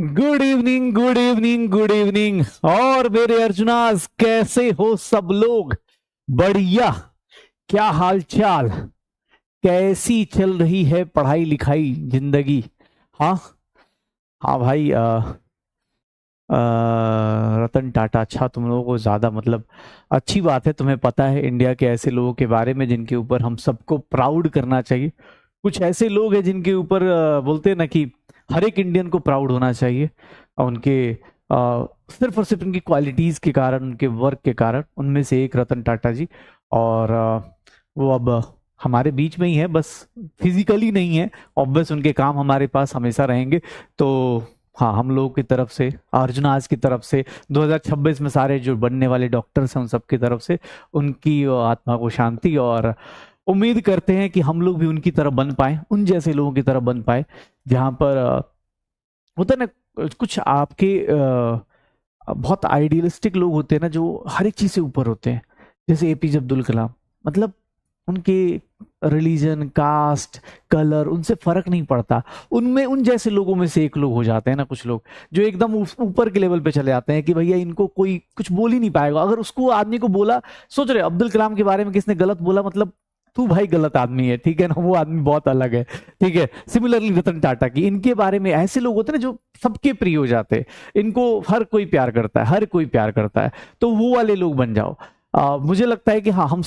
Good evening, good evening, good evening. और मेरे अर्जुनास, कैसे हो सब लोग? बढ़िया। क्या हाल चाल? कैसी चल रही है पढ़ाई लिखाई, जिंदगी? हाँ। हाँ भाई। रतन टाटा, अच्छा तुम लोगों को ज्यादा मतलब अच्छी बात है, तुम्हें पता है इंडिया के ऐसे लोगों के बारे में जिनके ऊपर हम सबको प्राउड करना चाहिए। कुछ ऐसे लोग हैं जिनके ऊपर बोलते हैं ना कि हर एक इंडियन को प्राउड होना चाहिए। उनके सिर्फ और सिर्फ उनकी क्वालिटीज के कारण, उनके वर्क के कारण। उनमें से एक रतन टाटा जी। और वो अब हमारे बीच में ही है, बस फिजिकली नहीं है। ऑब्वियस उनके काम हमारे पास हमेशा रहेंगे। तो हाँ, हम लोगों की तरफ से, अर्जुन आज की तरफ से, 2026 में सारे जो बनने वाले डॉक्टर्स हैं उन सब की तरफ से उनकी आत्मा को शांति। और उम्मीद करते हैं कि हम लोग भी उनकी तरह बन पाए, उन जैसे लोगों की तरह बन पाए, जहां पर होता है ना कुछ आपके बहुत आइडियलिस्टिक लोग होते हैं ना, जो हर एक चीज से ऊपर होते हैं। जैसे एपीजे अब्दुल कलाम, मतलब उनके रिलीजन, कास्ट, कलर, उनसे फर्क नहीं पड़ता। उनमें उन जैसे लोगों में से एक लोग हो जाते हैं ना कुछ लोग, जो एकदम ऊपर के लेवल पे चले जाते हैं कि भैया इनको कोई कुछ बोल ही नहीं पाएगा। अगर उसको आदमी को बोला, सोच रहे अब्दुल कलाम के बारे में किसने गलत बोला, मतलब तू भाई गलत आदमी है, ठीक है ना, वो आदमी बहुत अलग है। ठीक है। सिमिलरली रतन टाटा की, इनके बारे में ऐसे लोग होते हैं ना जो सबके प्रिय हो जाते हैं। इनको हर कोई प्यार करता है, हर कोई प्यार करता है। तो वो वाले लोग बन जाओ। मुझे लगता है कि हाँ, हम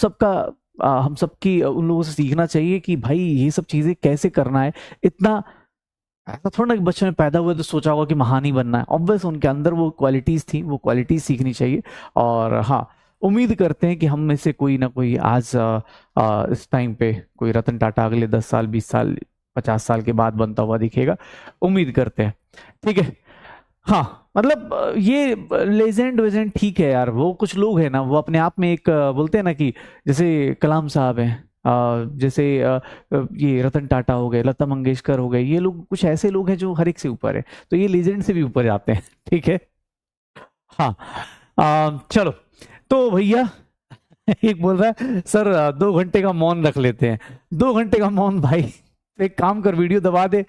सबकी उन लोगों से सीखना चाहिए कि भाई ये सब चीजें कैसे करना है। इतना ऐसा थोड़ा ना कि बच्चे में पैदा हुए तो सोचा होगा कि महान ही बनना है। ऑब्वियस उनके अंदर वो क्वालिटीज थी, वो क्वालिटीज सीखनी चाहिए। और हाँ, उम्मीद करते हैं कि हम में से कोई ना कोई आज इस टाइम पे कोई रतन टाटा अगले 10 साल, 20 साल, 50 साल के बाद बनता हुआ दिखेगा। उम्मीद करते हैं। ठीक है। हाँ, मतलब ये लेजेंड वेजेंड ठीक है यार। वो कुछ लोग हैं ना, वो अपने आप में एक बोलते हैं ना कि जैसे कलाम साहब हैं, जैसे ये रतन टाटा हो गए, लता मंगेशकर हो गए, ये लोग कुछ ऐसे लोग हैं जो हर एक से ऊपर है। तो ये लेजेंड से भी ऊपर जाते हैं। ठीक है। हाँ। चलो, तो भैया एक बोल रहा है सर 2 घंटे का मौन रख लेते हैं। 2 घंटे का मौन भाई, तो एक काम कर, वीडियो दबा दे।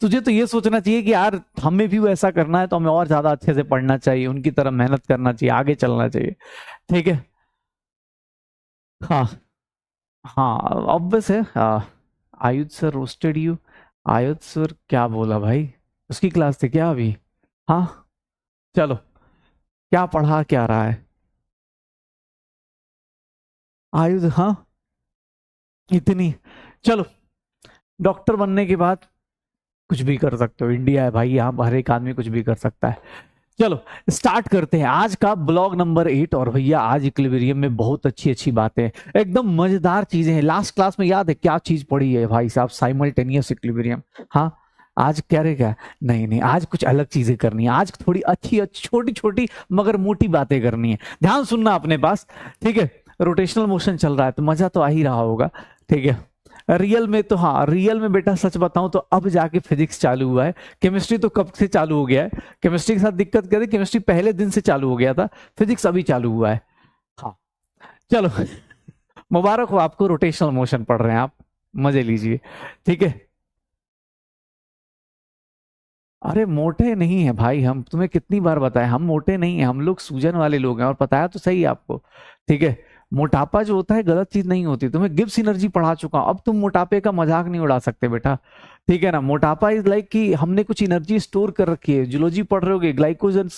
तुझे तो ये सोचना चाहिए कि यार हमें भी ऐसा करना है, तो हमें और ज्यादा अच्छे से पढ़ना चाहिए, उनकी तरह मेहनत करना चाहिए, आगे चलना चाहिए। ठीक है। हाँ। हाँ, ऑब्वियस है। आयुध सर रोस्टेड यू। आयुध सर क्या बोला भाई? उसकी क्लास थी क्या अभी? हाँ। चलो, क्या पढ़ा क्या रहा है आयुध? हाँ, इतनी। चलो, डॉक्टर बनने के बाद कुछ भी कर सकते हो, इंडिया है भाई, यहाँ हर एक आदमी कुछ भी कर सकता है। चलो, स्टार्ट करते हैं आज का ब्लॉग नंबर 8। और भैया आज इक्विलिब्रियम में बहुत अच्छी अच्छी बातें हैं, एकदम मजेदार चीजें हैं। लास्ट क्लास में याद है क्या चीज पढ़ी है भाई साहब? Simultaneous equilibrium. हाँ। आज कह रहे क्या? नहीं नहीं, आज कुछ अलग चीजें करनी है। आज थोड़ी अच्छी अच्छी छोटी छोटी मगर मोटी बातें करनी है। ध्यान सुनना अपने पास। ठीक है। रोटेशनल मोशन चल रहा है तो मजा तो आ ही रहा होगा। ठीक है। रियल में तो, हाँ रियल में बेटा सच बताऊं तो अब जाके फिजिक्स चालू हुआ है। केमिस्ट्री तो कब से चालू हो गया है। केमिस्ट्री के साथ दिक्कत कर, केमिस्ट्री पहले दिन से चालू हो गया था, फिजिक्स अभी चालू हुआ है। हाँ। चलो, मुबारक हो आपको, रोटेशनल मोशन पढ़ रहे हैं आप, मजे लीजिए। ठीक है। अरे मोटे नहीं है भाई हम, तुम्हें कितनी बार बताया, हम मोटे नहीं है, हम लोग सूजन वाले लोग हैं, और बताया तो सही आपको। ठीक है। मोटापा जो होता है गलत चीज नहीं होती, तुम्हें गिब्स एनर्जी पढ़ा चुका हूं, अब तुम मोटापे का मजाक नहीं उड़ा सकते बेटा। ठीक है ना। मोटापा इज लाइक कि हमने कुछ एनर्जी स्टोर कर रखी है। जूलॉजी पढ़ रहे होगे, ग्लाइकोजन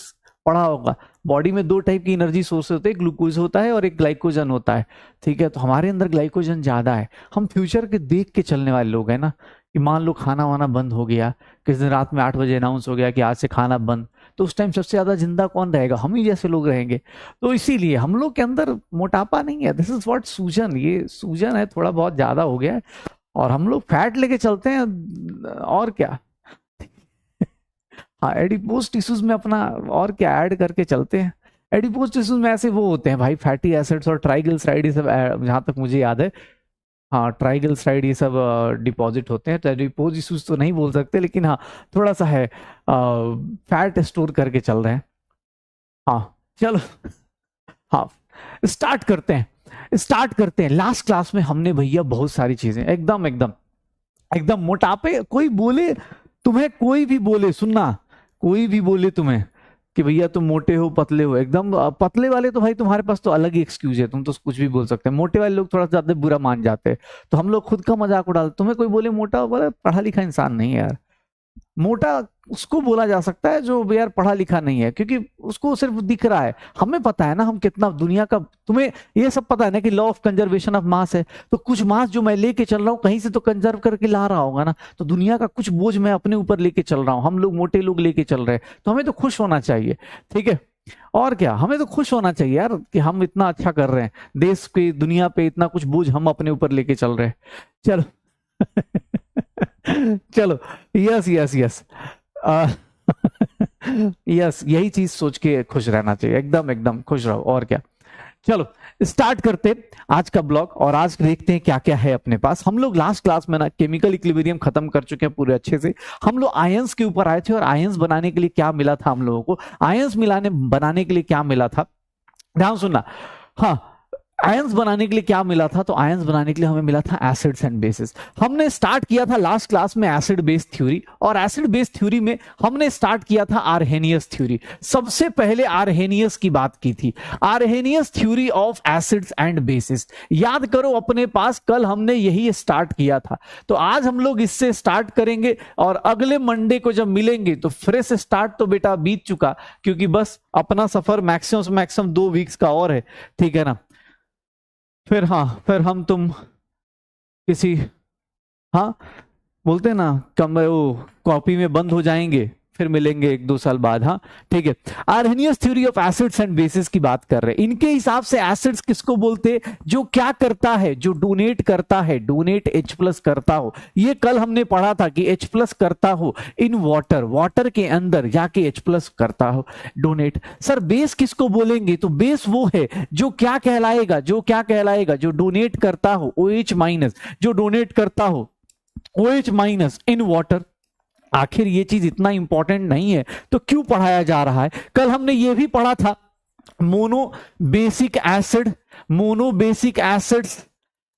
पढ़ा होगा। बॉडी में 2 टाइप की एनर्जी सोर्स होते हैं, ग्लूकोज होता है और एक ग्लाइकोजन होता है। ठीक है। तो हमारे अंदर ग्लाइकोजन ज्यादा है। हम फ्यूचर के देख के चलने वाले लोग हैं ना, कि मान लो खाना वाना बंद हो गया, किस दिन रात में 8 बजे अनाउंस हो गया कि आज से खाना बंद, तो उस टाइम सबसे ज्यादा जिंदा कौन रहेगा? हम ही जैसे लोग रहेंगे। तो इसीलिए हम लोग के अंदर मोटापा नहीं है, दिस इज व्हाट सूजन, ये सूजन है, थोड़ा बहुत ज्यादा हो गया है। और हम लोग फैट लेके चलते हैं, और क्या। हाँ, एडिपोज टिश्यूज में अपना और क्या ऐड करके चलते हैं। एडिपोज टिश्यूज में ऐसे वो होते हैं भाई, फैटी एसिड्स और ट्राइग्लिसराइड, ये सब जहां तक मुझे याद है। हाँ, ट्राइग्लिसराइड ये सब डिपॉजिट होते हैं। तो एडिपोज टिश्यूज तो नहीं बोल सकते, लेकिन हाँ थोड़ा सा है, फैट स्टोर करके चल रहे हैं। हाँ। चलो। हाँ, स्टार्ट करते हैं। लास्ट क्लास में हमने भैया बहुत सारी चीजें एकदम एकदम एकदम मोटापे, कोई बोले, तुम्हें कोई भी बोले, सुनना, कोई भी बोले तुम्हें कि भैया तुम मोटे हो पतले हो, एकदम पतले वाले तो भाई तुम्हारे पास तो अलग ही एक्सक्यूज है, तुम तो कुछ भी बोल सकते हैं। मोटे वाले लोग थोड़ा ज्यादा बुरा मान जाते हैं, तो हम लोग खुद का मजाक उड़ाते। तुम्हें कोई बोले मोटा, बोले पढ़ा लिखा इंसान नहीं है यार। मोटा उसको बोला जा सकता है जो यार पढ़ा लिखा नहीं है, क्योंकि उसको सिर्फ दिख रहा है। हमें पता है ना हम कितना दुनिया का, तुम्हें ये सब पता है ना कि law of conservation of mass है, तो कुछ मास जो मैं लेके चल रहा हूँ कहीं से तो कंजर्व करके ला रहा होगा ना, तो दुनिया का कुछ बोझ मैं अपने ऊपर लेके चल रहा हूँ, हम लोग मोटे लोग लेके चल रहे हैं, तो हमें तो खुश होना चाहिए। ठीक है, और क्या, हमें तो खुश होना चाहिए यार कि हम इतना अच्छा कर रहे हैं, देश पे दुनिया पे इतना कुछ बोझ हम अपने ऊपर लेके चल रहे हैं। चलो चलो, यस यस यस, यस यही चीज सोच के खुश रहना चाहिए, एकदम एकदम खुश रहो, और क्या। चलो स्टार्ट करते आज का ब्लॉग, और आज देखते हैं क्या क्या है अपने पास। हम लोग लास्ट क्लास में ना केमिकल इक्विलिब्रियम खत्म कर चुके हैं पूरे अच्छे से। हम लोग आयंस के ऊपर आए थे, और आयंस बनाने के लिए क्या मिला था हम लोगों को, आयंस बनाने के लिए क्या मिला था, ध्यान सुनना। हाँ, आयंस बनाने के लिए क्या मिला था, तो आयंस बनाने के लिए हमें मिला था एसिड्स एंड बेसिस। हमने स्टार्ट किया था लास्ट क्लास में एसिड बेस थ्योरी, और एसिड बेस थ्योरी में हमने स्टार्ट किया था आर्हेनियस थ्योरी। सबसे पहले आर्हेनियस की बात की थी, Arrhenius theory of acids and bases. याद करो अपने पास कल हमने यही स्टार्ट किया था, तो आज हम लोग इससे स्टार्ट करेंगे, और अगले मंडे को जब मिलेंगे तो फ्रेश स्टार्ट तो बेटा बीत चुका, क्योंकि बस अपना सफर मैक्सिमम से मैक्सिमम 2 वीक्स का और है, ठीक है ना। फिर हाँ, फिर हम तुम किसी, हाँ बोलते हैं ना, वो कॉपी में बंद हो जाएंगे, फिर मिलेंगे 1-2 साल बाद। हाँ ठीक है, Arrhenius theory of acids and bases की बात कर रहे हैं। इनके हिसाब से एसिड्स किसको बोलते हैं, जो क्या करता है, जो डोनेट करता है, डोनेट H+ करता हो। ये कल हमने पढ़ा था कि H+ करता हो इन वाटर, वाटर के अंदर जाके H+ करता हो, डोनेट। सर बेस किसको बोलेंगे, तो बेस वो है जो क्या कहलाएगा, जो क्या कहलाएगा, जो डोनेट करता हो OH-, जो डोनेट करता हो OH- इन वाटर। आखिर ये चीज इतना इंपॉर्टेंट नहीं है तो क्यों पढ़ाया जा रहा है। कल हमने ये भी पढ़ा था mono basic acid, mono basic acids,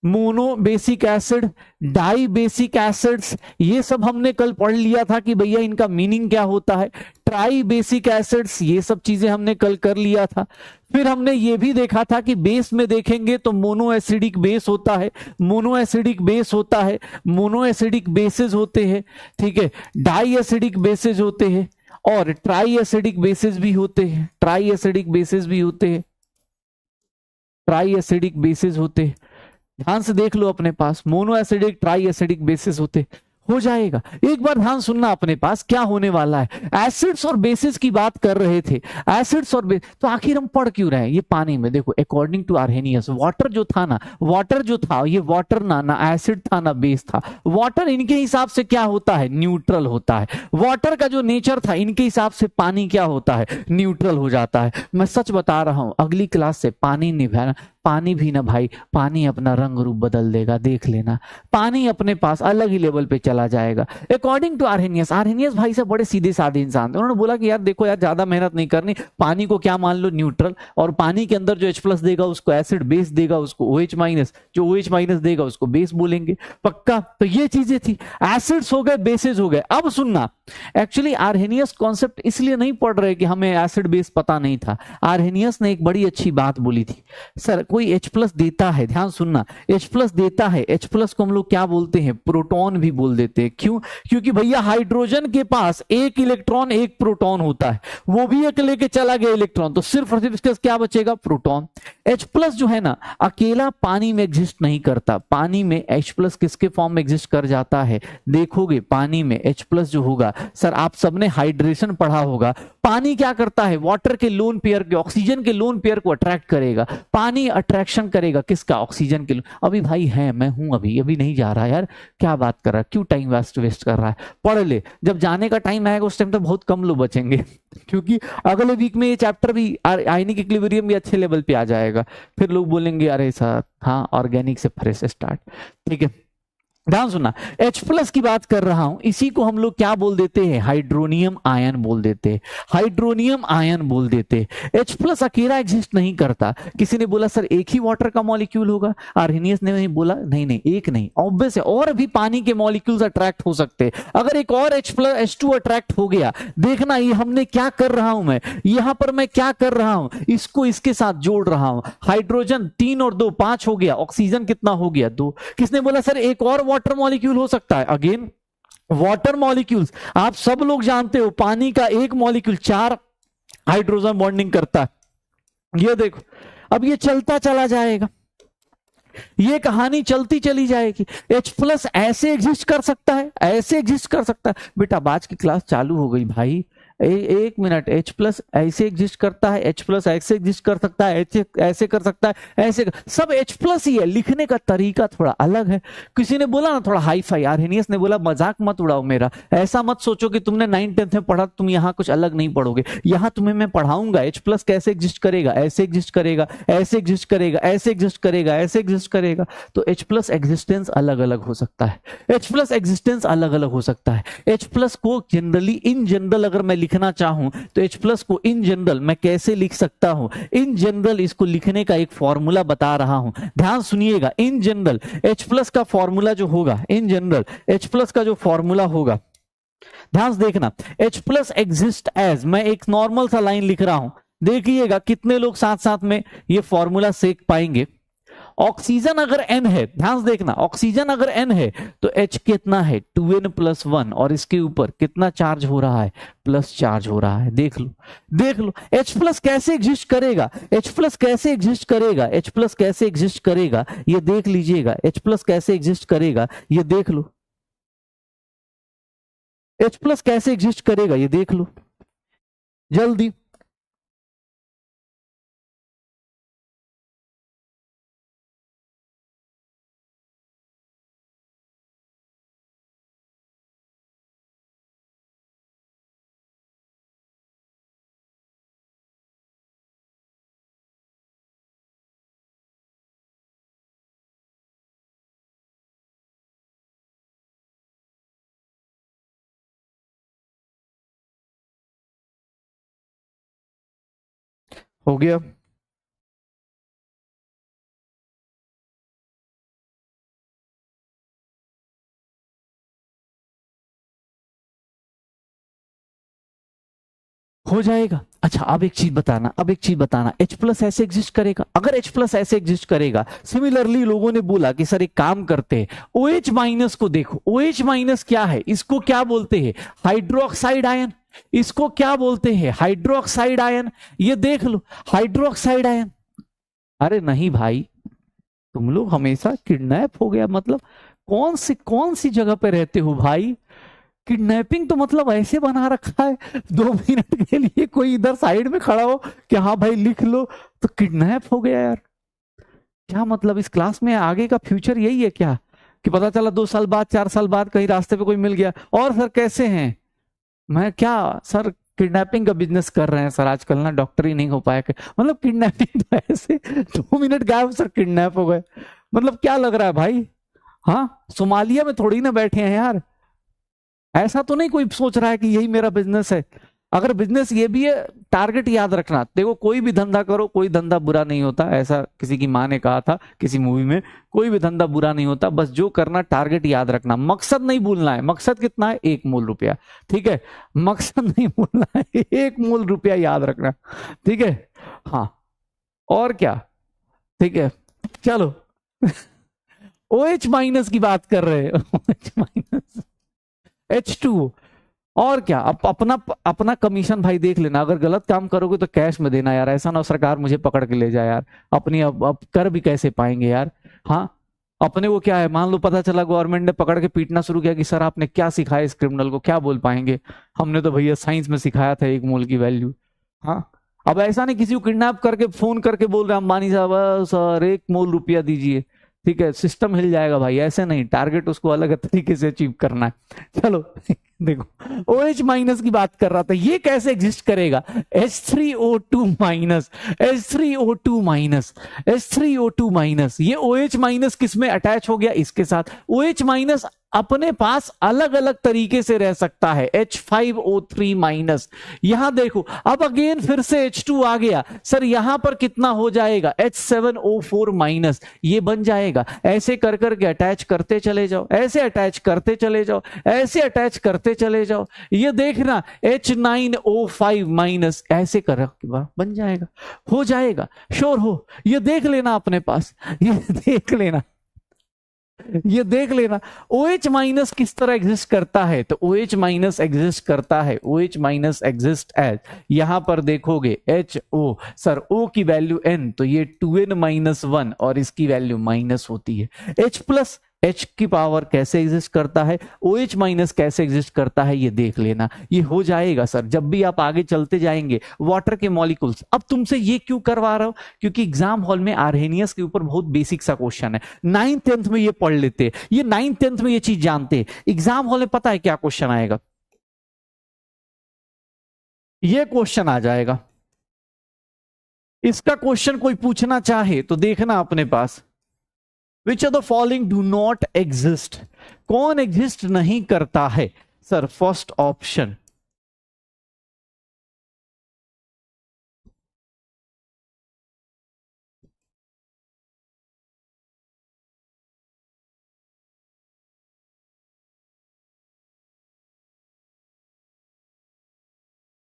mono basic acid, di basic acids, ये सब हमने कल पढ़ लिया था कि भैया इनका मीनिंग क्या होता है। ट्राई बेसिक एसिड्स, ये सब चीजें हमने कल कर लिया था। फिर हमने ये भी देखा था कि बेस में देखेंगे तो मोनो एसिडिक बेस होता है, मोनो एसिडिक बेस होता है, मोनो एसिडिक बेसेस होते हैं, ठीक है, डाई एसिडिक बेसेस होते हैं, और ट्राई एसिडिक बेसेस भी होते हैं, ट्राई एसिडिक बेसेस भी होते हैं, ट्राई एसिडिक बेसेस होते हैं। ध्यान से देख लो अपने पास, mono acidic tri acidic bases होते, हो जाएगा। एक बार ध्यान सुनना अपने पास क्या होने वाला है। एसिड्स और बेसिस की बात कर रहे थे, एसिड्स और बेस, तो आखिर हम पढ़ क्यों रहे हैं। ये पानी में देखो, अकॉर्डिंग टू आर्हेनियस, वाटर जो था ना, वाटर जो था, ये वाटर ना एसिड था ना बेस था। वाटर इनके हिसाब से क्या होता है, न्यूट्रल होता है। वाटर का जो नेचर था इनके हिसाब से पानी क्या होता है, न्यूट्रल हो जाता है। मैं सच बता रहा हूं, अगली क्लास से पानी निभाना, पानी भी ना भाई, पानी अपना रंग रूप बदल देगा, देख लेना। पानी अपने पास अलग ही लेवल पे चला जाएगा। अकॉर्डिंग टू आर्हेनियस, आर्हेनियस भाई साहब बड़े सीधे साधे इंसान थे। उन्होंने बोला कि यार देखो यार, ज्यादा मेहनत नहीं करनी, पानी को क्या मान लो न्यूट्रल, और पानी के अंदर जो H+ देगा उसको एसिड, बेस देगा उसको OH-, जो OH- देगा उसको बेस बोलेंगे, पक्का। तो ये चीजें थी, एसिड्स हो गए, बेसिस हो गए। अब सुनना, एक्चुअली आर्हेनियस कॉन्सेप्ट इसलिए नहीं पढ़ रहे कि हमें एसिड बेस पता नहीं था। आर्हेनियस ने एक बड़ी अच्छी बात बोली थी, सर कोई H+ देता है, ध्यान सुनना, H+ देता है, H+ को हम लोग क्या बोलते हैं, प्रोटॉन भी बोल देते हैं। क्यों, क्योंकि भैया हाइड्रोजन के पास एक इलेक्ट्रॉन एक प्रोटॉन होता है, वो भी एक लेके चला गया इलेक्ट्रॉन, तो सिर्फ और सिर्फ इसका क्या बचेगा, प्रोटॉन। H+ जो है ना, अकेला पानी में एग्जिस्ट नहीं करता। पानी में H+ किसके फॉर्म में एग्जिस्ट कर जाता है, देखोगे पानी में H+ जो होगा, सर आप सबने हाइड्रेशन पढ़ा होगा, पानी क्या करता है, वाटर के लोन पेयर के, ऑक्सीजन के लोन पेयर को अट्रैक्ट करेगा। पानी अट्रैक्शन करेगा किसका, ऑक्सीजन के। अभी भाई है, मैं हूं, अभी अभी नहीं जा रहा यार, क्या बात कर रहा है, क्यों टाइम वेस्ट कर रहा है, पढ़ ले। जब जाने का टाइम आएगा उस टाइम तो बहुत कम लोग बचेंगे, क्योंकि अगले वीक में ये चैप्टर भी, आयनिक इक्विलिब्रियम भी अच्छे लेवल पे आ जाएगा। फिर लोग बोलेंगे अरे सर हाँ, ऑर्गेनिक से फ्रेश स्टार्ट, ठीक है। ध्यान सुनना, H प्लस की बात कर रहा हूं, इसी को हम लोग क्या बोल देते हैं, हाइड्रोनियम आयन बोल देते हैं, हाइड्रोनियम आयन बोल देते हैं। H प्लस अकेला एग्जिस्ट नहीं करता। किसी ने बोला सर एक ही वाटर का मॉलिक्यूल होगा, आर्हेनियस ने नहीं बोला, नहीं नहीं एक नहीं, ऑब्वियस है और भी पानी के मॉलिक्यूल्स अट्रैक्ट हो सकते हैं। अगर एक और H प्लस H2 अट्रैक्ट हो गया, देखना ये हमने क्या कर रहा हूं, मैं यहां पर मैं क्या कर रहा हूं, इसको इसके साथ जोड़ रहा हूं, हाइड्रोजन 3 और 2 5 हो गया, ऑक्सीजन कितना हो गया 2। किसने बोला सर एक और वाटर मॉलिक्यूल हो सकता है, अगेन वाटर मॉलिक्यूल्स आप सब लोग जानते हो, पानी का एक मॉलिक्यूल 4 हाइड्रोजन बॉन्डिंग करता है। ये देखो अब ये चलता चला जाएगा, ये कहानी चलती चली जाएगी। H प्लस ऐसे एग्जिस्ट कर सकता है, ऐसे एग्जिस्ट कर सकता है। बेटा आज की क्लास चालू हो गई भाई, एक मिनट। H प्लस ऐसे एग्जिस्ट करता है, H प्लस ऐसे एग्जिस्ट कर सकता है, ऐसे कर सकता है, ऐसे सब H प्लस ही है, लिखने का तरीका थोड़ा अलग है। किसी ने बोला ना थोड़ा हाई फाई, आर्हेनियस ने बोला मजाक मत उड़ाओ मेरा, ऐसा मत सोचो कि तुमने 9th-10th में पढ़ा तुम यहाँ कुछ अलग नहीं पढ़ोगे, यहाँ तुम्हें मैं पढ़ाऊंगा H प्लस कैसे एग्जिस्ट करेगा, ऐसे एग्जिस्ट करेगा, ऐसे एग्जिस्ट करेगा, ऐसे एग्जिस्ट करेगा, ऐसे एग्जिस्ट करेगा। तो H प्लस एग्जिस्टेंस अलग अलग हो सकता है, H प्लस एग्जिस्टेंस अलग अलग हो सकता है। H प्लस को जनरली इन जनरल अगर मैं लिखना चाहूं तो H प्लस को इन जनरल मैं कैसे लिख सकता हूं, इन जनरल इसको लिखने का एक फॉर्मूला बता रहा हूं, ध्यान सुनिएगा। इन जनरल H प्लस का फॉर्मूला जो होगा, इन जनरल H प्लस का जो फॉर्मूला होगा, ध्यान से देखना, H प्लस एग्जिस्ट एज, मैं एक नॉर्मल सा लाइन लिख रहा हूं, देखिएगा कितने लोग साथ साथ में ये फॉर्मूला सीख पाएंगे। ऑक्सीजन अगर N है, ध्यान से देखना, ऑक्सीजन अगर N है तो H कितना है 2N+1 और इसके ऊपर कितना चार्ज हो रहा है, प्लस चार्ज हो रहा है। देख लो देख लो H प्लस कैसे एग्जिस्ट करेगा, H प्लस कैसे एग्जिस्ट करेगा, H प्लस कैसे एग्जिस्ट करेगा ये देख लीजिएगा, H प्लस कैसे एग्जिस्ट करेगा ये देख लो, H प्लस कैसे एग्जिस्ट करेगा ये देख लो जल्दी। हो गया, हो जाएगा। अच्छा अब एक चीज बताना, अब एक चीज बताना, H प्लस ऐसे एग्जिस्ट करेगा, अगर H प्लस ऐसे एग्जिस्ट करेगा, सिमिलरली लोगों ने बोला कि सर एक काम करते हैं, OH माइनस को देखो, OH माइनस क्या है, इसको क्या बोलते हैं, हाइड्रोक्साइड आयन, इसको क्या बोलते हैं, हाइड्रोक्साइड आयन, ये देख लो हाइड्रोक्साइड आयन। अरे नहीं भाई, तुम लोग हमेशा किडनैप हो गया, मतलब कौन सी जगह पे रहते हो भाई, किडनैपिंग तो मतलब ऐसे बना रखा है 2 मिनट के लिए कोई इधर साइड में खड़ा हो कि हाँ भाई लिख लो, तो किडनैप हो गया यार। क्या मतलब इस क्लास में आगे का फ्यूचर यही है क्या, कि पता चला 2 साल बाद 4 साल बाद कहीं रास्ते पे कोई मिल गया, और सर कैसे हैं, मैं क्या सर किडनैपिंग का बिजनेस कर रहे हैं सर आजकल ना, डॉक्टर ही नहीं हो पाया, मतलब किडनैपिंग तो ऐसे 2 मिनट गायब सर किडनैप हो गए, मतलब क्या लग रहा है भाई, हाँ सोमालिया में थोड़ी ना बैठे हैं यार, ऐसा तो नहीं कोई सोच रहा है कि यही मेरा बिजनेस है। अगर बिजनेस ये भी है, टारगेट याद रखना, देखो कोई भी धंधा करो, कोई धंधा बुरा नहीं होता, ऐसा किसी की माँ ने कहा था किसी मूवी में, कोई भी धंधा बुरा नहीं होता, बस जो करना टारगेट याद रखना, मकसद नहीं भूलना है, मकसद कितना है 1 मूल रुपया, ठीक है, मकसद नहीं भूलना है, 1 मूल रुपया याद रखना, ठीक है, हाँ और क्या, ठीक है चलो OH माइनस की बात कर रहे हैं, OH माइनस H2, और क्या, अपना कमीशन भाई देख लेना, अगर गलत काम करोगे तो कैश में देना यार, ऐसा ना सरकार मुझे पकड़ के ले जाए यार, अपनी अब कर भी कैसे पाएंगे यार, हाँ अपने को क्या है, मान लो पता चला गवर्नमेंट ने पकड़ के पीटना शुरू किया कि सर आपने क्या सिखाया इस क्रिमिनल को, क्या बोल पाएंगे, हमने तो भैया साइंस में सिखाया था 1 मोल की वैल्यू, हाँ अब ऐसा नहीं किसी को किडनैप करके फोन करके बोल रहे अंबानी साहब सर 1 मोल रुपया दीजिए, ठीक है सिस्टम हिल जाएगा भाई, ऐसे नहीं, टारगेट उसको अलग तरीके से अचीव करना है। चलो देखो OH माइनस की बात कर रहा था, ये कैसे एग्जिस्ट करेगा? H3O2 minus, H3O2 minus, H3O2 minus, ये OH माइनस किस में अटैच हो गया? इसके साथ। OH माइनस अपने पास अलग अलग तरीके से रह सकता है, H5O3 माइनस। यहां देखो अब अगेन फिर से H2 आ गया, सर यहां पर कितना हो जाएगा? H7O4 माइनस, ये बन जाएगा। ऐसे कर करके अटैच करते चले जाओ, ऐसे अटैच करते चले जाओ, ऐसे अटैच करते चले जाओ, ये देखना H9O5 माइनस, ऐसे कर बन जाएगा, हो जाएगा, श्योर हो, ये देख लेना अपने पास, ये देख लेना, ये देख लेना। OH माइनस किस तरह एग्जिस्ट करता है? तो OH माइनस एग्जिस्ट करता है, OH माइनस एग्जिस्ट एज, यहां पर देखोगे HO, सर O की वैल्यू N, तो ये 2N माइनस 1 और इसकी वैल्यू माइनस होती है। H प्लस H की पावर कैसे एग्जिस्ट करता है, OH माइनस कैसे एग्जिस्ट करता है, ये देख लेना, ये हो जाएगा सर। जब भी आप आगे चलते जाएंगे वाटर के मॉलिक्यूल्स, अब तुमसे ये क्यों करवा रहा हूं? क्योंकि एग्जाम हॉल में आर्हेनियस के ऊपर बहुत बेसिक सा क्वेश्चन है, 9th 10th में ये पढ़ लेते, ये 9th 10th में ये चीज जानते। एग्जाम हॉल में पता है क्या क्वेश्चन आएगा? ये क्वेश्चन आ जाएगा, इसका क्वेश्चन कोई पूछना चाहे तो देखना अपने पास, which of the following do not exist, कौन एग्जिस्ट नहीं करता है? सर फर्स्ट ऑप्शन,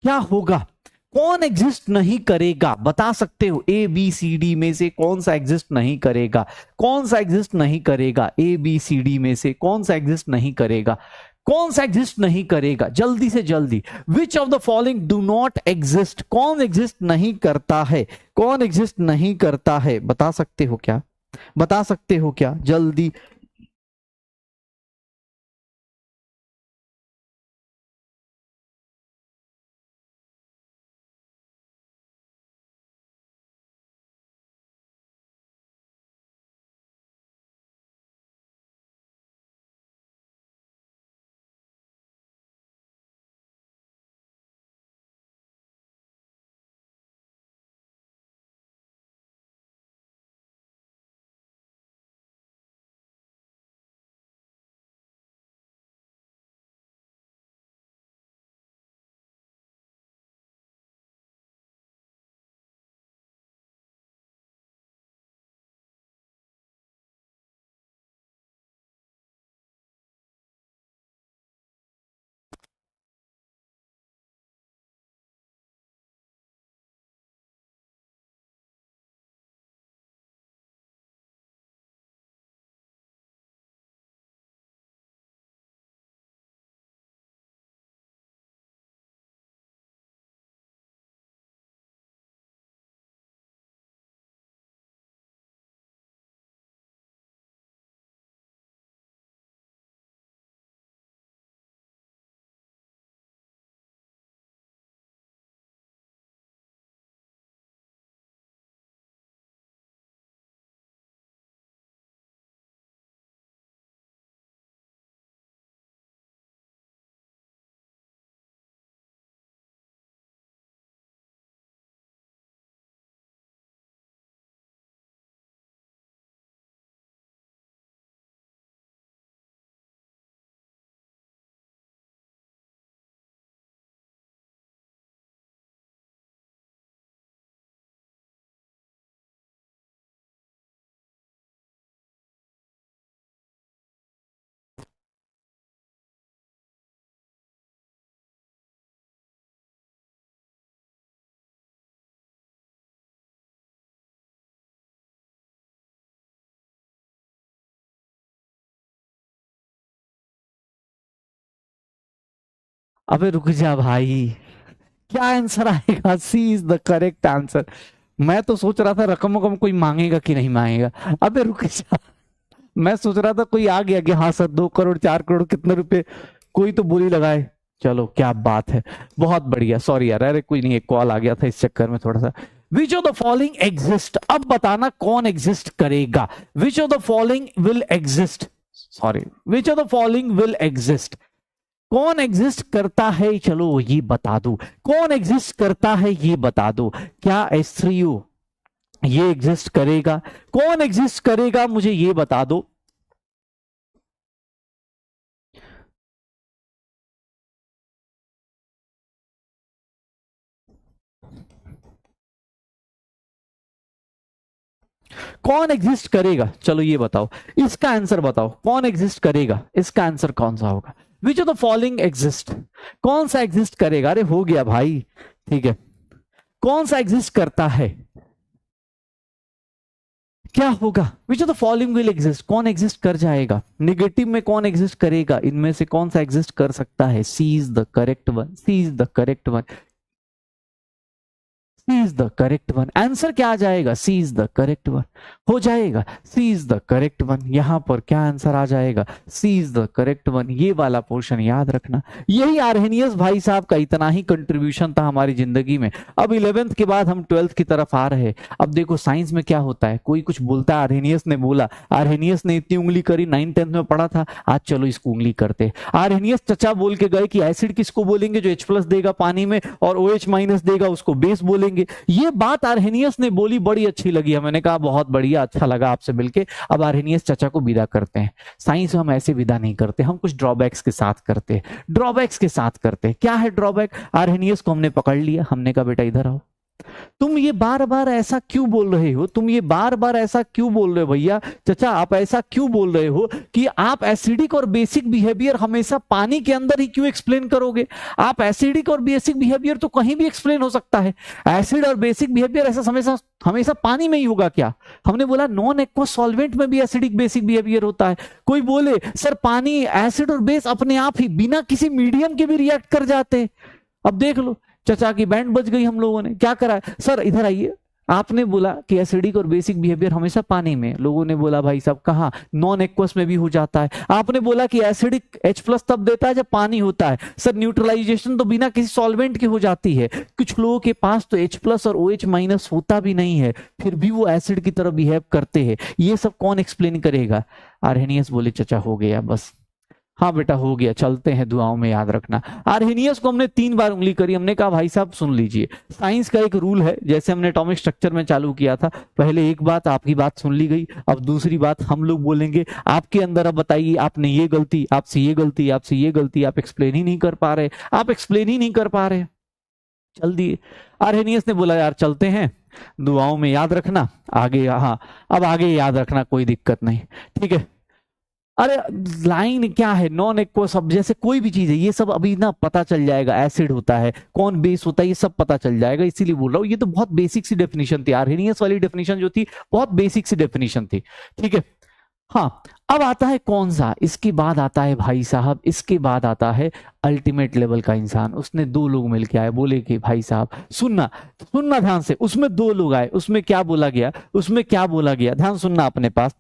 क्या होगा? कौन एग्जिस्ट नहीं करेगा? बता सकते हो ABCD में से कौन सा एग्जिस्ट नहीं करेगा? कौन सा एग्जिस्ट नहीं करेगा? ABCD में से कौन सा एग्जिस्ट नहीं करेगा? कौन सा एग्जिस्ट नहीं करेगा? जल्दी से जल्दी, विच of the following do not exist, कौन एग्जिस्ट नहीं करता है? कौन एग्जिस्ट नहीं करता है? बता सकते हो क्या? बता सकते हो क्या? जल्दी। अबे रुक जा भाई, क्या आंसर आएगा? सी इज द करेक्ट आंसर। मैं तो सोच रहा था रकम वकम कोई मांगेगा कि नहीं मांगेगा। अबे रुक जा, मैं सोच रहा था कोई आ गया कि हाँ सर 2 करोड़ 4 करोड़ कितने रुपए, कोई तो बोली लगाए। चलो क्या बात है, बहुत बढ़िया। सॉरी यार, अरे कोई नहीं, एक कॉल आ गया था इस चक्कर में थोड़ा सा। विच ऑफ द फॉलोइंग एग्जिस्ट, अब बताना कौन एग्जिस्ट करेगा? विच of the following will exist, sorry, which of the following will exist, कौन एग्जिस्ट करता है, चलो ये बता दो, कौन एग्जिस्ट करता है ये बता दो। क्या H3O ये एग्जिस्ट करेगा? कौन एग्जिस्ट करेगा मुझे ये बता दो। कौन एग्जिस्ट करेगा, चलो ये बताओ, इसका आंसर बताओ, कौन एग्जिस्ट करेगा, इसका आंसर कौन सा होगा? विच ऑफ द फॉलोइंग एग्जिस्ट, कौन सा एग्जिस्ट करेगा? अरे हो गया भाई, ठीक है, कौन सा एग्जिस्ट करता है, क्या होगा? विच of the following will exist, कौन एग्जिस्ट कर जाएगा? नेगेटिव में कौन एग्जिस्ट करेगा, इनमें से कौन सा एग्जिस्ट कर सकता है? C is the correct one, C is the correct one, C is the correct one. Answer क्या आ जाएगा? C is the correct one हो जाएगा, C is the correct one. यहां पर क्या आंसर आ जाएगा? C is the correct one. ये वाला पोर्शन याद रखना। यही आर्हेनियस भाई साहब का इतना ही कंट्रीब्यूशन था हमारी जिंदगी में। अब 11th के बाद हम 12th की तरफ आ रहे हैं। अब देखो साइंस में क्या होता है, कोई कुछ बोलता है, आर्हेनियस ने बोला, आर्हेनियस ने इतनी उंगली करी, 9th-10th में पढ़ा था, आज चलो इसको उंगली करते। आर्हेनियस चचा बोल के गए कि एसिड किसको बोलेंगे? जो H+ देगा पानी में और OH- देगा उसको बेस बोलेंगे। ये बात आर्हेनियस ने बोली, बड़ी अच्छी लगी। मैंने कहा बहुत बढ़िया, अच्छा लगा आपसे मिलके। अब आर्हेनियस चचा को विदा करते हैं। साइंस में हम ऐसे विदा नहीं करते, हम कुछ ड्रॉबैक्स के साथ करते हैं, ड्रॉबैक्स के साथ करते हैं। क्या है ड्रॉबैक? आर्हेनियस को हमने पकड़ लिया, हमने कहा बेटा इधर आओ, तुम ये बार बार ऐसा क्यों बोल रहे हो, तुम ये बार बार ऐसा क्यों बोल रहे हो भैया, चचा आप ऐसा क्यों बोल रहे हो कि आप एसिडिक और बेसिक बिहेवियर हमेशा पानी के अंदर ही क्यों एक्सप्लेन करोगे? आप एसिडिक और बेसिक बिहेवियर तो कहीं भी एक्सप्लेन हो सकता है, एसिड और बेसिक बिहेवियर ऐसा हमेशा हमेशा पानी में ही होगा क्या? हमने बोला नॉन एक्वस सॉल्वेंट में भी एसिडिक बेसिक बिहेवियर होता है। कोई बोले सर पानी एसिड और बेस अपने आप ही बिना किसी मीडियम के भी रिएक्ट कर जाते हैं। अब देख लो चचा की बैंड बज गई, हम लोगों ने क्या करा है? सर इधर आइए, आपने बोला कि एसिडिक और बेसिक बिहेवियर हमेशा पानी में, लोगों ने बोला भाई साहब कहा नॉन एक्वस में भी हो जाता है। आपने बोला कि एसिडिक H+ तब देता है जब पानी होता है। सर न्यूट्रलाइजेशन तो बिना किसी सॉल्वेंट के हो जाती है। कुछ लोगों के पास तो H+ और OH- होता भी नहीं है, फिर भी वो एसिड की तरह बिहेव करते हैं। ये सब कौन एक्सप्लेन करेगा? आर्हेनियस बोले चचा हो गया बस, हाँ बेटा हो गया, चलते हैं, दुआओं में याद रखना। आर्हेनियस को हमने 3 बार उंगली करी। हमने कहा भाई साहब सुन लीजिए, साइंस का एक रूल है, जैसे हमने एटॉमिक स्ट्रक्चर में चालू किया था, पहले एक बात आपकी बात सुन ली गई, अब दूसरी बात हम लोग बोलेंगे आपके अंदर। अब बताइए आपने ये गलती, आपसे ये गलती, आपसे ये गलती, आप एक्सप्लेन ही नहीं कर पा रहे, आप एक्सप्लेन ही नहीं कर पा रहे, चल दिए। आर्हेनियस ने बोला यार चलते हैं, दुआओं में याद रखना आगे। हाँ अब आगे याद रखना, कोई दिक्कत नहीं, ठीक है। अरे लाइन क्या है, नॉन एक्वस, अब जैसे कोई भी चीज है, ये सब अभी ना पता चल जाएगा, एसिड होता है, कौन बेस होता है, ये सब पता चल जाएगा, इसीलिए बोल रहा हूँ। ये तो बहुत बेसिक सी डेफिनेशन थी, आर्हेनियस वाली डेफिनेशन जो थी बहुत बेसिक सी डेफिनेशन थी, ठीक है। हाँ अब आता है कौन सा, इसके बाद आता है भाई साहब, इसके बाद आता है अल्टीमेट लेवल का इंसान। उसने 2 लोग मिलके आए, बोले कि भाई साहब सुनना, सुनना ध्यान से, उसमें 2 लोग आए, उसमें क्या बोला गया, उसमें क्या बोला गया, ध्यान सुनना अपने पास।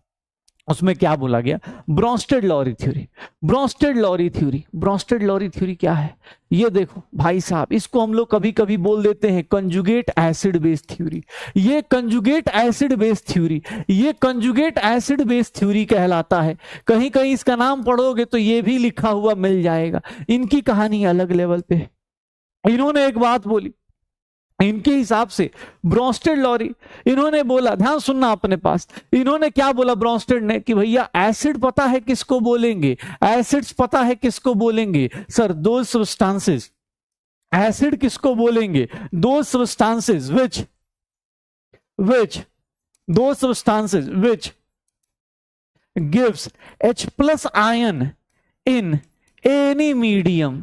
उसमें क्या बोला गया? Bronsted Lowry theory, Bronsted Lowry theory. Bronsted Lowry theory क्या है? ये देखो भाई साहब, इसको हम लोग कभी कभी बोल देते हैं कंजुगेट एसिड बेस थ्योरी। ये कंजुगेट एसिड बेस थ्योरी, ये कंजुगेट एसिड बेस थ्योरी कहलाता है। कहीं कहीं इसका नाम पढ़ोगे तो ये भी लिखा हुआ मिल जाएगा। इनकी कहानी अलग लेवल पे। इन्होंने एक बात बोली, इनके हिसाब से ब्रोंस्टेड लॉरी, इन्होंने बोला, ध्यान सुनना अपने पास, इन्होंने क्या बोला ब्रोंस्टेड ने कि भैया एसिड पता है किसको बोलेंगे, एसिड्स पता है किसको बोलेंगे? सर दो सब्सटेंसेस, एसिड किसको बोलेंगे? दो सब्सटेंसेस which दो substances which gives H+ ion in any medium।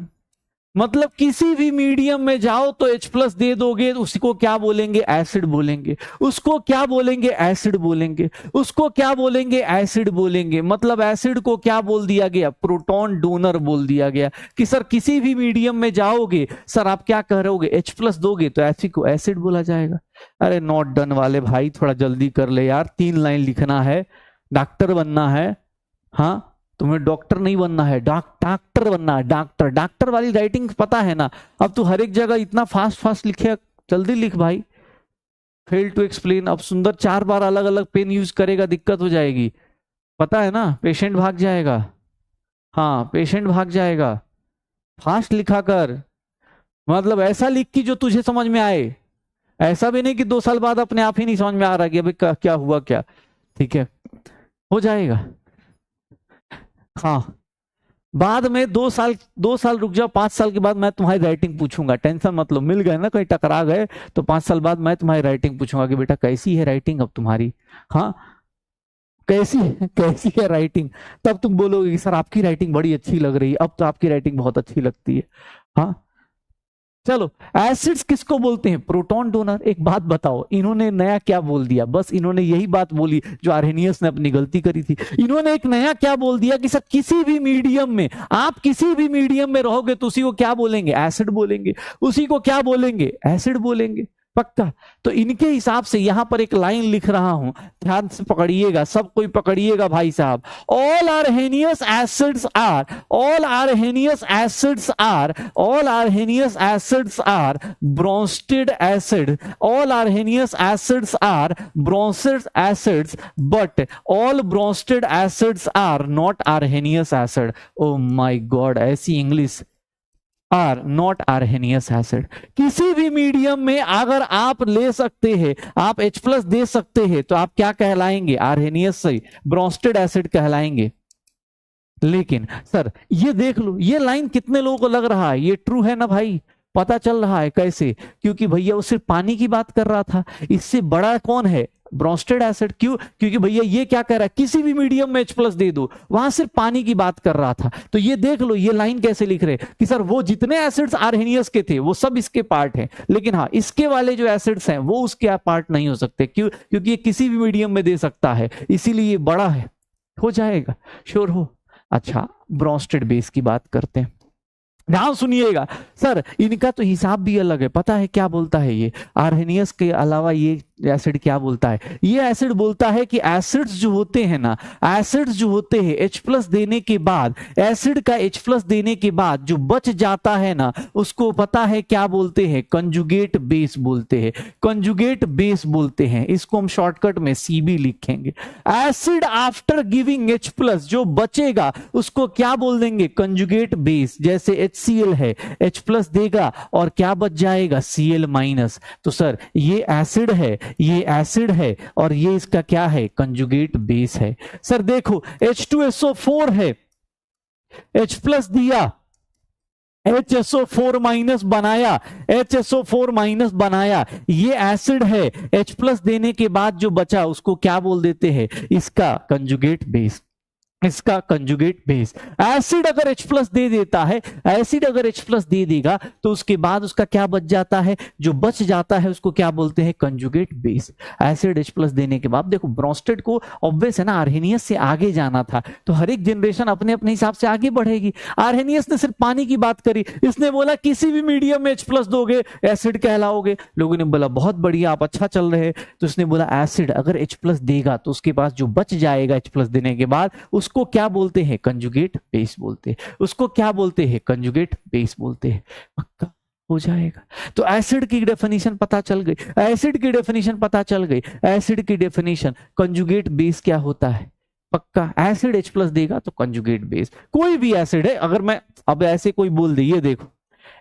मतलब किसी भी मीडियम में जाओ तो H+ दे दोगे, उसको क्या बोलेंगे? एसिड बोलेंगे। उसको क्या बोलेंगे? एसिड बोलेंगे। उसको क्या बोलेंगे? एसिड बोलेंगे। मतलब एसिड को क्या बोल दिया गया? प्रोटॉन डोनर बोल दिया गया कि सर किसी भी मीडियम में जाओगे, सर आप क्या कह रहे होगे? H+ दोगे तो ऐसी को एसिड बोला जाएगा। अरे नॉट डन वाले भाई, थोड़ा जल्दी कर ले यार, 3 लाइन लिखना है, डॉक्टर बनना है। हाँ तुम्हें डॉक्टर नहीं बनना है, डॉक्टर बनना है, डॉक्टर। डॉक्टर वाली राइटिंग पता है ना? अब तू हर एक जगह इतना फास्ट फास्ट लिखे, जल्दी लिख भाई। फेल टू एक्सप्लेन, अब सुंदर 4 बार अलग अलग पेन यूज करेगा, दिक्कत हो जाएगी, पता है ना? पेशेंट भाग जाएगा, हाँ पेशेंट भाग जाएगा। फास्ट लिखा कर, मतलब ऐसा लिख कि जो तुझे समझ में आए, ऐसा भी नहीं कि 2 साल बाद अपने आप ही नहीं समझ में आ रहा कि अभी क्या हुआ क्या। ठीक है, हो जाएगा। हाँ, बाद में 2 साल रुक जाओ, 5 साल के बाद मैं तुम्हारी राइटिंग पूछूंगा, टेंशन मत लो, मिल गए ना कहीं टकरा गए तो 5 साल बाद मैं तुम्हारी राइटिंग पूछूंगा कि बेटा कैसी है राइटिंग अब तुम्हारी। हाँ, कैसी है राइटिंग, तब तुम बोलोगे कि सर आपकी राइटिंग बड़ी अच्छी लग रही है, अब तो आपकी राइटिंग बहुत अच्छी लगती है। हाँ, चलो, एसिड्स किसको बोलते हैं? Proton donor. एक बात बताओ, इन्होंने नया क्या बोल दिया? बस इन्होंने यही बात बोली जो आर्हेनियस ने अपनी गलती करी थी। इन्होंने एक नया क्या बोल दिया कि सर किसी भी मीडियम में, आप किसी भी मीडियम में रहोगे तो उसी को क्या बोलेंगे? एसिड बोलेंगे। उसी को क्या बोलेंगे? एसिड बोलेंगे। पक्का? तो इनके हिसाब से यहां पर एक लाइन लिख रहा हूं, ध्यान से पकड़िएगा, सब कोई पकड़िएगा भाई साहब। All Arrhenius acids are, all Arrhenius acids are, all Arrhenius acids are Bronsted acid, all Arrhenius acids are Bronsted acids, but all Bronsted acids are not Arrhenius acid. Oh my god, ऐसी English, are not Arrhenius acid. किसी भी medium में अगर आप ले सकते हैं, आप H प्लस दे सकते हैं, तो आप क्या कहलाएंगे? आर्हेनियस से ब्रोंस्टेड एसिड कहलाएंगे। लेकिन सर ये देख लो, ये लाइन कितने लोगों को लग रहा है ये ट्रू है ना भाई? पता चल रहा है कैसे? क्योंकि भैया वो सिर्फ पानी की बात कर रहा था, इससे बड़ा कौन है? Bronsted acid. क्यों? क्योंकि भैया ये क्या कह रहा है? किसी भी मीडियम में H प्लस दे दो, वहां सिर्फ पानी की बात कर रहा था। तो ये देख लो, ये लाइन कैसे लिख रहे कि सर वो जितने एसिड्स आर्हेनियस के थे वो सब इसके पार्ट हैं, लेकिन हाँ इसके वाले जो एसिड्स हैं वो उसके पार्ट नहीं हो सकते। क्यों? क्योंकि ये किसी भी मीडियम में दे सकता है, इसीलिए ये बड़ा है। हो जाएगा, श्योर हो? अच्छा, ब्रोंस्टेड बेस की बात करते हैं, ध्यान सुनिएगा। सर इनका तो हिसाब भी अलग है, पता है क्या बोलता है ये? आर्हेनियस के अलावा ये एसिड क्या बोलता है? ये एसिड बोलता है कि एसिड्स जो होते हैं ना, एसिड्स जो होते हैं H प्लस देने के बाद, एसिड का H प्लस देने के बाद जो बच जाता है ना, उसको पता है क्या बोलते हैं? कंजुगेट बेस बोलते हैं, कंजुगेट बेस बोलते हैं। इसको हम शॉर्टकट में CB लिखेंगे। Acid after giving H plus जो बचेगा उसको क्या बोल देंगे? Conjugate base. जैसे HCl है, H प्लस देगा और क्या बच जाएगा? Cl minus. तो सर ये एसिड है, ये एसिड है, और ये इसका क्या है? कंजुगेट बेस है। सर देखो H2SO4 है, H प्लस दिया, HSO4 माइनस बनाया, HSO4 माइनस बनाया, ये एसिड है। H प्लस देने के बाद जो बचा उसको क्या बोल देते हैं? इसका कंजुगेट बेस, इसका कंजुगेट बेस। एसिड अगर H प्लस दे देता है, एसिड अगर H प्लस दे देगा तो उसके बाद उसका क्या बच जाता है? जो बच जाता है उसको क्या बोलते हैं? Conjugate base. Acid H plus देने के बाद देखो, ब्रोंस्टेड को ऑब्वियस है ना आर्हेनियस से आगे जाना था, तो हर एक जनरेशन अपने अपने हिसाब से आगे बढ़ेगी। आर्हेनियस ने सिर्फ पानी की बात करी, इसने बोला किसी भी मीडियम में H प्लस दोगे एसिड कहलाओगे। लोगों ने बोला बहुत बढ़िया, आप अच्छा चल रहे हैं। तो इसने बोला एसिड अगर H प्लस देगा तो उसके पास जो बच जाएगा H प्लस देने के बाद उसको क्या बोलते हैं? कंजुगेट बेस बोलते हैं। उसको क्या बोलते हैं? कंजुगेट बेस बोलते हैं। पक्का? हो जाएगा। तो एसिड की डेफिनेशन पता चल गई, एसिड की डेफिनेशन पता चल गई। एसिड की डेफिनेशन, कंजुगेट बेस क्या होता है? पक्का? एसिड H प्लस देगा तो कंजुगेट बेस। कोई भी एसिड है, अगर मैं अब ऐसे कोई बोल दे, ये देखो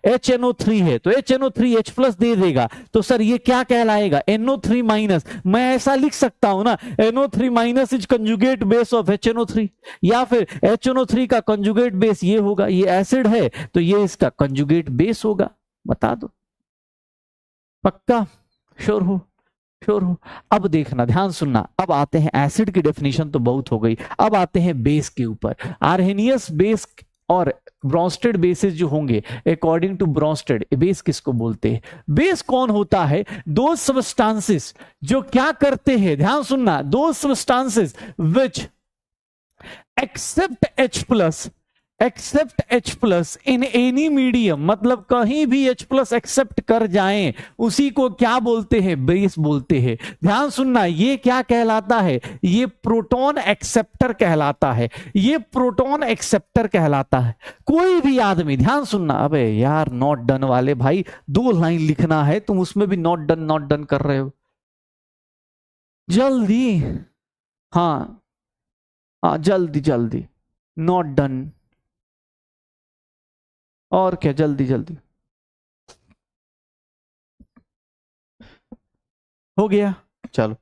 HNO3 है तो HNO3 H प्लस दे देगा तो सर ये क्या कहलाएगा? NO3 minus. मैं ऐसा लिख सकता हूं ना, NO3 minus is conjugate base of HNO3, या फिर HNO3 का कंजुगेट बेस ये होगा। ये एसिड है तो ये इसका कंजुगेट बेस होगा। बता दो। पक्का? श्योर हो? श्योर हो? अब देखना, ध्यान सुनना, अब आते हैं एसिड की डेफिनेशन तो बहुत हो गई, अब आते हैं बेस के ऊपर। आर्हेनियस बेस और ब्रोंस्टेड बेसिस जो होंगे, अकॉर्डिंग टू ब्रोंस्टेड बेस किसको बोलते हैं? बेस कौन होता है? दो सबस्टांसेस जो क्या करते हैं, ध्यान सुनना, दो substances which accept H plus, accept H plus in any medium, मतलब कहीं भी H प्लस एक्सेप्ट कर जाएं, उसी को क्या बोलते हैं? बेस बोलते हैं। ध्यान सुनना, ये क्या कहलाता है? ये प्रोटॉन एक्सेप्टर कहलाता है, ये प्रोटॉन एक्सेप्टर कहलाता है। कोई भी आदमी, ध्यान सुनना, अबे यार नॉट डन वाले भाई, 2 लाइन लिखना है, तुम उसमें भी नॉट डन नॉट डन कर रहे हो, जल्दी। हाँ हाँ, जल्दी जल्दी, नॉट डन। और क्या, जल्दी जल्दी हो गया। चलो,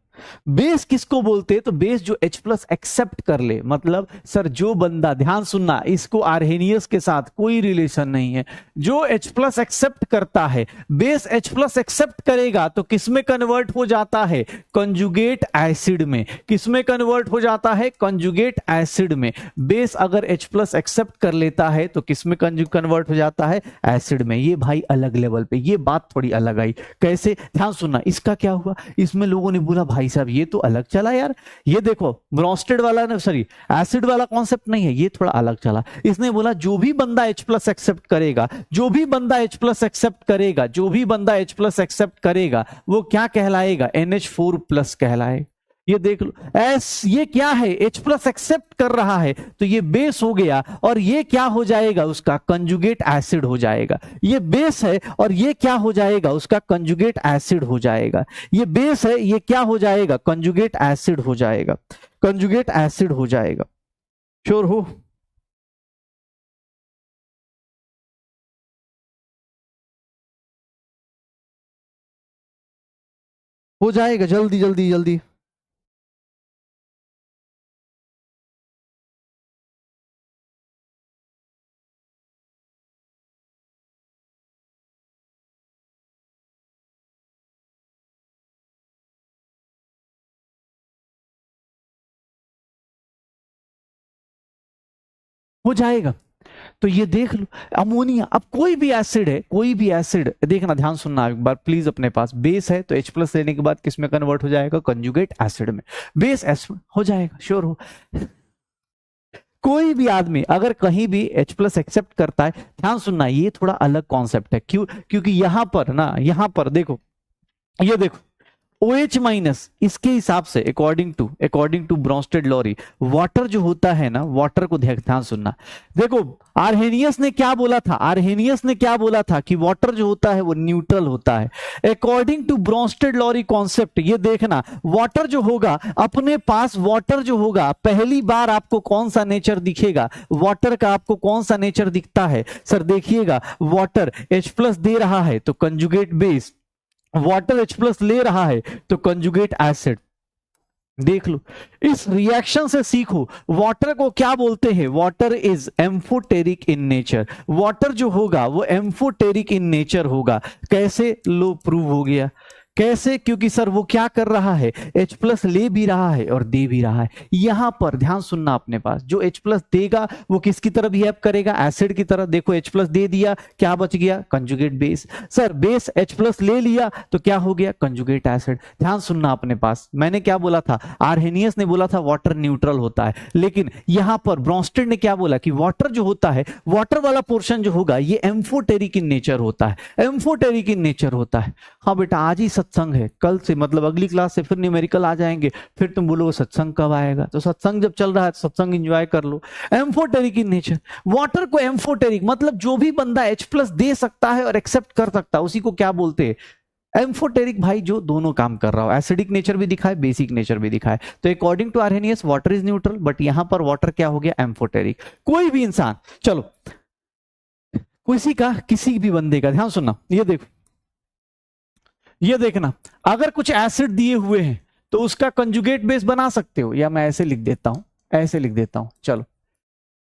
बेस किसको बोलते हैं? तो बेस जो H प्लस एक्सेप्ट कर ले, मतलब सर जो बंदा, ध्यान सुनना, इसको आर्हेनियस के साथ कोई रिलेशन नहीं है, जो H प्लस एक्सेप्ट करता है, बेस H प्लस एक्सेप्ट करेगा तो किसमें कन्वर्ट हो जाता है? कंजुगेट एसिड में। किसमें कन्वर्ट हो जाता है? कंजुगेट एसिड में। बेस अगर H प्लस एक्सेप्ट कर लेता है तो किसमें कन्वर्ट हो जाता है? एसिड में। ये भाई अलग लेवल पे, ये बात थोड़ी अलग आई। कैसे? ध्यान सुनना, इसका क्या हुआ, इसमें लोगों ने बोला भाई साहब ये तो अलग चला यार, ये देखो ब्रोस्टेड वाला ना, सॉरी एसिड वाला कॉन्सेप्ट नहीं है, ये थोड़ा अलग चला। इसने बोला जो भी बंदा H प्लस एक्सेप्ट करेगा, जो भी बंदा H प्लस एक्सेप्ट करेगा, जो भी बंदा H प्लस एक्सेप्ट करेगा, वो क्या कहलाएगा? NH4 प्लस कहलाएगा। ये देख लो, ये क्या है? H प्लस एक्सेप्ट कर रहा है तो ये बेस हो गया, और ये क्या हो जाएगा? उसका कंजुगेट एसिड हो जाएगा। ये बेस है और ये क्या हो जाएगा? उसका कंजुगेट एसिड हो जाएगा। ये बेस है, ये क्या हो जाएगा? कंजुगेट एसिड हो जाएगा। कंजुगेट एसिड हो जाएगा। श्योर हो जाएगा, जल्दी जल्दी जल्दी हो जाएगा। तो ये देख लो, अमोनिया, अब कोई भी एसिड है, कोई भी एसिड देखना, ध्यान सुनना एक बार प्लीज, अपने पास बेस है तो H प्लस लेने के बाद किसमें कन्वर्ट हो जाएगा? कंजुगेट एसिड में। बेस एसिड हो जाएगा, श्योर हो। कोई भी आदमी अगर कहीं भी H प्लस एक्सेप्ट करता है, ध्यान सुनना, ये थोड़ा अलग कॉन्सेप्ट है। क्यों? क्योंकि यहां पर ना, यहां पर देखो, ये देखो, OH माइनस इसके हिसाब से, according to Bronsted Lowry, water जो होता है ना, वाटर को ध्यान सुनना। देखो, आर्हेनियस ने क्या बोला था? आर्हेनियस ने क्या बोला था? कि वाटर जो होता है वो न्यूट्रल होता है। According to Bronsted Lowry concept, ये देखना, वाटर जो होगा अपने पास, वाटर जो होगा, पहली बार आपको कौन सा नेचर दिखेगा? वाटर का आपको कौन सा नेचर दिखता है? सर देखिएगा, वाटर H प्लस दे रहा है तो conjugate base, water H plus ले रहा है तो कंजुगेट एसिड। देख लो, इस रिएक्शन से सीखो, वाटर को क्या बोलते हैं? Water is amphoteric in nature. Water जो होगा वो एम्फोटेरिक इन नेचर होगा। कैसे? लो, प्रूव हो गया। कैसे? क्योंकि सर वो क्या कर रहा है? H प्लस ले भी रहा है और दे भी रहा है। यहां पर ध्यान सुनना, अपने पास जो H प्लस देगा वो किसकी तरह बिहेव करेगा? एसिड की तरह। देखो H प्लस दे दिया, क्या बच गया? Conjugate base. Sir base H plus ले लिया तो क्या हो गया? Conjugate acid. ध्यान सुनना, अपने पास मैंने क्या बोला था? आर्हेनियस ने बोला था वाटर न्यूट्रल होता है, लेकिन यहां पर ब्रोंस्टेड ने क्या बोला? कि वाटर जो होता है, वाटर वाला पोर्शन जो होगा ये एम्फोटेरिक इन नेचर होता है। एम्फोटेरिक इन नेचर होता है। हाँ बेटा, आज ही सत्संग है, कल से मतलब अगली क्लास से फिर न्यूमेरिकल आ जाएंगे, फिर तुम बोलोगे सत्संग कब आएगा? तो सत्संग जब चल रहा है तो सत्संग एंजॉय कर लो। एम्फोटेरिक इन नेचर, वाटर को एम्फोटेरिक मतलब जो भी बंदा H प्लस दे सकता है और एक्सेप्ट कर सकता है उसी को क्या बोलते हैं? एम्फोटेरिक। भाई जो दोनों काम कर रहा हो, एसिडिक नेचर भी दिखाए, बेसिक नेचर भी दिखाए। तो according to Arrhenius water is neutral, but यहां पर वाटर क्या हो गया? एम्फोटेरिक। कोई भी इंसान, चलो किसी का, किसी भी बंदे का, ध्यान सुनना, ये देखो, ये देखना, अगर कुछ एसिड दिए हुए हैं तो उसका कंजुगेट बेस बना सकते हो, या मैं ऐसे लिख देता हूं, ऐसे लिख देता हूं, चलो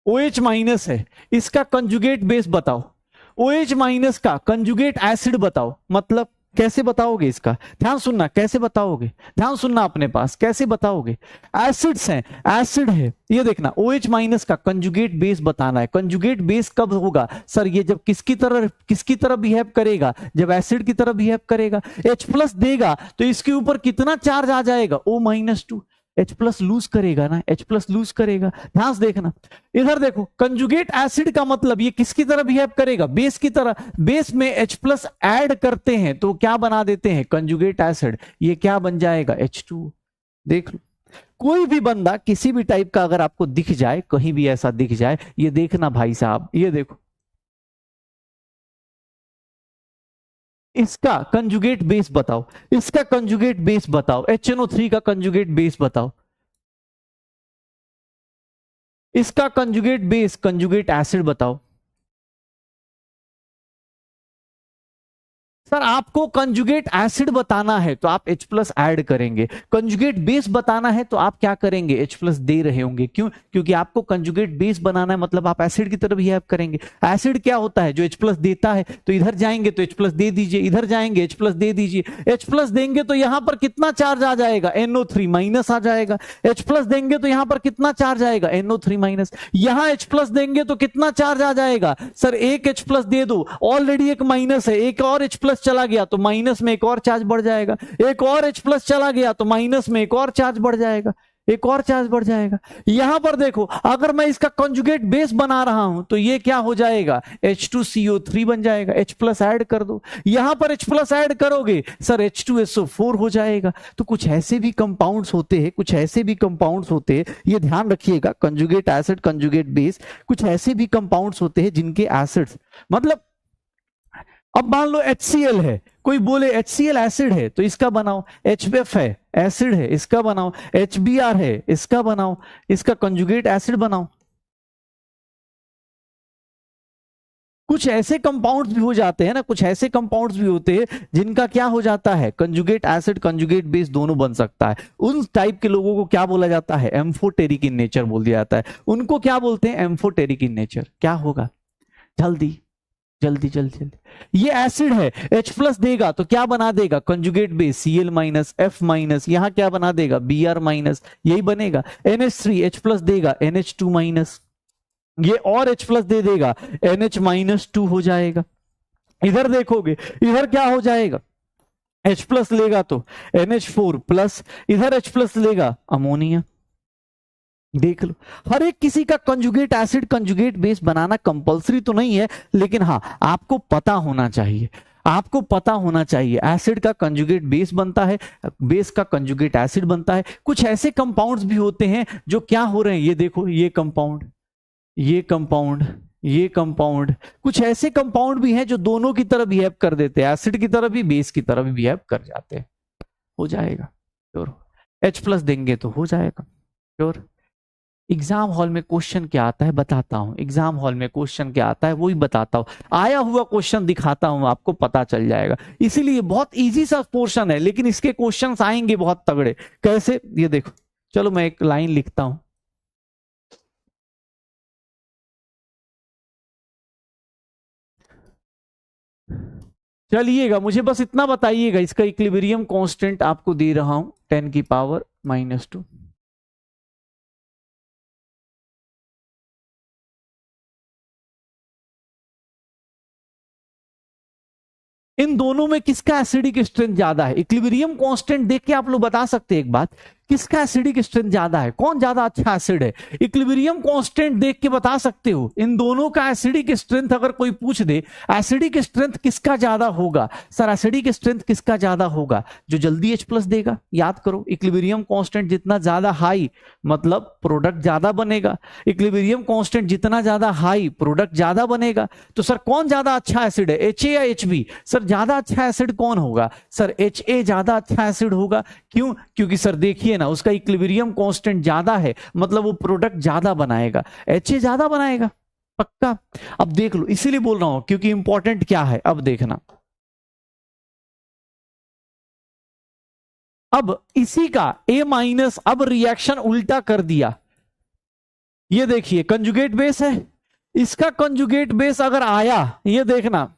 OH माइनस है, इसका कंजुगेट बेस बताओ। OH माइनस का कंजुगेट एसिड बताओ। मतलब कैसे बताओगे इसका? ध्यान सुनना, कैसे बताओगे? ध्यान सुनना, अपने पास कैसे बताओगे? एसिड्स हैं, एसिड है, ये देखना, OH माइनस का कंजुगेट बेस बताना है। कंजुगेट बेस कब होगा? सर ये जब किसकी तरह बिहेव करेगा? जब एसिड की तरह बिहेव करेगा। H प्लस देगा तो इसके ऊपर कितना चार्ज आ जाएगा? O-2। H प्लस लूज करेगा ना, H प्लस लूज करेगा। ध्यान से देखना, इधर देखो, कंजुगेट एसिड का मतलब ये किसकी तरह बिहेव करेगा? बेस की तरह। बेस में H प्लस ऐड करते हैं तो क्या बना देते हैं? Conjugate acid. ये क्या बन जाएगा? H2। देख लो, कोई भी बंदा किसी भी टाइप का अगर आपको दिख जाए, कहीं भी ऐसा दिख जाए, ये देखना भाई साहब, ये देखो, इसका कंजुगेट बेस बताओ, इसका कंजुगेट बेस बताओ, HNO3 का कंजुगेट बेस बताओ, इसका कंजुगेट बेस, कंजुगेट एसिड बताओ। सर आपको कंजुगेट एसिड बताना है तो आप H प्लस ऐड करेंगे, कंजुगेट बेस बताना है तो आप क्या करेंगे, H प्लस दे रहे होंगे। क्यों? क्योंकि आपको कंजुगेट बेस बनाना है, मतलब आप एसिड की तरफ बिहेव करेंगे। एसिड क्या होता है, जो H प्लस देता है, तो इधर जाएंगे तो H प्लस दे दीजिए, इधर जाएंगे H प्लस दे दीजिए। H प्लस देंगे तो यहां पर कितना चार्ज आ जाएगा, NO3 माइनस आ जाएगा। H प्लस देंगे तो यहां पर कितना चार्ज आएगा, NO3 माइनस। यहां H प्लस देंगे तो कितना चार्ज आ जाएगा, सर एक H प्लस दे दो, ऑलरेडी एक माइनस है, एक और H प्लस चला गया तो माइनस में एक और चार्ज बढ़ जाएगा, एक और H प्लस चला गया तो माइनस में एक और चार्ज बढ़ जाएगा, एक और चार्ज बढ़ जाएगा। यहां पर देखो, अगर मैं इसका कंजुगेट बेस बना रहा हूं तो ये क्या हो जाएगा, H2CO3 बन जाएगा। H प्लस ऐड कर दो, यहां पर H प्लस ऐड करोगे सर H2SO4 हो जाएगा। तो कुछ ऐसे भी कंपाउंड्स होते हैं, कुछ ऐसे भी कंपाउंड्स होते हैं, ये ध्यान रखिएगा, कंजुगेट एसिड कंजुगेट बेस, कुछ ऐसे भी कंपाउंड्स होते हैं जिनके एसिड्स, मतलब अब मान लो HCl है, कोई बोले HCl एसिड है तो इसका बनाओ, HBF है एसिड है इसका बनाओ, HBr है इसका बनाओ, इसका कंजुगेट एसिड बनाओ। कुछ ऐसे कंपाउंड्स भी हो जाते हैं ना, कुछ ऐसे कंपाउंड्स भी होते हैं जिनका क्या हो जाता है, कंजुगेट एसिड कंजुगेट बेस दोनों बन सकता है। उन टाइप के लोगों को क्या बोला जाता है, एम्फोटेरिक इन नेचर बोल दिया जाता है। उनको क्या बोलते हैं, एम्फोटेरिक इन नेचर। क्या होगा, जल्दी जल्दी जल्दी जल्दी, ये एसिड है, H प्लस देगा तो क्या बना देगा, conjugate base Cl minus F minus, यहां क्या बना देगा, Br माइनस, यही बनेगा। NH3 H प्लस देगा NH2 माइनस, ये और H प्लस दे देगा NH माइनस 2 हो जाएगा। इधर देखोगे, इधर क्या हो जाएगा, H प्लस लेगा तो NH4 प्लस, इधर H प्लस लेगा अमोनिया। देख लो, हर एक किसी का कंजुगेट एसिड कंजुगेट बेस बनाना कंपलसरी तो नहीं है, लेकिन हाँ आपको पता होना चाहिए, आपको पता होना चाहिए एसिड का कंजुगेट बेस बनता है, बेस का कंजुगेट एसिड बनता है। कुछ ऐसे कंपाउंड्स भी होते हैं जो क्या हो रहे हैं, ये देखो, ये कंपाउंड, ये कंपाउंड, ये कंपाउंड, कुछ ऐसे कंपाउंड भी हैं जो दोनों की तरह बिहेव कर देते हैं, एसिड की तरह भी बेस की तरह भी बिहेव कर जाते हैं। हो जाएगा श्योर, H प्लस देंगे तो हो जाएगा श्योर। एग्जाम हॉल में क्वेश्चन क्या आता है बताता हूं, एग्जाम हॉल में क्वेश्चन क्या आता है वही बताता हूं, आया हुआ क्वेश्चन दिखाता हूं, आपको पता चल जाएगा। इसीलिए बहुत इजी सा पोर्शन है, लेकिन इसके क्वेश्चंस आएंगे बहुत तगड़े। कैसे, ये देखो, चलो मैं एक लाइन लिखता हूं, चलिएगा, मुझे बस इतना बताइएगा, इसका इक्विलिब्रियम कांस्टेंट आपको दे रहा हूं 10 की पावर -2। इन दोनों में किसका एसिडिक स्ट्रेंथ ज्यादा है, इक्विलिब्रियम कांस्टेंट देख के आप लोग बता सकते हैं एक बात, किसका एसिडिक स्ट्रेंथ ज्यादा है, कौन ज्यादा अच्छा एसिड है, इक्विलिब्रियम कांस्टेंट देख के बता सकते हो। इन दोनों का एसिडिक स्ट्रेंथ अगर कोई पूछ दे, एसिडिक स्ट्रेंथ किसका ज्यादा होगा, सर एसिडिक स्ट्रेंथ किसका ज्यादा होगा, जो जल्दी H प्लस देगा। याद करो, इक्विलिब्रियम कांस्टेंट जितना ज्यादा हाई मतलब प्रोडक्ट ज्यादा बनेगा, इक्विलिब्रियम कांस्टेंट जितना ज्यादा हाई प्रोडक्ट ज्यादा बनेगा। तो सर कौन ज्यादा अच्छा एसिड है, HA या HB, सर ज्यादा अच्छा एसिड कौन होगा, सर HA ज्यादा अच्छा एसिड होगा। क्यों, क्योंकि सर देखिए ना, उसका इक्विलिब्रियम कांस्टेंट ज्यादा है, मतलब वो प्रोडक्ट ज्यादा बनाएगा, HA ज्यादा बनाएगा पक्का। अब देख लो, इसीलिए बोल रहा हूं क्योंकि इंपॉर्टेंट क्या है, अब देखना, अब इसी का A-, अब रिएक्शन उल्टा कर दिया, ये देखिए कंजुगेट बेस है, इसका कंजुगेट बेस अगर आया, ये देखना,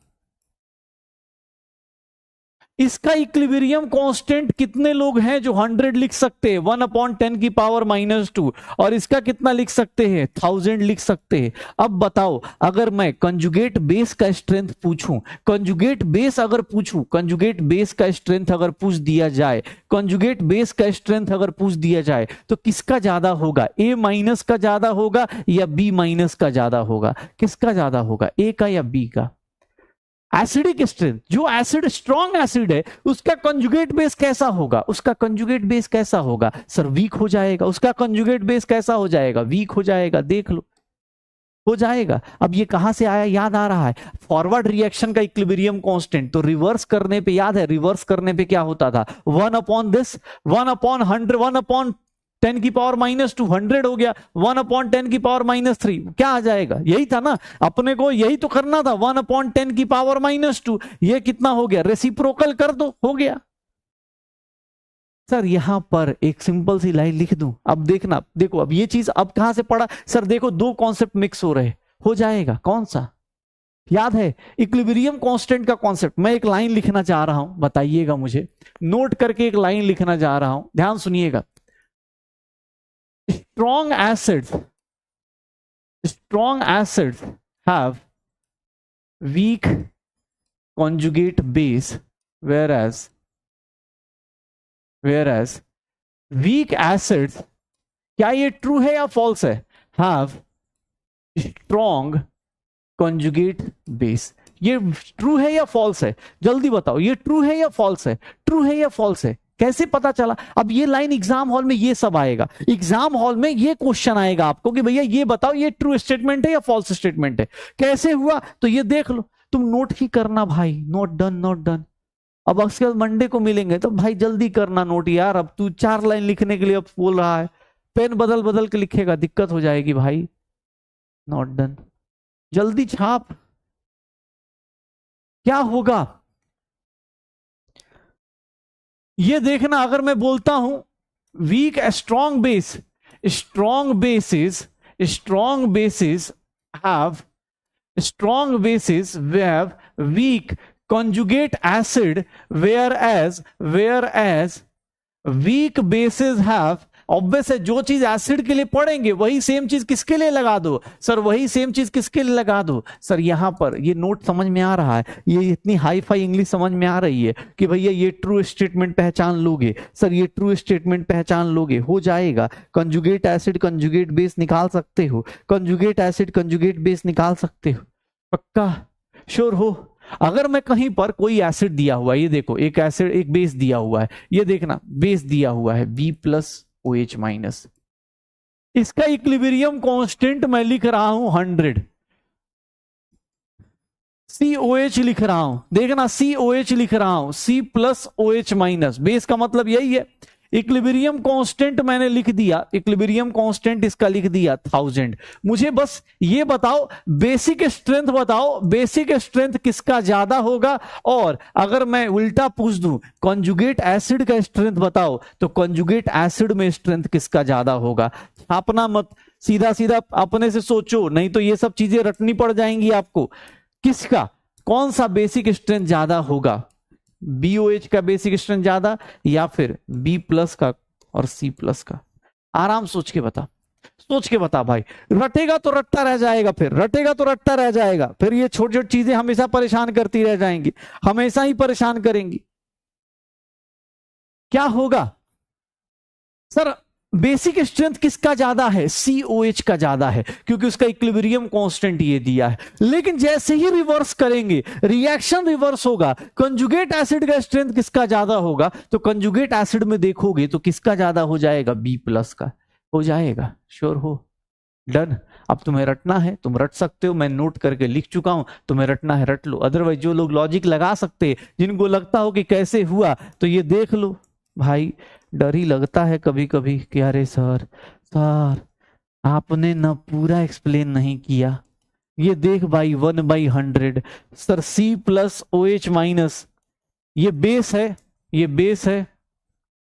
इसका इक्विलिब्रियम कांस्टेंट कितने लोग हैं जो 100 लिख सकते हैं, 1/10 की पावर -2, और इसका कितना लिख सकते हैं, 1000 लिख सकते हैं। अब बताओ, अगर मैं कंजुगेट बेस का स्ट्रेंथ पूछूं, कंजुगेट बेस अगर पूछूं, कंजुगेट बेस का स्ट्रेंथ अगर पूछ दिया जाए, कंजुगेट बेस का स्ट्रेंथ अगर पूछ दिया जाए, तो किसका ज्यादा होगा, A- का ज्यादा होगा या B- का ज्यादा होगा, किसका ज्यादा होगा, A का या B का। एसिडिक स्ट्रेंथ, जो एसिड स्ट्रॉन्ग एसिड है उसका कंजुगेट बेस कैसा होगा, उसका कंजुगेट बेस कैसा होगा, सर वीक हो जाएगा, उसका कंजुगेट बेस कैसा हो जाएगा, वीक हो जाएगा। देख लो, हो जाएगा। अब ये कहां से आया, याद आ रहा है, फॉरवर्ड रिएक्शन का इक्विलिब्रियम कांस्टेंट, तो रिवर्स करने पे याद है, रिवर्स करने पे क्या होता था, 1/this, 1/100, 1/10 10 की पावर -2 100 हो गया, 1/10 की पावर -3 क्या आ जाएगा, यही था ना, अपने को यही तो करना था, 1/10 की पावर -2, ये कितना हो गया, रेसिप्रोकल कर दो, हो गया। सर यहां पर एक सिंपल सी लाइन लिख दूं, अब देखना, देखो अब ये चीज अब कहां से पड़ा सर, देखो दो कॉन्सेप्ट मिक्स हो रहे, हो जाएगा, कौन सा याद है, इक्विलिब्रियम कांस्टेंट का कॉन्सेप्ट। मैं एक लाइन लिखना चाह रहा हूं, बताइएगा मुझे, नोट करके एक लाइन लिखना चाह रहा हूं, ध्यान सुनिएगा। strong acids have weak conjugate base, whereas weak acids, क्या ये ट्रू है या फॉल्स है, have strong conjugate base। ये ट्रू है या फॉल्स है, जल्दी बताओ, ये ट्रू है या फॉल्स है, ट्रू है या फॉल्स है, कैसे पता चला। अब ये लाइन एग्जाम हॉल में ये सब आएगा, एग्जाम हॉल में ये क्वेश्चन आएगा आपको कि भैया ये बताओ ये ट्रू स्टेटमेंट है या फॉल्स स्टेटमेंट है, कैसे हुआ, तो ये देख लो, तुम नोट ही करना भाई, नोट डन, नोट डन। अब अक्सर मंडे को मिलेंगे तो भाई जल्दी करना नोट यार, अब तू 4 लाइन लिखने के लिए अब बोल रहा है, पेन बदल बदल के लिखेगा, दिक्कत हो जाएगी भाई। नोट डन, जल्दी छाप, क्या होगा ये देखना। अगर मैं बोलता हूं weak strong bases have weak conjugate acid, whereas weak bases have, obvious है, जो चीज एसिड के लिए पढ़ेंगे वही सेम चीज किसके लिए लगा दो सर, वही सेम चीज किसके लिए लगा दो सर। यहां पर ये नोट समझ में आ रहा है, ये इतनी हाई फाई इंग्लिश समझ में आ रही है कि भैया ये ट्रू स्टेटमेंट पहचान लोगे सर, ये ट्रू स्टेटमेंट पहचान लोगे, हो जाएगा। कंजुगेट एसिड कंजुगेट बेस निकाल सकते हो, कंजुगेट एसिड कंजुगेट बेस निकाल सकते हो, पक्का श्योर हो। अगर मैं कहीं पर कोई एसिड दिया हुआ है, ये देखो एक एसिड एक बेस दिया हुआ है, ये देखना बेस दिया हुआ है B+OH-, इसका इक्विलिब्रियम कांस्टेंट मैं लिख रहा हूं 100, COH लिख रहा हूं, देखना COH लिख रहा हूं, C+OH-, बेस का मतलब यही है। इक्विलिब्रियम कांस्टेंट मैंने लिख दिया, इक्विलिब्रियम कांस्टेंट इसका लिख दिया 1000। मुझे बस ये बताओ बेसिक स्ट्रेंथ बताओ, बेसिक स्ट्रेंथ किसका ज्यादा होगा, और अगर मैं उल्टा पूछ दूं कंजुगेट एसिड का स्ट्रेंथ बताओ, तो कंजुगेट एसिड में स्ट्रेंथ किसका ज्यादा होगा। छापना मत, सीधा सीधा अपने से सोचो, नहीं तो ये सब चीजें रटनी पड़ जाएंगी आपको। किसका कौन सा बेसिक स्ट्रेंथ ज्यादा होगा, BOH का बेसिक स्ट्रेंथ ज्यादा या फिर B+ का और C+ का। आराम सोच के बता, सोच के बता भाई, रटेगा तो रटता रह जाएगा, फिर रटेगा तो रटता रह जाएगा, फिर ये छोटी छोटी चीजें हमेशा परेशान करती रह जाएंगी, हमेशा ही परेशान करेंगी। क्या होगा सर, बेसिक स्ट्रेंथ किसका ज्यादा है, COH का ज्यादा है, क्योंकि उसका इक्विलिब्रियम कांस्टेंट ये दिया है। लेकिन जैसे ही रिवर्स करेंगे, रिएक्शन रिवर्स होगा, कंजुगेट एसिड का स्ट्रेंथ किसका ज्यादा होगा, तो कंजुगेट एसिड में देखोगे तो किसका ज्यादा हो जाएगा, B+ का हो जाएगा। श्योर हो, डन। अब तुम्हें रटना है, तुम रट सकते हो, मैं नोट करके लिख चुका हूं, तुम्हें रटना है रट लो। अदरवाइज जो लोग लॉजिक लगा सकते, जिनको लगता हो कि कैसे हुआ, तो ये देख लो भाई। डर ही लगता है कभी कभी कि अरे सर आपने ना पूरा एक्सप्लेन नहीं किया। ये देख भाई 1/100 सर, C+OH-, ये बेस है, ये बेस है,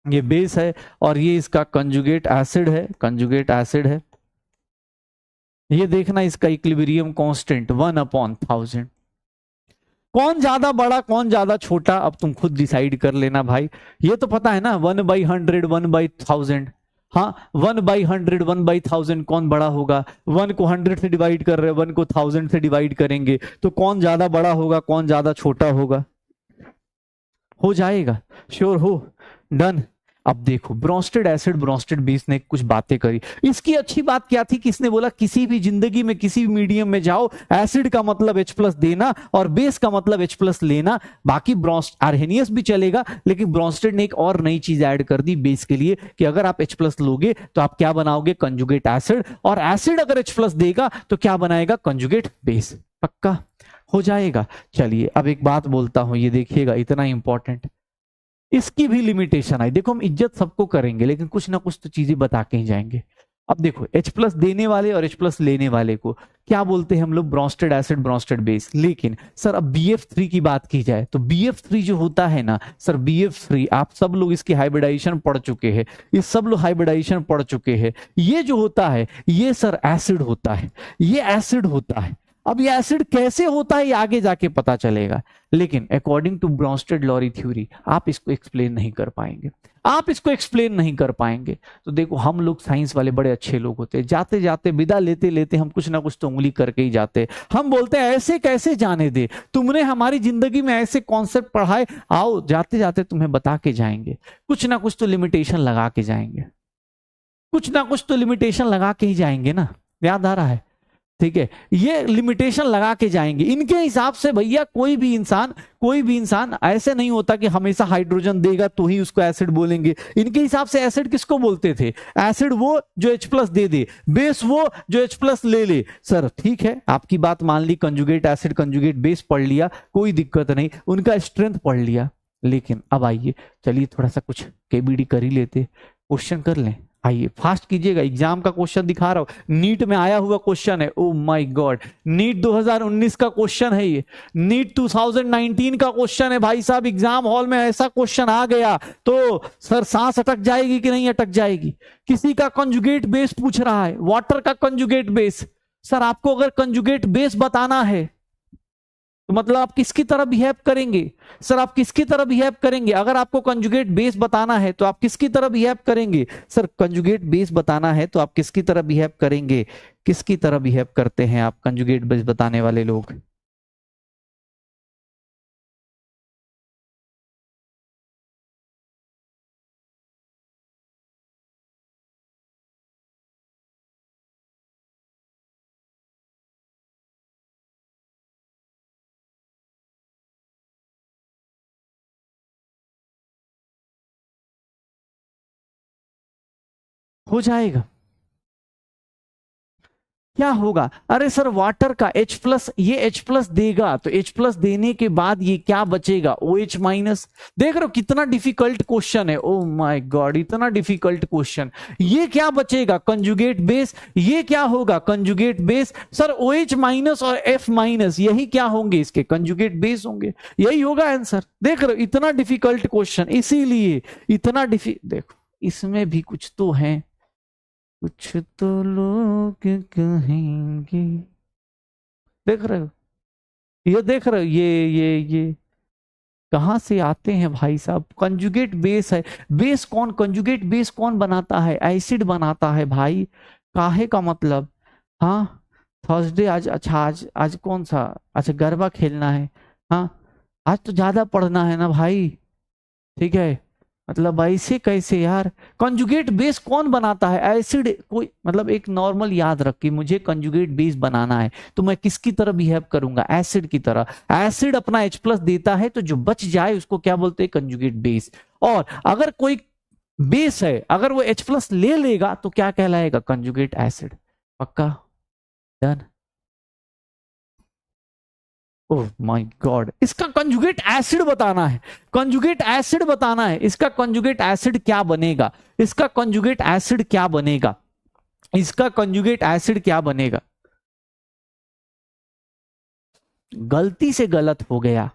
ये बेस है, और ये इसका कंजुगेट एसिड है, कंजुगेट एसिड है। ये देखना इसका इक्विलिब्रियम कांस्टेंट 1/1000। कौन ज्यादा बड़ा कौन ज्यादा छोटा, अब तुम खुद डिसाइड कर लेना भाई। ये तो पता है ना 1/100 1/1000, हाँ 1/100 1/1000 कौन बड़ा होगा, 1 को 100 से डिवाइड कर रहे हैं, 1 को 1000 से डिवाइड करेंगे, तो कौन ज्यादा बड़ा होगा कौन ज्यादा छोटा होगा, हो जाएगा। श्योर हो, डन। अब देखो ब्रोस्टेड एसिड ब्रोस्टेड बेस ने कुछ बातें करी। इसकी अच्छी बात क्या थी कि इसने बोला किसी भी जिंदगी में किसी भी मीडियम में जाओ, एसिड का मतलब H+ देना और बेस का मतलब H+ लेना। बाकी आर्हेनियस भी चलेगा, लेकिन ब्रोस्टेड ने एक और नई चीज ऐड कर दी बेस के लिए कि अगर आप H+ लोगे तो आप क्या बनाओगे, कंजुगेट एसिड, और एसिड अगर H+ देगा तो क्या बनाएगा, कंजुगेट बेस। पक्का हो जाएगा। चलिए अब एक बात बोलता हूं, ये देखिएगा इतना इंपॉर्टेंट, इसकी भी लिमिटेशन आई। देखो हम इज्जत सबको करेंगे लेकिन कुछ ना कुछ तो चीजें बता के ही जाएंगे। अब देखो H प्लस देने वाले और H प्लस लेने वाले को क्या बोलते हैं हम लोग, ब्रोंस्टेड एसिड ब्रोंस्टेड बेस। लेकिन सर अब BF3 की बात की जाए तो BF3 जो होता है ना सर, BF3 आप सब लोग इसकी हाइब्रिडाइजेशन पढ़ चुके हैं, ये सब लोग हाइब्रिडाइजेशन पढ़ चुके हैं। ये जो होता है ये सर एसिड होता है, ये एसिड होता है। अब ये एसिड कैसे होता है ये आगे जाके पता चलेगा, लेकिन according to Bronsted Lowry theory आप इसको एक्सप्लेन नहीं कर पाएंगे, आप इसको एक्सप्लेन नहीं कर पाएंगे। तो देखो हम लोग साइंस वाले बड़े अच्छे लोग होते हैं, जाते जाते विदा लेते लेते हम कुछ ना कुछ तो उंगली करके ही जाते। हम बोलते हैं ऐसे कैसे जाने दे, तुमने हमारी जिंदगी में ऐसे कॉन्सेप्ट पढ़ाए, आओ जाते जाते तुम्हें बता के जाएंगे। कुछ ना कुछ तो लिमिटेशन लगा के जाएंगे, कुछ ना कुछ तो लिमिटेशन लगा के ही जाएंगे ना, याद आ रहा है? ठीक है, ये लिमिटेशन लगा के जाएंगे इनके हिसाब से। भैया कोई भी इंसान ऐसे नहीं होता कि हमेशा हाइड्रोजन देगा तो ही उसको एसिड बोलेंगे। इनके हिसाब से एसिड किसको बोलते थे? एसिड वो जो H प्लस दे दे, बेस वो जो H प्लस ले ले। सर ठीक है, आपकी बात मान ली, कंजुगेट एसिड कंजुगेट बेस पढ़ लिया, कोई दिक्कत नहीं, उनका स्ट्रेंथ पढ़ लिया। लेकिन अब आइए चलिए थोड़ा सा कुछ केबीडी कर ही लेते, क्वेश्चन कर लें। आइए फास्ट कीजिएगा, एग्जाम का क्वेश्चन दिखा रहा हूं, नीट में आया हुआ क्वेश्चन है। ओ माय गॉड, नीट 2019 का क्वेश्चन है ये, नीट 2019 का क्वेश्चन है भाई साहब। एग्जाम हॉल में ऐसा क्वेश्चन आ गया तो सर सांस अटक जाएगी कि नहीं अटक जाएगी? किसी का कंजुगेट बेस पूछ रहा है, वाटर का कंजुगेट बेस। सर आपको अगर कंजुगेट बेस बताना है तो मतलब आप किसकी तरह बिहेव करेंगे? सर आप किसकी तरह बिहेव करेंगे? अगर आपको कंजुगेट बेस बताना है तो आप किसकी तरह बिहेव करेंगे? सर कंजुगेट बेस बताना है तो आप किसकी तरह बिहेव करेंगे? किसकी तरह बिहेव करते हैं आप कंजुगेट बेस बताने वाले लोग? हो जाएगा, क्या होगा? अरे सर वाटर का H प्लस, ये H प्लस देगा तो H प्लस देने के बाद ये क्या बचेगा? OH minus. देख रहे हो कितना डिफिकल्ट क्वेश्चन है, ओ माय गॉड इतना डिफिकल्ट क्वेश्चन। ये क्या बचेगा? Conjugate base. ये क्या होगा? Conjugate base. Sir OH minus और F माइनस यही क्या होंगे? इसके कंजुगेट बेस होंगे, यही होगा आंसर। देख रहे हो इतना डिफिकल्ट क्वेश्चन, इसीलिए इतना देखो इसमें भी कुछ तो है, कुछ तो लोग कहेंगे। देख रहे हो, ये देख रहे हो, ये कहां से आते हैं भाई साहब? कंजुगेट बेस है। बेस कौन, कंजुगेट बेस कौन बनाता है? एसिड बनाता है भाई। काहे का मतलब? हाँ थर्सडे आज, अच्छा आज कौन सा, अच्छा गरबा खेलना है। हाँ आज तो ज्यादा पढ़ना है ना भाई, ठीक है। मतलब ऐसे कैसे यार? कंजुगेट बेस कौन बनाता है? एसिड। कोई मतलब एक नॉर्मल याद रख कि मुझे कंजुगेट बेस बनाना है तो मैं किसकी तरह बिहेव करूंगा? एसिड की तरह। एसिड अपना H प्लस देता है तो जो बच जाए उसको क्या बोलते हैं? Conjugate base. और अगर कोई बेस है, अगर वो H प्लस ले लेगा तो क्या कहलाएगा? Conjugate acid. पक्का? डन। ओह माय गॉड, इसका कंजुगेट एसिड बताना है, कंजुगेट एसिड बताना है। इसका कंजुगेट एसिड क्या बनेगा? इसका कंजुगेट एसिड क्या बनेगा? इसका कंजुगेट एसिड क्या बनेगा? गलती से गलत हो गया।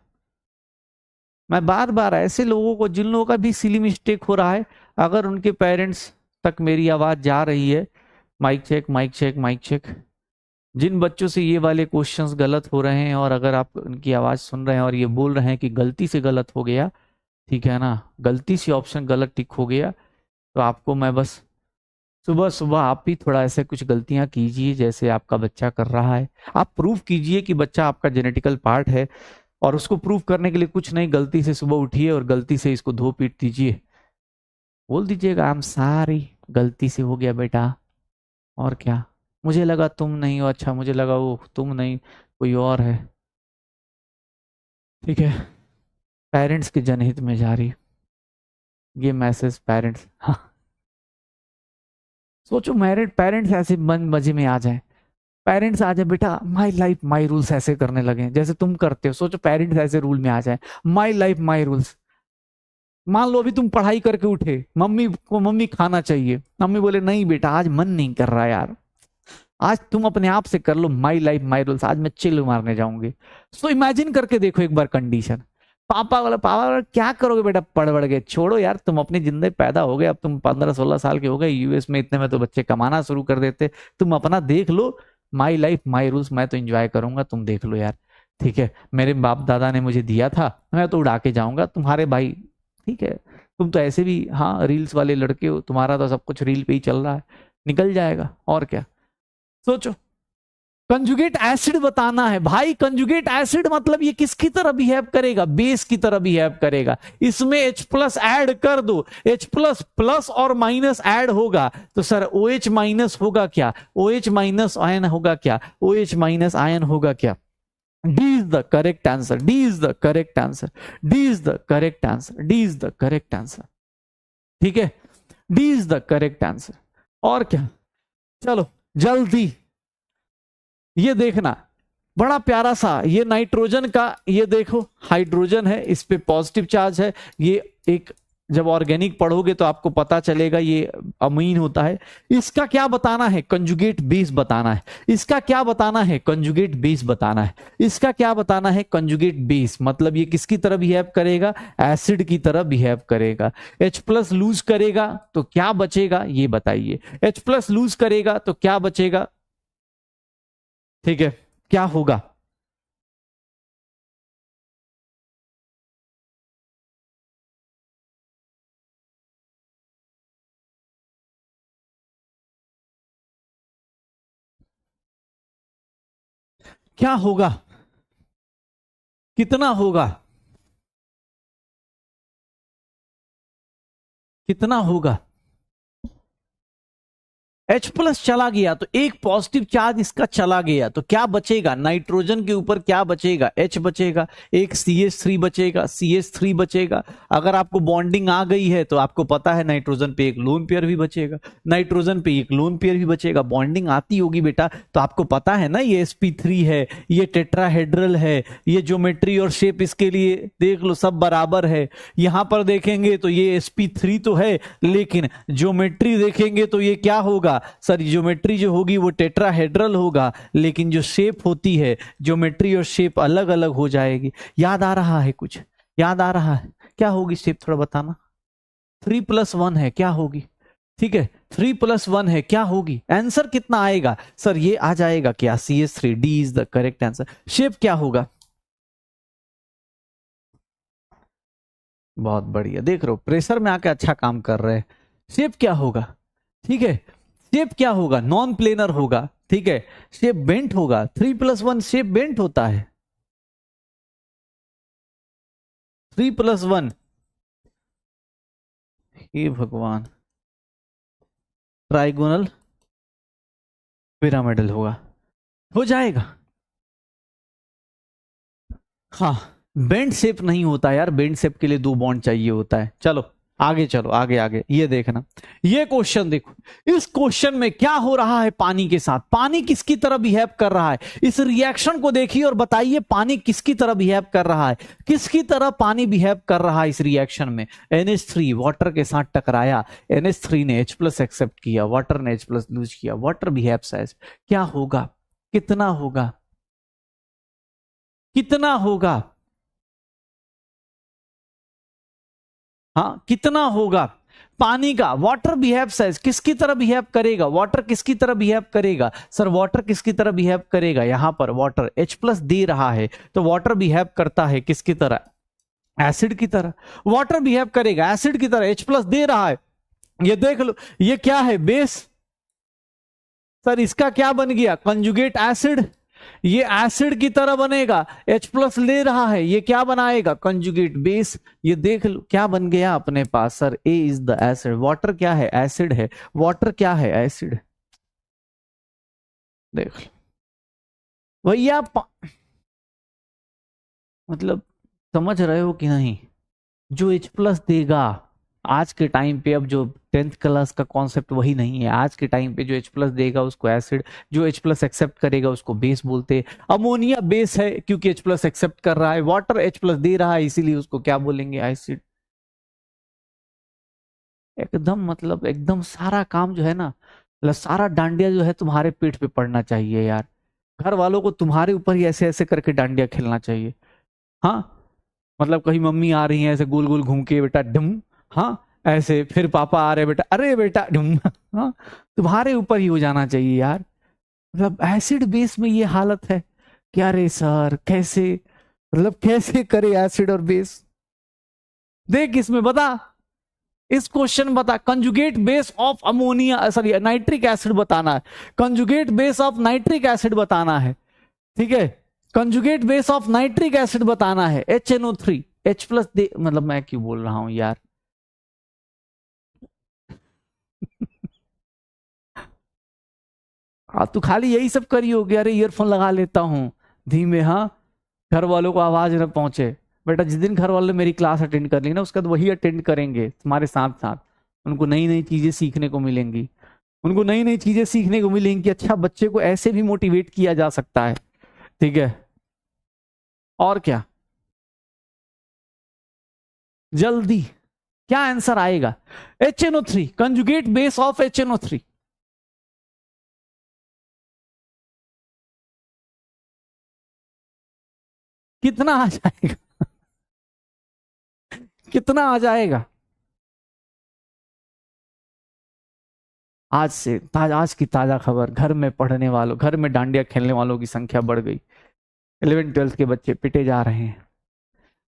मैं बार बार ऐसे लोगों को, जिन लोगों का भी सिली मिस्टेक हो रहा है, अगर उनके पेरेंट्स तक मेरी आवाज जा रही है, mic check mic check mic check. जिन बच्चों से ये वाले क्वेश्चंस गलत हो रहे हैं और अगर आप उनकी आवाज सुन रहे हैं और ये बोल रहे हैं कि गलती से गलत हो गया, ठीक है ना, गलती से ऑप्शन गलत टिक हो गया, तो आपको मैं बस सुबह सुबह आप भी थोड़ा ऐसे कुछ गलतियां कीजिए जैसे आपका बच्चा कर रहा है। आप प्रूव कीजिए कि बच्चा आपका जेनेटिकल पार्ट है, और उसको प्रूव करने के लिए कुछ नहीं, गलती से सुबह उठिए और गलती से इसको धो पीट दीजिए, बोल दीजिएगा आई एम सॉरी, गलती से हो गया बेटा। और क्या, मुझे लगा तुम नहीं हो, अच्छा मुझे लगा वो तुम नहीं कोई और है, ठीक है। पेरेंट्स के जनहित में जारी ये मैसेज पेरेंट्स। हाँ सोचो मैरिड पेरेंट्स ऐसे मन मजे में आ जाए, पेरेंट्स आ जाए बेटा माय लाइफ माय रूल्स ऐसे करने लगे जैसे तुम करते हो, सोचो पेरेंट्स ऐसे रूल में आ जाए, माय लाइफ माय रूल्स। मान लो अभी तुम पढ़ाई करके उठे, मम्मी को मम्मी खाना चाहिए, मम्मी बोले नहीं बेटा आज मन नहीं कर रहा यार, आज तुम अपने आप से कर लो, माई लाइफ माई रूल्स, आज मैं चिल मारने जाऊंगी। सो इमेजिन करके देखो एक बार कंडीशन, पापा वाला क्या करोगे बेटा, पढ़ बढ़ के छोड़ो यार, तुम अपनी जिंदगी पैदा हो गए, अब तुम 15-16 साल के हो गए, यूएस में इतने में तो बच्चे कमाना शुरू कर देते, तुम अपना देख लो, माई लाइफ माई रूल्स, मैं तो इंजॉय करूंगा, तुम देख लो यार, ठीक है, मेरे बाप दादा ने मुझे दिया था, मैं तो उड़ा के जाऊंगा, तुम्हारे भाई ठीक है, तुम तो ऐसे भी हाँ रील्स वाले लड़के हो, तुम्हारा तो सब कुछ रील पे ही चल रहा है, निकल जाएगा और क्या। सोचो, कंजुगेट एसिड बताना है भाई, कंजुगेट एसिड मतलब ये किसकी तरह बिहेव करेगा, बेस की तरह बिहेव करेगा, इसमें H प्लस ऐड कर दो, H प्लस प्लस और माइनस ऐड होगा तो सर OH माइनस होगा क्या, OH माइनस आयन होगा क्या, OH माइनस आयन होगा क्या। D is the correct answer, D is the correct answer, D is the correct answer, D is the correct answer, ठीक है, D is the correct answer. और क्या, चलो जल्दी ये देखना, बड़ा प्यारा सा ये नाइट्रोजन का, ये देखो हाइड्रोजन है, इस पे पॉजिटिव चार्ज है, ये एक जब ऑर्गेनिक पढ़ोगे तो आपको पता चलेगा ये अमीन होता है। इसका क्या बताना है, कंजुगेट बेस बताना है, इसका क्या बताना है, कंजुगेट बेस बताना है, इसका क्या बताना है, कंजुगेट बेस, मतलब ये किसकी तरह बिहेव करेगा, एसिड की तरह बिहेव करेगा। H प्लस लूज करेगा तो क्या बचेगा ये बताइए, H प्लस लूज करेगा तो क्या बचेगा, ठीक है, क्या होगा, क्या होगा, कितना होगा, कितना होगा, H प्लस चला गया तो एक पॉजिटिव चार्ज इसका चला गया तो क्या बचेगा, नाइट्रोजन के ऊपर क्या बचेगा, H बचेगा, एक CH3 बचेगा, CH3 बचेगा। अगर आपको बॉन्डिंग आ गई है तो आपको पता है नाइट्रोजन पे एक लोन पेयर भी बचेगा, नाइट्रोजन पे एक लोन पेयर भी बचेगा, बॉन्डिंग आती होगी बेटा तो आपको पता है ना ये sp3 है, ये टेट्राहेड्रल है, ये ज्योमेट्री और शेप इसके लिए देख लो सब बराबर है। यहां पर देखेंगे तो ये sp3 तो है लेकिन ज्योमेट्री देखेंगे तो ये क्या होगा, सर ज्योमेट्री जो होगी वो टेट्राहेड्रल होगा, लेकिन जो शेप होती है ज्योमेट्री और शेप अलग अलग हो जाएगी। याद आ रहा है, कुछ याद आ रहा है, क्या होगी शेप थोड़ा बताना, 3+1 है क्या होगी, ठीक है 3+1 है क्या होगी, आंसर कितना आएगा, सर ये आ जाएगा क्या CH3, D is the correct answer. Shape क्या होगा, बहुत बढ़िया, देख रहे हो प्रेशर में आके अच्छा काम कर रहे हैं। शेप क्या होगा, ठीक है, शेप क्या होगा, नॉन प्लेनर होगा, ठीक है, शेप बेंट होगा, 3+1 शेप बेंट होता है, 3+1, हे भगवान, ट्राइगोनल पिरामिडल होगा, हो जाएगा। हाँ, बेंट शेप नहीं होता यार, बेंट शेप के लिए 2 बॉन्ड चाहिए होता है। चलो आगे चलो, आगे आगे ये देखना, ये क्वेश्चन देखो, इस क्वेश्चन में क्या हो रहा है पानी के साथ, पानी किसकी तरह बिहेव कर रहा है, इस रिएक्शन को देखिए और बताइए पानी किसकी तरह बिहेव कर रहा है, किसकी तरह पानी बिहेव कर रहा है इस रिएक्शन में। NH3 वाटर के साथ टकराया, NH3 ने H प्लस एक्सेप्ट किया, वाटर ने H प्लस लूज किया, वाटर बिहेव्स एज, क्या होगा, कितना होगा, कितना होगा, हाँ कितना होगा, पानी का, वाटर बिहेव एज किसकी तरह बिहेव करेगा, वाटर किसकी तरह बिहेव करेगा, सर वाटर किसकी तरह बिहेव करेगा, यहां पर वाटर H प्लस दे रहा है तो वाटर बिहेव करता है किसकी तरह, एसिड की तरह, वाटर बिहेव करेगा एसिड की तरह, H प्लस दे रहा है, ये देख लो ये क्या है, बेस, सर इसका क्या बन गया, कंजुगेट एसिड, ये एसिड की तरह बनेगा, H प्लस ले रहा है, ये क्या बनाएगा, कंजुगेट बेस, ये देख लो क्या बन गया अपने पास, sir A is the acid, water क्या है, एसिड है, वाटर क्या है, एसिड, देख लो भैया, मतलब समझ रहे हो कि नहीं, जो H प्लस देगा आज के टाइम पे, अब जो 10th क्लास का कॉन्सेप्ट वही नहीं है, आज के टाइम पे जो H प्लस देगा उसको एसिड, जो H प्लस एक्सेप्ट करेगा उसको बेस बोलते हैं। अमोनिया बेस है क्योंकि H प्लस एक्सेप्ट कर रहा है, वाटर H प्लस दे रहा है इसीलिए उसको क्या बोलेंगे, एसिड। एकदम मतलब एकदम सारा काम जो है ना, मतलब सारा डांडिया जो है तुम्हारे पीठ पे पड़ना चाहिए यार। घर वालों को तुम्हारे ऊपर ही ऐसे ऐसे करके डांडिया खेलना चाहिए। हाँ, मतलब कहीं मम्मी आ रही है ऐसे गोल गोल घूम के, बेटा डुम, हाँ ऐसे, फिर पापा आ रहे, बेटा अरे बेटा डुम, हाँ तुम्हारे ऊपर ही हो जाना चाहिए यार। मतलब एसिड बेस में ये हालत है कि अरे सर कैसे, मतलब कैसे करे एसिड और बेस। देख इसमें बता, इस क्वेश्चन बता, conjugate base of ammonia sorry nitric acid बताना है, conjugate base of nitric acid बताना है, ठीक है, conjugate base of nitric acid बताना है, HNO3 H प्लस दे, मतलब मैं क्यों बोल रहा हूं यार। तू खाली यही सब करी होगी, अरे ईयरफोन लगा लेता हूँ धीमे, हाँ घर वालों को आवाज न पहुंचे। बेटा जिस दिन घर वाले मेरी क्लास अटेंड कर ली ना, उसके बाद वही अटेंड करेंगे तुम्हारे साथ साथ। उनको नई नई चीजें सीखने को मिलेंगी, उनको नई नई चीजें सीखने को मिलेंगी कि अच्छा बच्चे को ऐसे भी मोटिवेट किया जा सकता है, ठीक है। और क्या, जल्दी क्या आंसर आएगा? HNO3, conjugate base of HNO3। कितना आ जाएगा? कितना आ जाएगा? आज की ताजा खबर, घर में पढ़ने वालों, घर में डांडिया खेलने वालों की संख्या बढ़ गई। 11th 12th के बच्चे पिटे जा रहे हैं,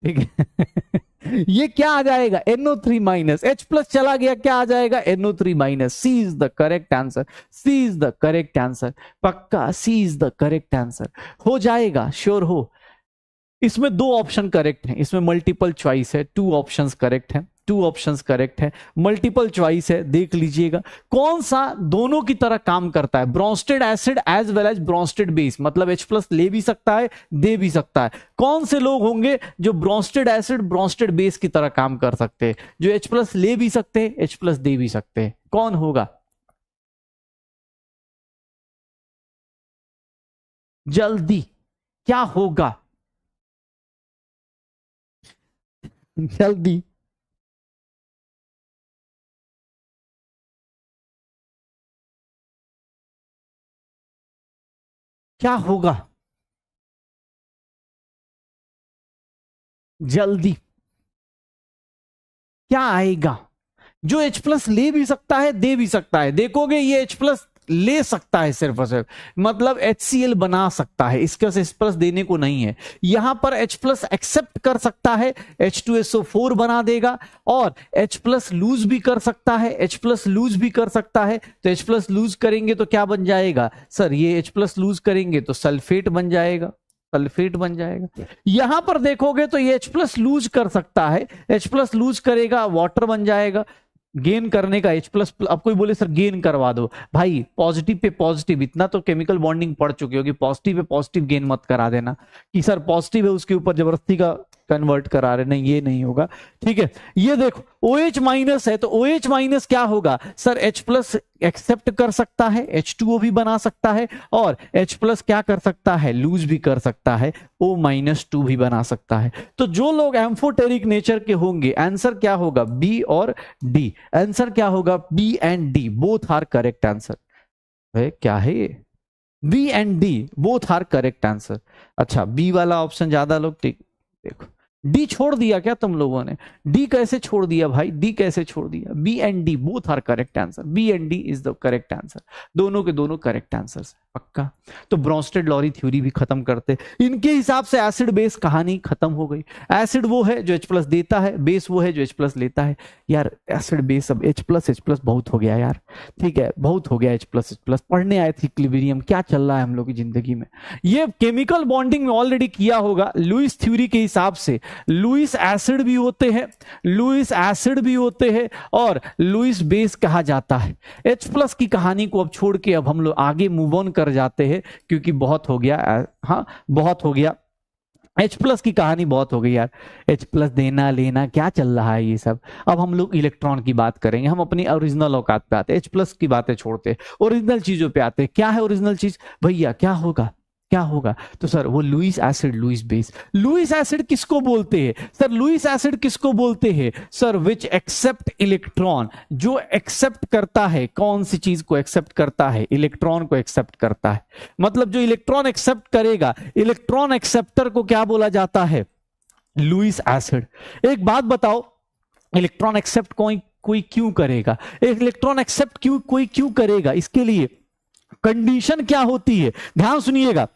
ठीक है। ये क्या आ जाएगा? NO3 माइनस, H प्लस चला गया, क्या आ जाएगा? NO3 minus. C is the correct answer, C is the correct answer, पक्का C is the correct answer. हो जाएगा, श्योर हो। इसमें दो ऑप्शन करेक्ट हैं, इसमें मल्टीपल चॉइस है, टू ऑप्शंस करेक्ट है, टू ऑप्शंस करेक्ट है, मल्टीपल चॉइस है, देख लीजिएगा कौन सा दोनों की तरह काम करता है। Bronsted acid as well as Bronsted base, मतलब H प्लस ले भी सकता है, दे भी सकता है। कौन से लोग होंगे जो ब्रोंस्टेड एसिड ब्रोंस्टेड बेस की तरह काम कर सकते हैं, जो H प्लस ले भी सकते हैं, H प्लस दे भी सकते हैं? कौन होगा? जल्दी, क्या होगा? जल्दी, क्या होगा? जल्दी, क्या आएगा? जो H प्लस ले भी सकता है, दे भी सकता है। देखोगे ये H प्लस ले सकता है सिर्फ और सिर्फ, मतलब HCl बना सकता है, इसके H प्लस देने को नहीं है। यहां पर H प्लस एक्सेप्ट कर सकता है, H2SO4 बना देगा, और H प्लस लूज भी कर सकता है, H प्लस लूज भी कर सकता है। तो H प्लस लूज करेंगे तो क्या बन जाएगा सर? ये H प्लस लूज करेंगे तो सल्फेट बन जाएगा, सल्फेट बन जाएगा। यहां पर देखोगे तो ये H प्लस लूज कर सकता है, H प्लस लूज करेगा वाटर बन जाएगा। गेन करने का H प्लस, अब कोई बोले सर गेन करवा दो, भाई पॉजिटिव पे पॉजिटिव, इतना तो केमिकल बॉन्डिंग पढ़ चुके हो कि पॉजिटिव पे पॉजिटिव गेन मत करा देना कि सर पॉजिटिव है उसके ऊपर जबरदस्ती का कन्वर्ट करा रहे, नहीं ये नहीं होगा, ठीक है। ये देखो OH माइनस है, तो OH माइनस क्या होगा सर? H प्लस एक्सेप्ट कर सकता है, H2O भी बना सकता है, और H प्लस क्या कर सकता है? लूज भी कर सकता है, O-2 भी बना सकता है। तो जो लोग एम्फोटेरिक नेचर के होंगे, आंसर क्या होगा? बी और डी। आंसर क्या होगा? B and D both are correct answer. क्या है ये? B and D both are correct answer. अच्छा, बी वाला ऑप्शन ज्यादा लोग, ठीक, देखो डी छोड़ दिया क्या तुम लोगों ने? डी कैसे छोड़ दिया भाई? डी कैसे छोड़ दिया? B and D both are correct answer, B and D is the correct answer, दोनों के दोनों करेक्ट आंसर पक्का। तो ब्रोंस्टेड लॉरी थ्योरी भी खत्म करते, इनके हिसाब से एसिड बेस कहानी खत्म हो गई। एसिड वो है जो H प्लस देता है, बेस वो है जो H प्लस लेता है। यार एसिड बेस, अब H प्लस बहुत हो गया यार, ठीक है बहुत हो गया। H प्लस पढ़ने आए थे इक्विलिब्रियम, क्या चल रहा है हम लोग की जिंदगी में? ये केमिकल बॉन्डिंग में ऑलरेडी किया होगा। लुईस थ्योरी के हिसाब से लुईस एसिड भी होते हैं, लुईस एसिड भी होते हैं, और लुईस बेस कहा जाता है। H प्लस की कहानी को अब छोड़ के अब हम लोग आगे मूव ऑन कर जाते हैं, क्योंकि बहुत हो गया, हाँ बहुत हो गया। H प्लस की कहानी बहुत हो गई यार, H प्लस देना लेना क्या चल रहा है ये सब। अब हम लोग इलेक्ट्रॉन की बात करेंगे, हम अपनी ओरिजिनल औकात पे आते हैं, H प्लस की बातें छोड़ते, ओरिजिनल चीजों पे आते हैं। क्या है ओरिजिनल चीज भैया? क्या होगा? क्या होगा? तो सर वो Lewis acid, Lewis base. Lewis acid किसको बोलते हैं सर? लुईस एसिड किसको बोलते हैं सर? विच एक्सेप्ट इलेक्ट्रॉन, जो एक्सेप्ट करता है, कौन सी चीज को एक्सेप्ट करता है? इलेक्ट्रॉन को एक्सेप्ट करता है। मतलब जो इलेक्ट्रॉन एक्सेप्ट करेगा, इलेक्ट्रॉन एक्सेप्टर को क्या बोला जाता है? Lewis acid. एक बात बताओ, इलेक्ट्रॉन एक्सेप्ट कोई क्यों करेगा? एक इलेक्ट्रॉन एक्सेप्ट कोई क्यों करेगा? इसके लिए कंडीशन क्या होती है? ध्यान सुनिएगा,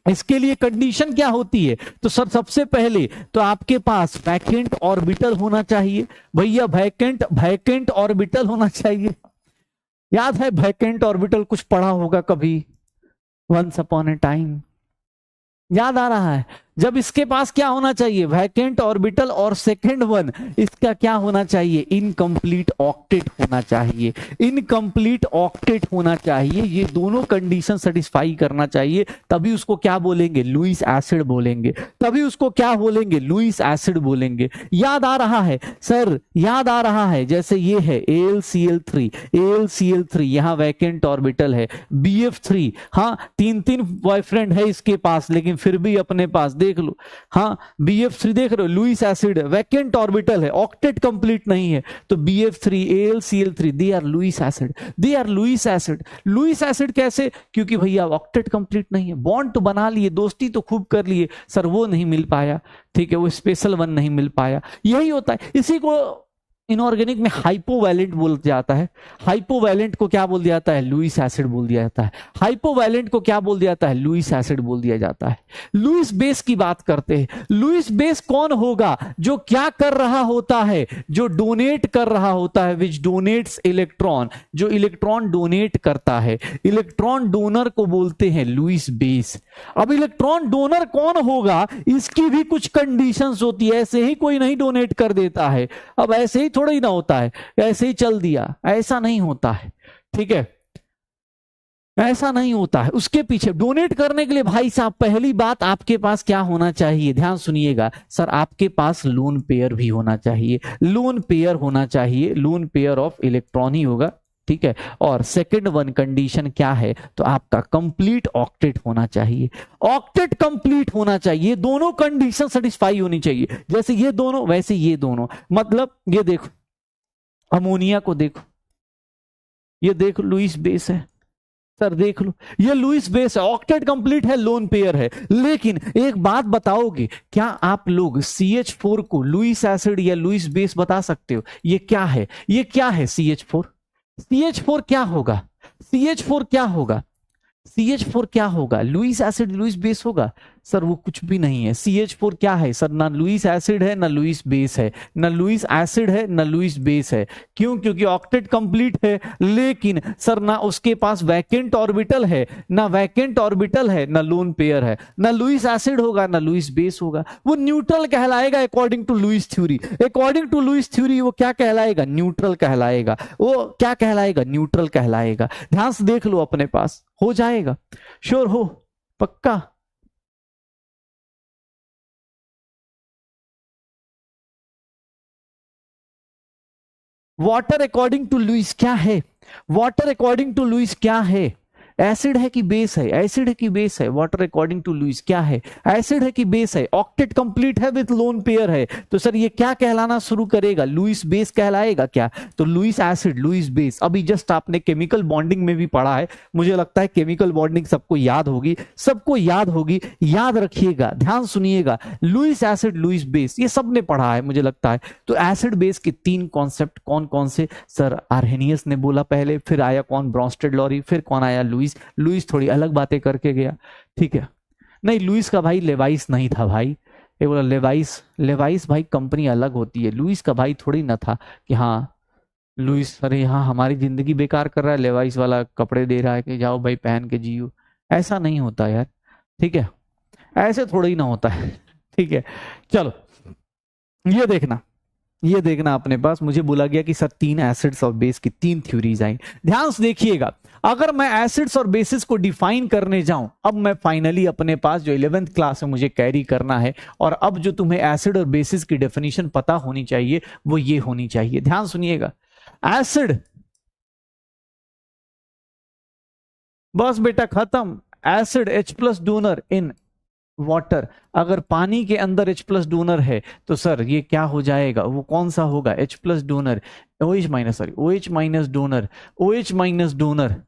इसके लिए कंडीशन क्या होती है? तो सर सबसे पहले तो आपके पास वैकेंट ऑर्बिटल होना चाहिए। भैया वैकेंट ऑर्बिटल होना चाहिए। याद है वैकेंट ऑर्बिटल? कुछ पढ़ा होगा कभी, वंस अपॉन ए टाइम, याद आ रहा है? जब इसके पास क्या होना चाहिए? Vacant orbital. और सेकंड वन, इसका क्या होना चाहिए? इनकम्प्लीट ऑक्टेट होना चाहिए। इनकम्प्लीट ऑक्टेट होना चाहिए। ये दोनों कंडीशन सेटिस्फाई करना चाहिए, तभी उसको क्या बोलेंगे? लुईस एसिड बोलेंगे। तभी उसको क्या बोलेंगे? लुईस एसिड बोलेंगे। याद आ रहा है सर? याद आ रहा है? जैसे ये है AlCl3, यहां वैकेंट ऑर्बिटल है। BF3, हाँ तीन बॉयफ्रेंड है इसके पास, लेकिन फिर भी अपने पास, देख लो, हाँ BF3 देख रहे हो, लुईस एसिड है, वैकेंट ऑर्बिटल है, ऑक्टेट कंप्लीट नहीं है। तो BF3, AlCl3, they are Lewis acid, they are Lewis acid. Lewis acid कैसे? क्योंकि भैया ऑक्टेट कंप्लीट नहीं है। बॉन्ड तो बना लिए, दोस्ती तो खूब कर लिए सर, वो नहीं मिल पाया, ठीक है, वो स्पेशल वन नहीं मिल पाया। यही होता है। इसी को इनऑर्गेनिक में हाइपोवैलेंट बोल जाता है। हाइपोवैलेंट को क्या बोल दिया जाता है? लुईस एसिड बोल दिया जाता है। हाइपोवैलेंट को क्या बोल दिया जाता है? लुईस एसिड बोल दिया जाता है। लुईस बेस की बात करते हैं। लुईस बेस कौन होगा? जो क्या कर रहा होता है? जो डोनेट कर रहा होता है, विच डोनेट्स इलेक्ट्रॉन, जो इलेक्ट्रॉन डोनेट करता है। इलेक्ट्रॉन डोनर को बोलते हैं लुईस बेस। अब इलेक्ट्रॉन डोनर कौन होगा, इसकी भी कुछ कंडीशंस होती है। ऐसे ही कोई नहीं डोनेट कर देता है। अब ऐसे ही थोड़ा ही ना होता है, ऐसे ही चल दिया, ऐसा नहीं होता है, ठीक है, ऐसा नहीं होता है। उसके पीछे डोनेट करने के लिए भाई साहब पहली बात आपके पास क्या होना चाहिए? ध्यान सुनिएगा सर, आपके पास लोन पेयर भी होना चाहिए। लोन पेयर होना चाहिए, लोन पेयर ऑफ इलेक्ट्रॉन ही होगा, ठीक है। और सेकंड वन कंडीशन क्या है? तो आपका कंप्लीट ऑक्टेट होना चाहिए। ऑक्टेट कंप्लीट होना चाहिए, दोनों कंडीशन सेटिस्फाई होनी चाहिए। जैसे ये दोनों, वैसे ये दोनों। मतलब ये देखो, अमोनिया को देखो, ये देखो लुईस बेस है सर, देख लो ये लुईस बेस है, ऑक्टेट कंप्लीट है, लोन पेयर है। लेकिन एक बात बताओगे, क्या आप लोग CH4 को लुईस एसिड या लुईस बेस बता सकते हो? ये क्या है? ये क्या है CH4? CH4 क्या होगा? CH4 क्या होगा? CH4 क्या होगा? लुईस एसिड, लुईस बेस होगा? सर वो कुछ भी नहीं है। CH4 क्या है सर? ना लुईस एसिड है, ना लुईस बेस है, ना लुईस एसिड है, ना लुईस बेस है। क्यों? क्योंकि ऑक्टेट कंप्लीट है, लेकिन सर ना उसके पास वैकेंट ऑर्बिटल है, ना वैकेंट ऑर्बिटल है, ना लोन पेयर है, ना लुईस एसिड होगा, ना लुईस बेस होगा। वो न्यूट्रल कहलाएगा according to Lewis theory. According to Lewis theory वो क्या कहलाएगा? न्यूट्रल कहलाएगा। वो क्या कहलाएगा? न्यूट्रल कहलाएगा। ध्यान से देख लो, अपने पास हो जाएगा, श्योर हो, पक्का। वाटर अकॉर्डिंग टू लुईस क्या है? वाटर अकॉर्डिंग टू लुईस क्या है? एसिड है कि बेस है? एसिड है कि बेस है? वाटर अकॉर्डिंग टू लुईस क्या है? एसिड है कि बेस है? ऑक्टेट कंप्लीट है विद लोन पेयर है, तो सर ये क्या कहलाना शुरू करेगा? लुईस बेस कहलाएगा क्या? तो लुईस एसिड, लुईस बेस। अभी जस्ट आपने केमिकल बॉन्डिंग में भी पढ़ा है, मुझे लगता है केमिकल बॉन्डिंग सबको याद होगी, सबको याद होगी। याद रखिएगा, ध्यान सुनिएगा, लुईस एसिड, लुईस बेस, ये सबने पढ़ा है मुझे लगता है। तो एसिड बेस के 3 कॉन्सेप्ट कौन कौन से? सर आर्हेनियस ने बोला पहले, फिर आया कौन? ब्रॉन्स्टेड लॉरी, फिर कौन आया? लुईस। लुईस थोड़ी अलग बातें करके गया, ठीक है। नहीं, लुईस का भाई लेवाइस नहीं था भाई, ये बोला लेवाइस। लेवाइस भाई कंपनी अलग होती है, लुईस का भाई थोड़ी ना था कि हाँ लुईस, अरे हाँ हमारी जिंदगी बेकार कर रहा है, लेवाइस वाला कपड़े दे रहा है कि जाओ भाई पहन के जियो। ऐसा नहीं होता यार, ठीक है, ऐसे थोड़ी ना होता है, ठीक है। चलो ये देखना, ये देखना अपने पास, मुझे बोला गया कि सर 3 एसिड्स और बेस की 3 थ्योरीज आई। ध्यान से देखिएगा, अगर मैं एसिड्स और बेसिस को डिफाइन करने जाऊं, अब मैं फाइनली अपने पास जो 11th क्लास में मुझे कैरी करना है, और अब जो तुम्हें एसिड और बेसिस की डेफिनेशन पता होनी चाहिए वो ये होनी चाहिए। ध्यान सुनिएगा, एसिड, बस बेटा खत्म, acid H plus donor in water, अगर पानी के अंदर H प्लस डोनर है तो सर ये क्या हो जाएगा, वो कौन सा होगा, H plus donor, OH minus, sorry OH minus donor, OH minus donor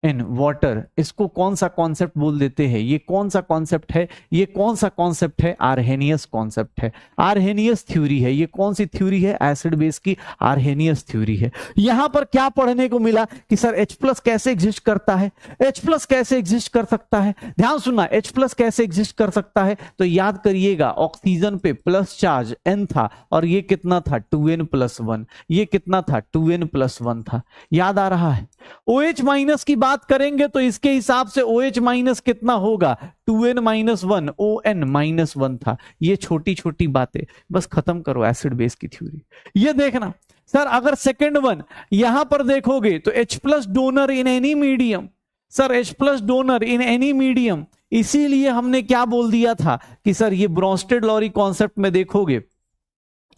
in water, इसको कौन सा कॉन्सेप्ट बोल देते हैं, ये कौन सा कॉन्सेप्ट है, ये कौन सा कॉन्सेप्ट है, आर्हेनियस कॉन्सेप्ट है, आर्हेनियस थ्योरी है। ये कौन सी थ्योरी है, एसिड बेस की आर्हेनियस थ्योरी है। यहां पर क्या पढ़ने को मिला कि सर H प्लस कैसे एग्जिस्ट करता है, H प्लस कैसे एग्जिस्ट कर सकता है, ध्यान सुनना, H प्लस कैसे एग्जिस्ट कर सकता है, तो याद करिएगा ऑक्सीजन पे प्लस चार्ज N था और ये कितना था 2N प्लस 1, ये कितना था 2N प्लस 1 था, याद आ रहा है। OH माइनस की बात करेंगे तो इसके हिसाब से OH माइनस कितना होगा 2N माइनस 1, ON माइनस 1 था। ये छोटी छोटी बातें बस खत्म करो एसिड बेस की थ्योरी। ये देखना सर, अगर सेकंड वन यहां पर देखोगे तो H प्लस डोनर इन any medium, sir H plus donor इन एनी मीडियम, इसीलिए हमने क्या बोल दिया था कि सर ये ब्रोंस्टेड लॉरी कॉन्सेप्ट में देखोगे,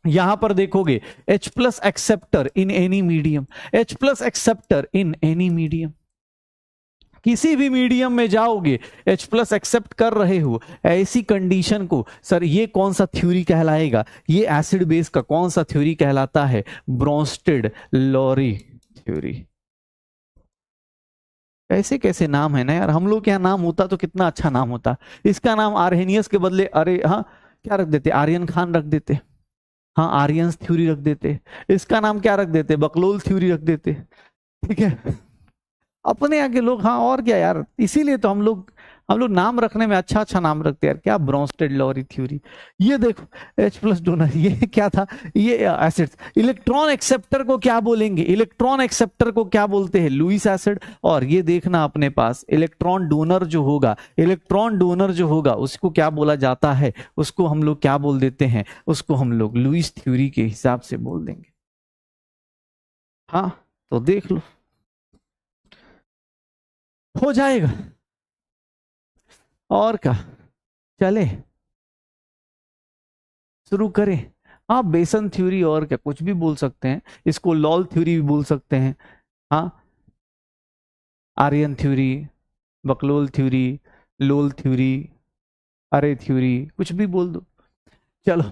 यहां पर देखोगे H प्लस एक्सेप्टर इन any medium, H plus acceptor इन एनी मीडियम, किसी भी मीडियम में जाओगे H प्लस एक्सेप्ट कर रहे हो, ऐसी कंडीशन को सर ये कौन सा थ्योरी कहलाएगा, ये एसिड बेस का कौन सा थ्योरी कहलाता है, ब्रोंस्टेड लॉरी थ्योरी। कैसे कैसे नाम है ना यार, हम लोग के यहाँ नाम होता तो कितना अच्छा नाम होता, इसका नाम आर्हेनियस के बदले अरे हाँ क्या रख देते, आर्यन खान रख देते, हाँ आर्यंस थ्योरी रख देते, इसका नाम क्या रख देते, बकलोल थ्योरी रख देते, ठीक है अपने यहाँ के लोग, हाँ और क्या यार, इसीलिए तो हम लोग नाम रखने में अच्छा अच्छा नाम रखते हैं यार, क्या ब्रोंस्टेड लॉरी थ्योरी। ये देखो H प्लस डोनर, ये क्या था, ये एसिड्स। इलेक्ट्रॉन एक्सेप्टर को क्या बोलेंगे, इलेक्ट्रॉन एक्सेप्टर को क्या बोलते हैं, लुईस एसिड। और ये देखना अपने पास इलेक्ट्रॉन डोनर जो होगा, इलेक्ट्रॉन डोनर जो होगा उसको क्या बोला जाता है, उसको हम लोग क्या बोल देते हैं, उसको हम लोग लुईस थ्योरी के हिसाब से बोल देंगे। हाँ तो देख लो हो जाएगा, और क्या, चले शुरू करें। हाँ बेसन थ्योरी और क्या कुछ भी बोल सकते हैं, इसको लॉल थ्योरी भी बोल सकते हैं, हाँ आर्यन थ्योरी, बकलोल थ्योरी, लोल थ्योरी, अरे थ्योरी, कुछ भी बोल दो चलो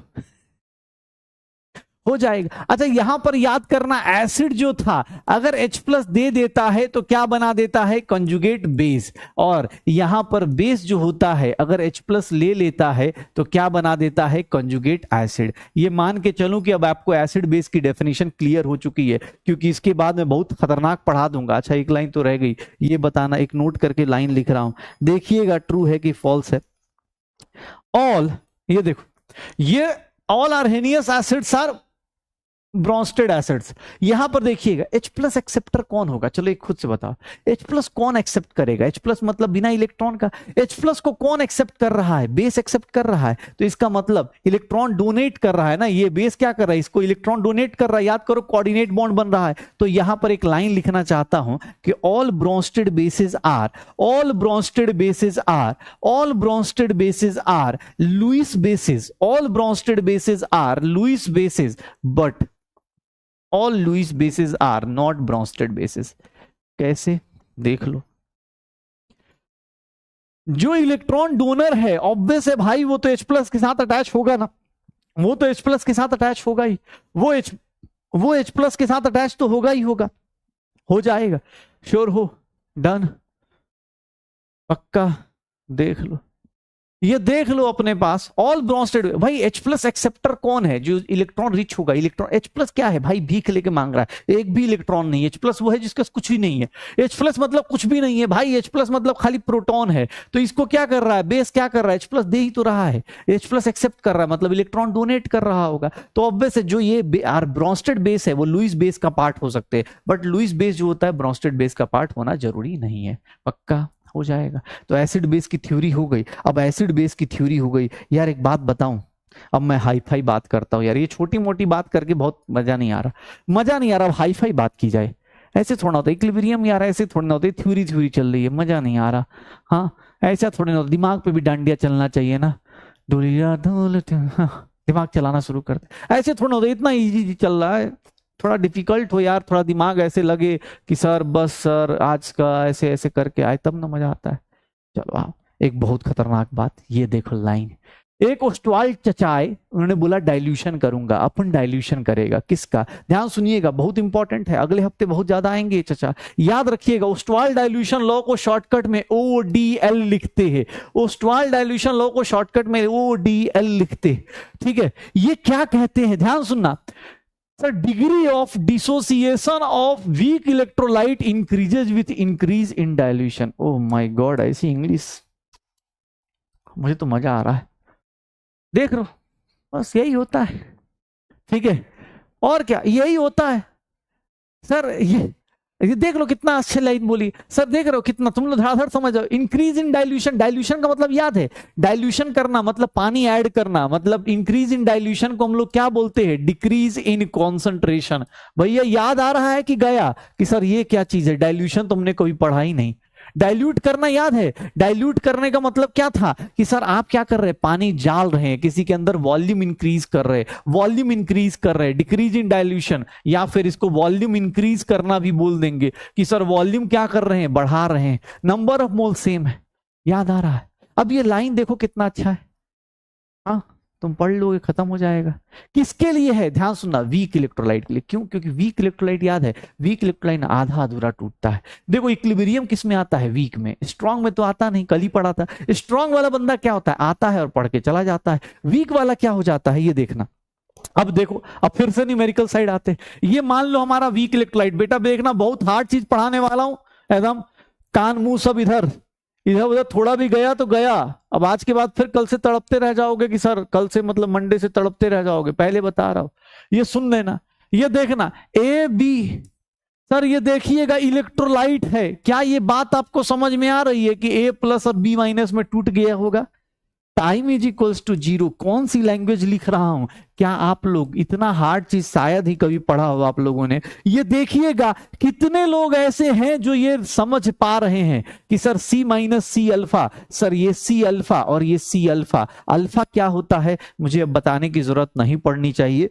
हो जाएगा। अच्छा यहां पर याद करना, एसिड जो था अगर H प्लस दे देता है तो क्या बना देता है, कंजुगेट बेस, और यहां पर बेस जो होता है अगर H प्लस ले लेता है तो क्या बना देता है, कंजुगेट एसिड। ये मान के चलूं कि अब आपको एसिड बेस की डेफिनेशन क्लियर हो चुकी है, क्योंकि इसके बाद मैं बहुत खतरनाक पढ़ा दूंगा। अच्छा एक लाइन तो रह गई, ये बताना, एक नोट करके लाइन लिख रहा हूं, देखिएगा ट्रू है कि फॉल्स है। ऑल, ये देखो, ये all Arrhenius acids are Bronsted acids. यहां पर देखिएगा H प्लस एक्सेप्टर कौन होगा, चलो एक खुद से बताओ, H प्लस कौन एक्सेप्ट करेगा, H प्लस मतलब बिना इलेक्ट्रॉन का, H प्लस को कौन एक्सेप्ट कर रहा है, बेस एक्सेप्ट कर रहा है, तो इसका मतलब इलेक्ट्रॉन डोनेट कर रहा है ना, ये बेस क्या कर रहा है, इसको इलेक्ट्रॉन डोनेट कर रहा है, याद करो कोऑर्डिनेट बॉन्ड बन रहा है। तो यहां पर एक लाइन लिखना चाहता हूं कि all Bronsted bases are, all Bronsted bases are, all Bronsted bases are Lewis bases, all Bronsted bases are Lewis bases, but all Lewis bases are not Bronsted bases. कैसे, देख लो, जो इलेक्ट्रॉन डोनर है obvious है भाई, वो तो H plus के साथ अटैच होगा ना, वो तो H प्लस के साथ अटैच होगा ही, वो H प्लस के साथ अटैच तो होगा ही होगा, हो जाएगा, श्योर हो, डन, पक्का, देख लो, ये देख लो अपने पास ऑल ब्रोंस्टेड। भाई H प्लस एक्सेप्टर कौन है, जो इलेक्ट्रॉन रिच होगा, इलेक्ट्रॉन H प्लस क्या है भाई, भीख लेके मांग रहा है, एक भी इलेक्ट्रॉन नहीं, H प्लस वो है जिसका कुछ भी नहीं है, H प्लस मतलब कुछ भी नहीं है भाई, H प्लस मतलब खाली प्रोटॉन है, तो इसको क्या कर रहा है, बेस क्या कर रहा है, H प्लस दे ही तो रहा है, H प्लस एक्सेप्ट कर रहा है मतलब इलेक्ट्रॉन डोनेट कर रहा होगा, तो ऑब्वियस है जो ये ब्रोंस्टेड बेस है वो लुईस बेस का पार्ट हो सकते हैं, बट लुईस बेस जो होता है ब्रोंस्टेड बेस का पार्ट होना जरूरी नहीं है, पक्का हो जाएगा। तो एसिड बेस की थ्योरी हो गई। अब एसिड बेस की थ्योरी हो गई, यार एक बात बताऊं, अब मैं हाई फाई बात करता हूं यार, ये छोटी मोटी बात करके बहुत मजा नहीं आ रहा, मजा नहीं आ रहा, अब हाई फाई बात की जाए, ऐसे थोड़ा होता है इक्विलिब्रियम यार, ऐसे थोड़ा ना होता है, थ्योरी थ्योरी चल रही है, मजा नहीं आ रहा, हाँ ऐसा थोड़ा ना होता, दिमाग पे भी डांडिया चलना चाहिए ना, डोलिया दिमाग चलाना शुरू करते, ऐसे थोड़ा होता है, इतना इजी चल रहा है, थोड़ा डिफिकल्ट हो यार, थोड़ा दिमाग ऐसे लगे कि सर बस सर आज का ऐसे ऐसे करके आए तब ना मजा आता है। चलो आप, एक बहुत खतरनाक बात, ये देखो लाइन, एक ओस्टवाल्ड चचा आए, उन्होंने बोला डाइल्यूशन करूंगा। अपन डाइल्यूशन करेगा किसका, ध्यान सुनिएगा, बहुत इंपॉर्टेंट है, अगले हफ्ते बहुत ज्यादा आएंगे चचा, याद रखिएगा। ओस्टवाल्ड डाइल्यूशन लॉ को शॉर्टकट में ODL लिखते हैं, ओस्टवाल्ड डाइल्यूशन लॉ को शॉर्टकट में ODL लिखते हैं, ठीक है। ये क्या कहते हैं, ध्यान सुनना sir, degree of dissociation of weak electrolyte increases with increase in dilution. Oh my god, ऐसी इंग्लिश, मुझे तो मजा आ रहा है, देख लो, बस यही होता है, ठीक है, और क्या यही होता है सर। ये देख लो कितना अच्छी लाइन बोली सर, देख रहे हो कितना तुम लोग धड़ाधड़ समझ जाओ। इंक्रीज इन डाइल्यूशन, डाइल्यूशन का मतलब याद है, डाइल्यूशन करना मतलब पानी ऐड करना, मतलब इंक्रीज इन डाइल्यूशन को हम लोग क्या बोलते हैं, डिक्रीज इन कॉन्सेंट्रेशन। भैया याद आ रहा है कि गया कि सर ये क्या चीज है, डाइल्यूशन तुमने कभी पढ़ा ही नहीं। डाइल्यूट करना याद है, डाइल्यूट करने का मतलब क्या था कि सर आप क्या कर रहे हैं, पानी डाल रहे हैं, किसी के अंदर वॉल्यूम इंक्रीज कर रहे हैं, वॉल्यूम इंक्रीज कर रहे हैं, डिक्रीज इन डाइल्यूशन, या फिर इसको वॉल्यूम इंक्रीज करना भी बोल देंगे कि सर वॉल्यूम क्या कर रहे हैं, बढ़ा रहे हैं, नंबर ऑफ मोल सेम है, याद आ रहा है। अब ये लाइन देखो कितना अच्छा है, हाँ तुम पढ़ लोगे खत्म हो जाएगा। किसके लिए है, ध्यान सुनना, वीक इलेक्ट्रोलाइट के लिए। क्यों, क्योंकि वीक इलेक्ट्रोलाइट याद है, वीक इलेक्ट्रोलाइट आधा अधूरा टूटता है। देखो इक्विलिब्रियम किस में आता है, वीक में, स्ट्रांग में तो आता नहीं, कल ही पढ़ा था। स्ट्रांग वाला बंदा क्या होता है, आता है और पढ़ के चला जाता है, वीक वाला क्या हो जाता है, ये देखना। अब देखो, अब फिर से न्यूमेरिकल साइड आते हैं। ये मान लो हमारा वीक इलेक्ट्रोलाइट, बेटा देखना बहुत हार्ड चीज पढ़ाने वाला हूं, एकदम कान मुंह सब इधर इधर उधर, थोड़ा भी गया तो गया। अब आज के बाद फिर कल से तड़पते रह जाओगे कि सर, कल से मतलब मंडे से तड़पते रह जाओगे, पहले बता रहा हूं। ये सुन लेना, ये देखना, ए बी, सर ये देखिएगा इलेक्ट्रोलाइट है, क्या ये बात आपको समझ में आ रही है कि A प्लस और B माइनस में टूट गया होगा, टाइम इज इक्वल्स टू 0। कौन सी लैंग्वेज लिख रहा हूं, क्या आप लोग इतना हार्ड चीज शायद ही कभी पढ़ा हो आप लोगों ने। ये देखिएगा कितने लोग ऐसे हैं जो ये समझ पा रहे हैं कि sir C minus C alpha, sir ये C अल्फा और ये C अल्फा, अल्फा क्या होता है मुझे अब बताने की जरूरत नहीं पड़नी चाहिए,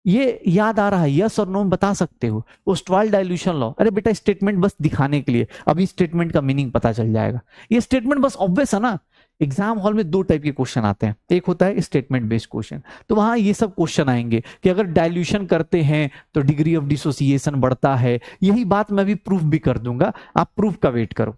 ये याद आ रहा है, यस और नो बता सकते हो। ओस्टवाल्ड डाइल्यूशन लॉ, अरे बेटा स्टेटमेंट बस दिखाने के लिए, अभी स्टेटमेंट का मीनिंग पता चल जाएगा। ये स्टेटमेंट बस ऑब्वियस है ना, एग्जाम हॉल में दो टाइप के क्वेश्चन आते हैं, एक होता है स्टेटमेंट बेस्ड क्वेश्चन, तो वहां ये सब क्वेश्चन आएंगे कि अगर डाइल्यूशन करते हैं तो डिग्री ऑफ डिसोसिएशन बढ़ता है। यही बात मैं भी प्रूफ भी कर दूंगा, आप प्रूफ का वेट करो।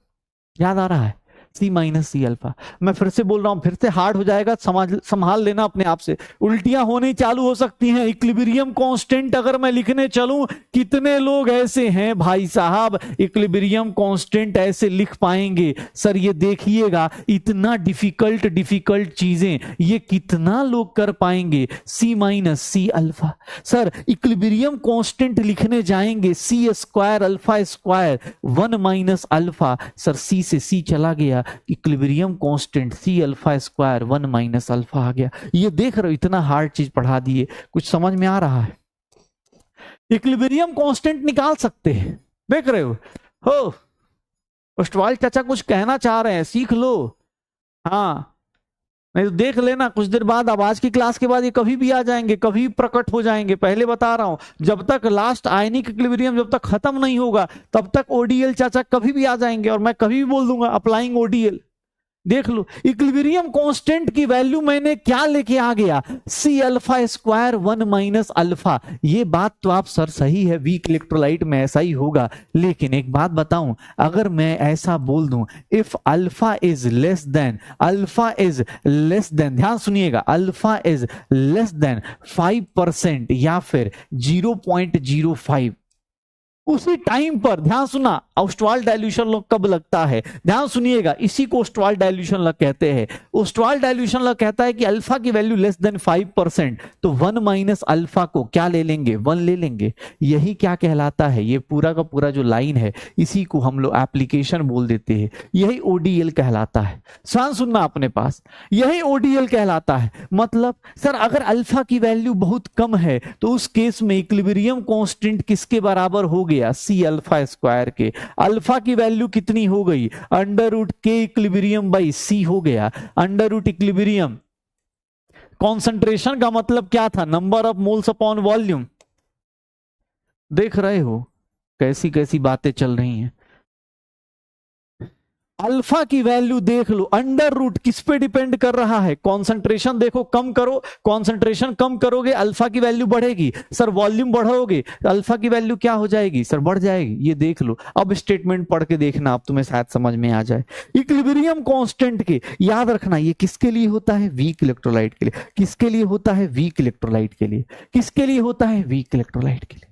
याद आ रहा है, C माइनस C अल्फा। मैं फिर से बोल रहा हूं, फिर से हार्ड हो जाएगा, संभाल लेना अपने आप से, उल्टियां होनी चालू हो सकती हैं। इक्विलिब्रियम कांस्टेंट अगर मैं लिखने चलूं, कितने लोग ऐसे हैं भाई साहब इक्विलिब्रियम कांस्टेंट ऐसे लिख पाएंगे, सर ये देखिएगा इतना डिफिकल्ट चीजें ये कितना लोग कर पाएंगे। C minus C alpha, sir equilibrium constant लिखने जाएंगे C square alpha square 1 minus alpha, sir C से C चला गया, equilibrium constant C alpha square 1 minus alpha आ गया। ये देख रहे हो इतना हार्ड चीज पढ़ा दिए, कुछ समझ में आ रहा है। इक्विलिब्रियम कांस्टेंट निकाल सकते हैं, देख रहे हो ओस्टवाल्ड चाचा कुछ कहना चाह रहे हैं, सीख लो, हाँ नहीं तो देख लेना कुछ देर बाद, अब आज की क्लास के बाद ये कभी भी आ जाएंगे, कभी प्रकट हो जाएंगे। पहले बता रहा हूं, जब तक लास्ट आयनिक इक्विलिब्रियम जब तक खत्म नहीं होगा तब तक ओडीएल चाचा कभी भी आ जाएंगे, और मैं कभी भी बोल दूंगा अप्लाइंग ओडीएल। देख लो इक्विलिब्रियम कांस्टेंट की वैल्यू मैंने क्या लेके आ गया, C alpha square 1 minus alpha. ये बात तो आप सर सही है, वीक इलेक्ट्रोलाइट में ऐसा ही होगा, लेकिन एक बात बताऊं, अगर मैं ऐसा बोल दूं if alpha is less than, alpha is less than, ध्यान सुनिएगा, अल्फा इज लेस देन 5% या फिर 0.05, उसी टाइम पर ध्यान सुना ओस्टवाल्ड डाइल्यूशन लॉ कब लगता है, ध्यान सुनिएगा, इसी को ओस्टवाल्ड डाइल्यूशन लॉ कहते हैं। ओस्टवाल्ड डाइल्यूशन लॉ कहता है कि अल्फा की वैल्यू लेस देन 5%, तो 1 माइनस अल्फा को क्या ले लेंगे, 1 ले लेंगे। यही क्या कहलाता है, ये पूरा का पूरा जो लाइन है इसी को हम लोग एप्लीकेशन बोल देते हैं, यही ओडीएल कहलाता है। ध्यान सुनना अपने पास, यही ओडीएल कहलाता है। मतलब सर अगर अल्फा की वैल्यू बहुत कम है तो उस केस में इक्विलिब्रियम कांस्टेंट किसके बराबर हो गया, C अल्फा स्क्वायर के। अल्फा की वैल्यू कितनी हो गई, अंडर रूट के इक्विलिब्रियम बाई C हो गया। अंडर रूट इक्विलिब्रियम कॉन्सेंट्रेशन का मतलब क्या था, number of moles upon volume, देख रहे हो कैसी कैसी बातें चल रही हैं। अल्फा की वैल्यू देख लो, अंडर रूट किस पे डिपेंड कर रहा है, कॉन्सेंट्रेशन देखो कम करो, कॉन्सेंट्रेशन कम करोगे अल्फा की वैल्यू बढ़ेगी। सर वॉल्यूम बढ़ाओगे अल्फा की वैल्यू क्या हो जाएगी, सर बढ़ जाएगी। ये देख लो, अब स्टेटमेंट पढ़ के देखना, अब तुम्हें शायद समझ में आ जाए। इक्विलिब्रियम कांस्टेंट के याद रखना, ये किसके लिए होता है, वीक इलेक्ट्रोलाइट के लिए। किसके लिए होता है, वीक इलेक्ट्रोलाइट के लिए। किसके लिए होता है, वीक इलेक्ट्रोलाइट के लिए।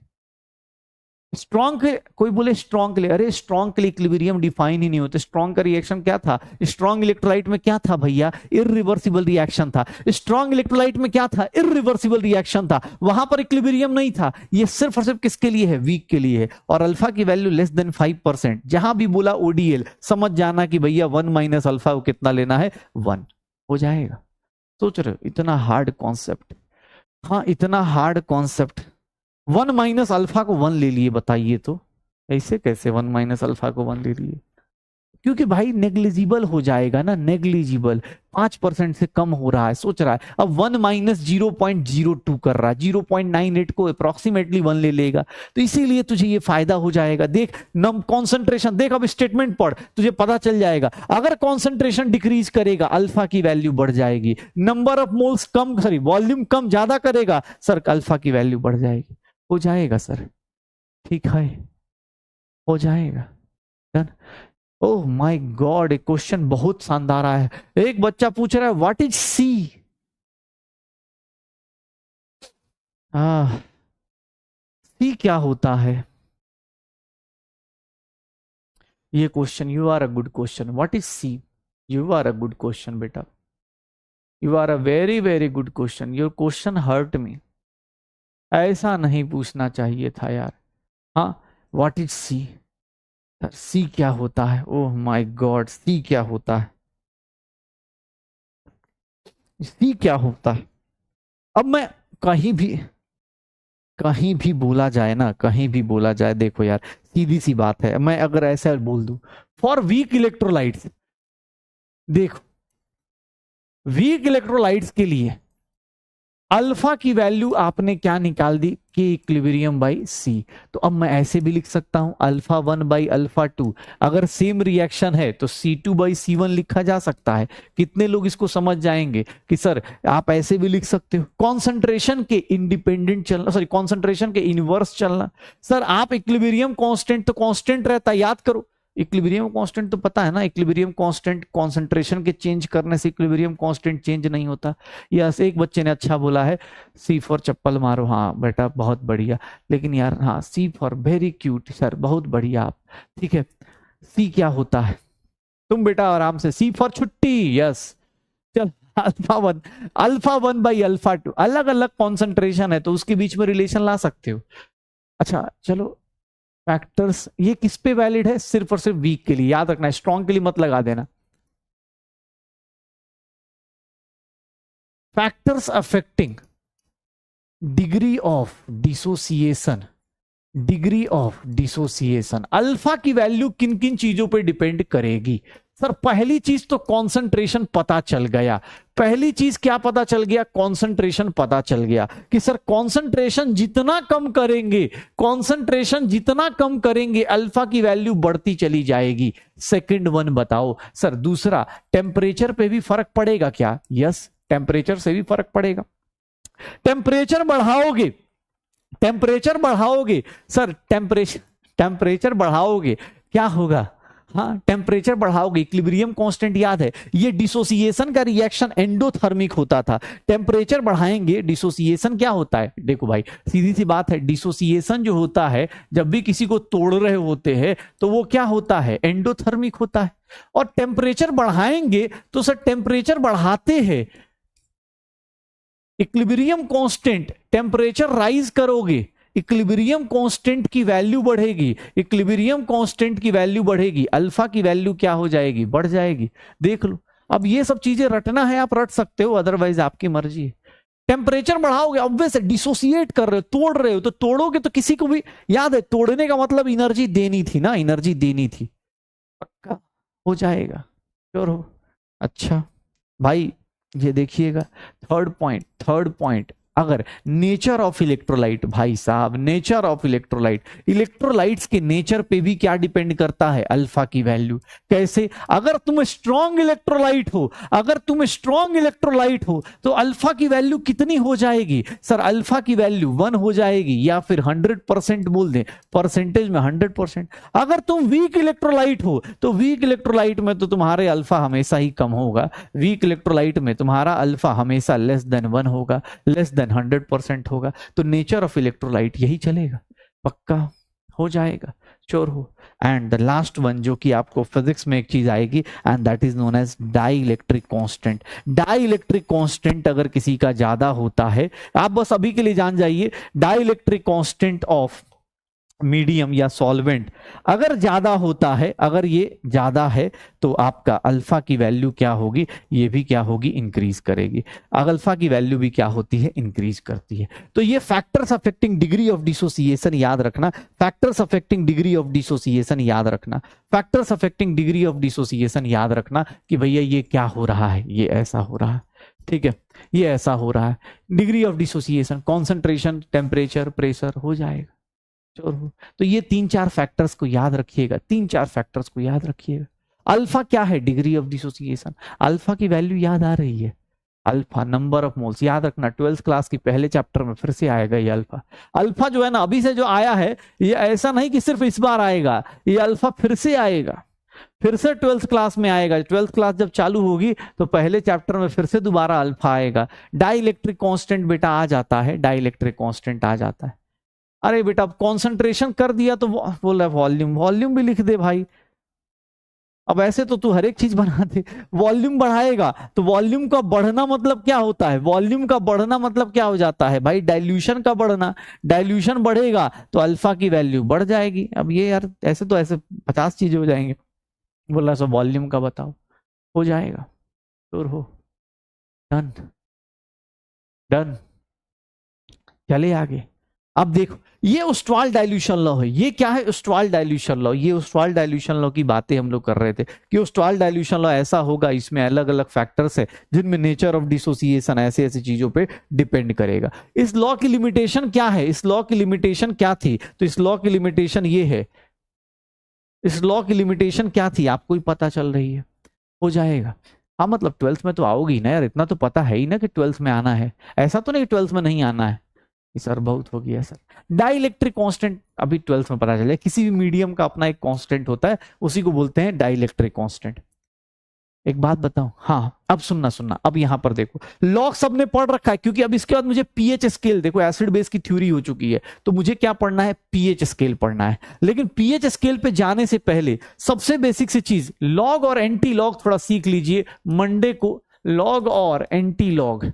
स्ट्रॉन्ग के, कोई बोले स्ट्रॉन्ग के लिए, अरे स्ट्रॉन्ग के लिए इक्विलिब्रियम डिफाइन ही नहीं होता। स्ट्रॉन्ग का रिएक्शन क्या था, स्ट्रॉन्ग इलेक्ट्रोलाइट में क्या था भैया, इररिवर्सिबल रिएक्शन था। स्ट्रॉन्ग इलेक्ट्रोलाइट में क्या था, इररिवर्सिबल रिएक्शन था, वहां पर इक्विलिब्रियम नहीं था। ये सिर्फ और सिर्फ किसके लिए है, वीक के लिए है। और अल्फा की वैल्यू लेस देन 5%, जहां भी बोला ओडीएल समझ जाना कि भैया 1 माइनस अल्फा को कितना लेना है, 1 हो जाएगा। सोच रहे हो इतना हार्ड कॉन्सेप्ट, हाँ इतना हार्ड कॉन्सेप्ट। 1 माइनस अल्फा को 1 ले लिए, बताइए तो ऐसे कैसे 1 माइनस अल्फा को 1 ले लिए, क्योंकि भाई नेग्लिजिबल हो जाएगा ना, नेग्लिजिबल 5% से कम हो रहा है। सोच रहा है अब 1 माइनस 0.02 कर रहा है, 0.98 को अप्रोक्सीमेटली 1 ले लेगा, तो इसीलिए तुझे ये फायदा हो जाएगा। देख नम कॉन्सेंट्रेशन, देख अब स्टेटमेंट पढ़, तुझे पता चल जाएगा। अगर कॉन्सेंट्रेशन डिक्रीज करेगा अल्फा की वैल्यू बढ़ जाएगी, नंबर ऑफ मोल्स कम, सॉरी वॉल्यूम कम ज्यादा करेगा सर, अल्फा की वैल्यू बढ़ जाएगी। हो जाएगा सर, ठीक है हो जाएगा, डन। ओह माय गॉड, एक क्वेश्चन बहुत शानदार आया है। एक बच्चा पूछ रहा है व्हाट इज सी। सी क्या होता है, ये question, you are a good question, what is C. You are a good question बेटा, you are a very very good question, your question hurt me. ऐसा नहीं पूछना चाहिए था यार। हाँ व्हाट इज सी, सी क्या होता है, ओह माय गॉड सी क्या होता है, सी क्या होता है। अब मैं कहीं भी, कहीं भी बोला जाए ना, कहीं भी बोला जाए, देखो यार सीधी सी बात है, मैं अगर ऐसा बोल दूं फॉर वीक इलेक्ट्रोलाइट्स, देखो वीक इलेक्ट्रोलाइट्स के लिए अल्फा की वैल्यू आपने क्या निकाल दी, के इक्विलिब्रियम बाई सी। तो अब मैं ऐसे भी लिख सकता हूं अल्फा 1 बाई अल्फा 2, अगर सेम रिएक्शन है तो C2 बाई C1 लिखा जा सकता है। कितने लोग इसको समझ जाएंगे कि सर आप ऐसे भी लिख सकते हो, कॉन्सेंट्रेशन के इंडिपेंडेंट चलना, सॉरी कॉन्सेंट्रेशन के इनवर्स चलना। सर आप इक्विलिब्रियम कांस्टेंट तो कांस्टेंट रहता है, याद करो इक्विलिब्रियम कांस्टेंट तो पता है ना, इक्विलिब्रियम कांस्टेंट कॉन्सेंट्रेशन के चेंज करने से इक्विलिब्रियम कांस्टेंट चेंज नहीं होता। यस एक बच्चे ने अच्छा बोला है, सी फॉर चप्पल मारो, हाँ बेटा बहुत बढ़िया। लेकिन यार हाँ सी फॉर वेरी क्यूट, सर बहुत बढ़िया आप, ठीक है। सी क्या होता है, तुम बेटा आराम से, सी फॉर छुट्टी, यस चल। अल्फा 1 बाई अल्फा 2, अलग अलग कॉन्सेंट्रेशन है तो उसके बीच में रिलेशन ला सकते हो। अच्छा चलो फैक्टर्स, ये किस पे वैलिड है, सिर्फ और सिर्फ वीक के लिए, याद रखना, स्ट्रॉन्ग के लिए मत लगा देना। Factors affecting degree of dissociation, degree of dissociation, alpha की वैल्यू किन किन चीजों पे डिपेंड करेगी। सर पहली चीज तो कंसंट्रेशन पता चल गया, पहली चीज क्या पता चल गया, कंसंट्रेशन पता चल गया कि सर कंसंट्रेशन जितना कम करेंगे, कंसंट्रेशन जितना कम करेंगे अल्फा की वैल्यू बढ़ती चली जाएगी। सेकंड वन बताओ सर, दूसरा टेम्परेचर पे भी फर्क पड़ेगा क्या, यस टेम्परेचर से भी फर्क पड़ेगा। टेम्परेचर बढ़ाओगे, टेम्परेचर बढ़ाओगे सर, टेम्परेचर बढ़ाओगे क्या होगा, हाँ टेम्परेचर बढ़ाओगे, इक्विलिब्रियम कांस्टेंट याद है, ये डिसोसिएशन का रिएक्शन एंडोथर्मिक होता था, टेम्परेचर बढ़ाएंगे डिसोसिएशन क्या होता है। देखो भाई सीधी सी बात है, डिसोसिएशन जो होता है जब भी किसी को तोड़ रहे होते हैं तो वो क्या होता है, एंडोथर्मिक होता है। और टेम्परेचर बढ़ाएंगे तो सर टेम्परेचर बढ़ाते हैं इक्विलिब्रियम कांस्टेंट, टेम्परेचर राइज करोगे इक्विलिब्रियम कांस्टेंट की वैल्यू बढ़ेगी, इक्विलिब्रियम कांस्टेंट की वैल्यू बढ़ेगी, अल्फा की वैल्यू क्या हो जाएगी, बढ़ जाएगी। देख लो अब ये सब चीजें रटना है आप रट सकते हो, अदरवाइज आपकी मर्जी है। टेम्परेचर बढ़ाओगे ऑब्वियस डिसोसिएट कर रहे हो, तोड़ रहे हो, तो तोड़ोगे तो किसी को भी याद है तोड़ने का मतलब एनर्जी देनी थी ना, एनर्जी देनी थी, पक्का हो जाएगा, श्योर हो। अच्छा भाई ये देखिएगा थर्ड पॉइंट, थर्ड पॉइंट अगर नेचर ऑफ इलेक्ट्रोलाइट, भाई साहब नेचर ऑफ इलेक्ट्रोलाइट, इलेक्ट्रोलाइट्स के नेचर पे भी क्या डिपेंड करता है, अल्फा की वैल्यू। कैसे, अगर तुम स्ट्रॉन्ग इलेक्ट्रोलाइट हो, अगर तुम स्ट्रॉन्ग इलेक्ट्रोलाइट हो तो अल्फा की वैल्यू कितनी हो जाएगी सर, अल्फा की वैल्यू 1 हो जाएगी, या फिर 100% बोल दें, परसेंटेज में 100%। अगर तुम वीक इलेक्ट्रोलाइट हो तो वीक इलेक्ट्रोलाइट में तो तुम्हारे अल्फा हमेशा ही कम होगा, वीक इलेक्ट्रोलाइट में तुम्हारा अल्फा हमेशा लेस देन 1 होगा, लेस देन 100% होगा। तो नेचर ऑफ इलेक्ट्रोलाइट यही चलेगा, पक्का हो जाएगा, श्योर हो। एंड द लास्ट वन जो कि आपको फिजिक्स में एक चीज आएगी, and that is known as dielectric constant. Dielectric constant अगर किसी का ज्यादा होता है, आप बस अभी के लिए जान जाइए, dielectric constant of medium या सॉल्वेंट अगर ज्यादा होता है, अगर ये ज्यादा है तो आपका अल्फा की वैल्यू क्या होगी, ये भी क्या होगी, इंक्रीज करेगी। अल्फा की वैल्यू भी क्या होती है, इंक्रीज करती है। तो ये factors affecting degree of dissociation याद रखना, factors affecting degree of dissociation याद रखना, factors affecting degree of dissociation याद रखना कि भैया ये क्या हो रहा है, ये ऐसा हो रहा है, ठीक है, ये ऐसा हो रहा है। Degree of dissociation, concentration, temperature, pressure हो जाएगा। तो ये 3-4 फैक्टर्स को याद रखिएगा, 3-4 फैक्टर्स को याद रखिएगा। अल्फा क्या है, डिग्री ऑफ डिसोसिएशन, अल्फा की वैल्यू याद आ रही है, अल्फा नंबर ऑफ मोल्स याद रखना, 12th क्लास की पहले चैप्टर में फिर से आएगा ये अल्फा। अल्फा जो है ना अभी से जो आया है, ये ऐसा नहीं कि सिर्फ इस बार आएगा, ये अल्फा फिर से आएगा, फिर से 12th क्लास में आएगा। 12th क्लास जब चालू होगी तो पहले चैप्टर में फिर से दोबारा अल्फा आएगा। डाई इलेक्ट्रिक कांस्टेंट बेटा आ जाता है, डाई इलेक्ट्रिक कांस्टेंट आ जाता है। अरे बेटा अब कॉन्सेंट्रेशन कर दिया तो बोल रहा है वॉल्यूम, वॉल्यूम भी लिख दे भाई। अब ऐसे तो तू हर एक चीज बना दे, वॉल्यूम बढ़ाएगा तो वॉल्यूम का बढ़ना मतलब क्या होता है, वॉल्यूम का बढ़ना मतलब क्या हो जाता है भाई, डाइल्यूशन का बढ़ना। डाइल्यूशन बढ़ेगा तो अल्फा की वैल्यू बढ़ जाएगी। अब ये यार ऐसे तो ऐसे 50 चीजें हो जाएंगे, बोला सो वॉल्यूम का बताओ, हो जाएगा, श्योर हो, डन डन, चले आगे। अब देखो ये ऑस्ट्वाल डाइल्यूशन लॉ है, ये क्या है, ऑस्ट्वाल डाइल्यूशन लॉ। ये ऑस्ट्वाल डाइल्यूशन लॉ की बातें हम लोग कर रहे थे कि ऑस्ट्वाल डाइल्यूशन लॉ ऐसा होगा, इसमें अलग अलग फैक्टर्स है जिनमें नेचर ऑफ डिसोसिएशन ऐसे ऐसी चीजों पे डिपेंड करेगा। इस लॉ की लिमिटेशन क्या है, इस लॉ की लिमिटेशन क्या थी, तो इस लॉ की लिमिटेशन ये है, इस लॉ की लिमिटेशन क्या थी आपको ही पता चल रही है, हो जाएगा। हाँ मतलब 12th में तो आओगी ना यार, इतना तो पता है ही ना कि 12th में आना है, ऐसा तो नहीं 12th में नहीं आना है। सर बहुत हो गया सर। डाई इलेक्ट्रिक कांस्टेंट अभी 12th में पता चले, किसी भी मीडियम का अपना एक कांस्टेंट होता है, उसी को बोलते हैं डाई इलेक्ट्रिक कांस्टेंट। एक बात बताऊं, हाँ अब सुनना सुनना, अब यहां पर देखो लॉग सबने पढ़ रखा है, क्योंकि अब इसके बाद मुझे पीएच स्केल, देखो एसिड बेस की थ्योरी हो चुकी है, तो मुझे क्या पढ़ना है, पीएच स्केल पढ़ना है। लेकिन पीएच स्केल पे जाने से पहले सबसे बेसिक सी चीज लॉग और एंटी लॉग थोड़ा सीख लीजिए। मंडे को लॉग और एंटी लॉग,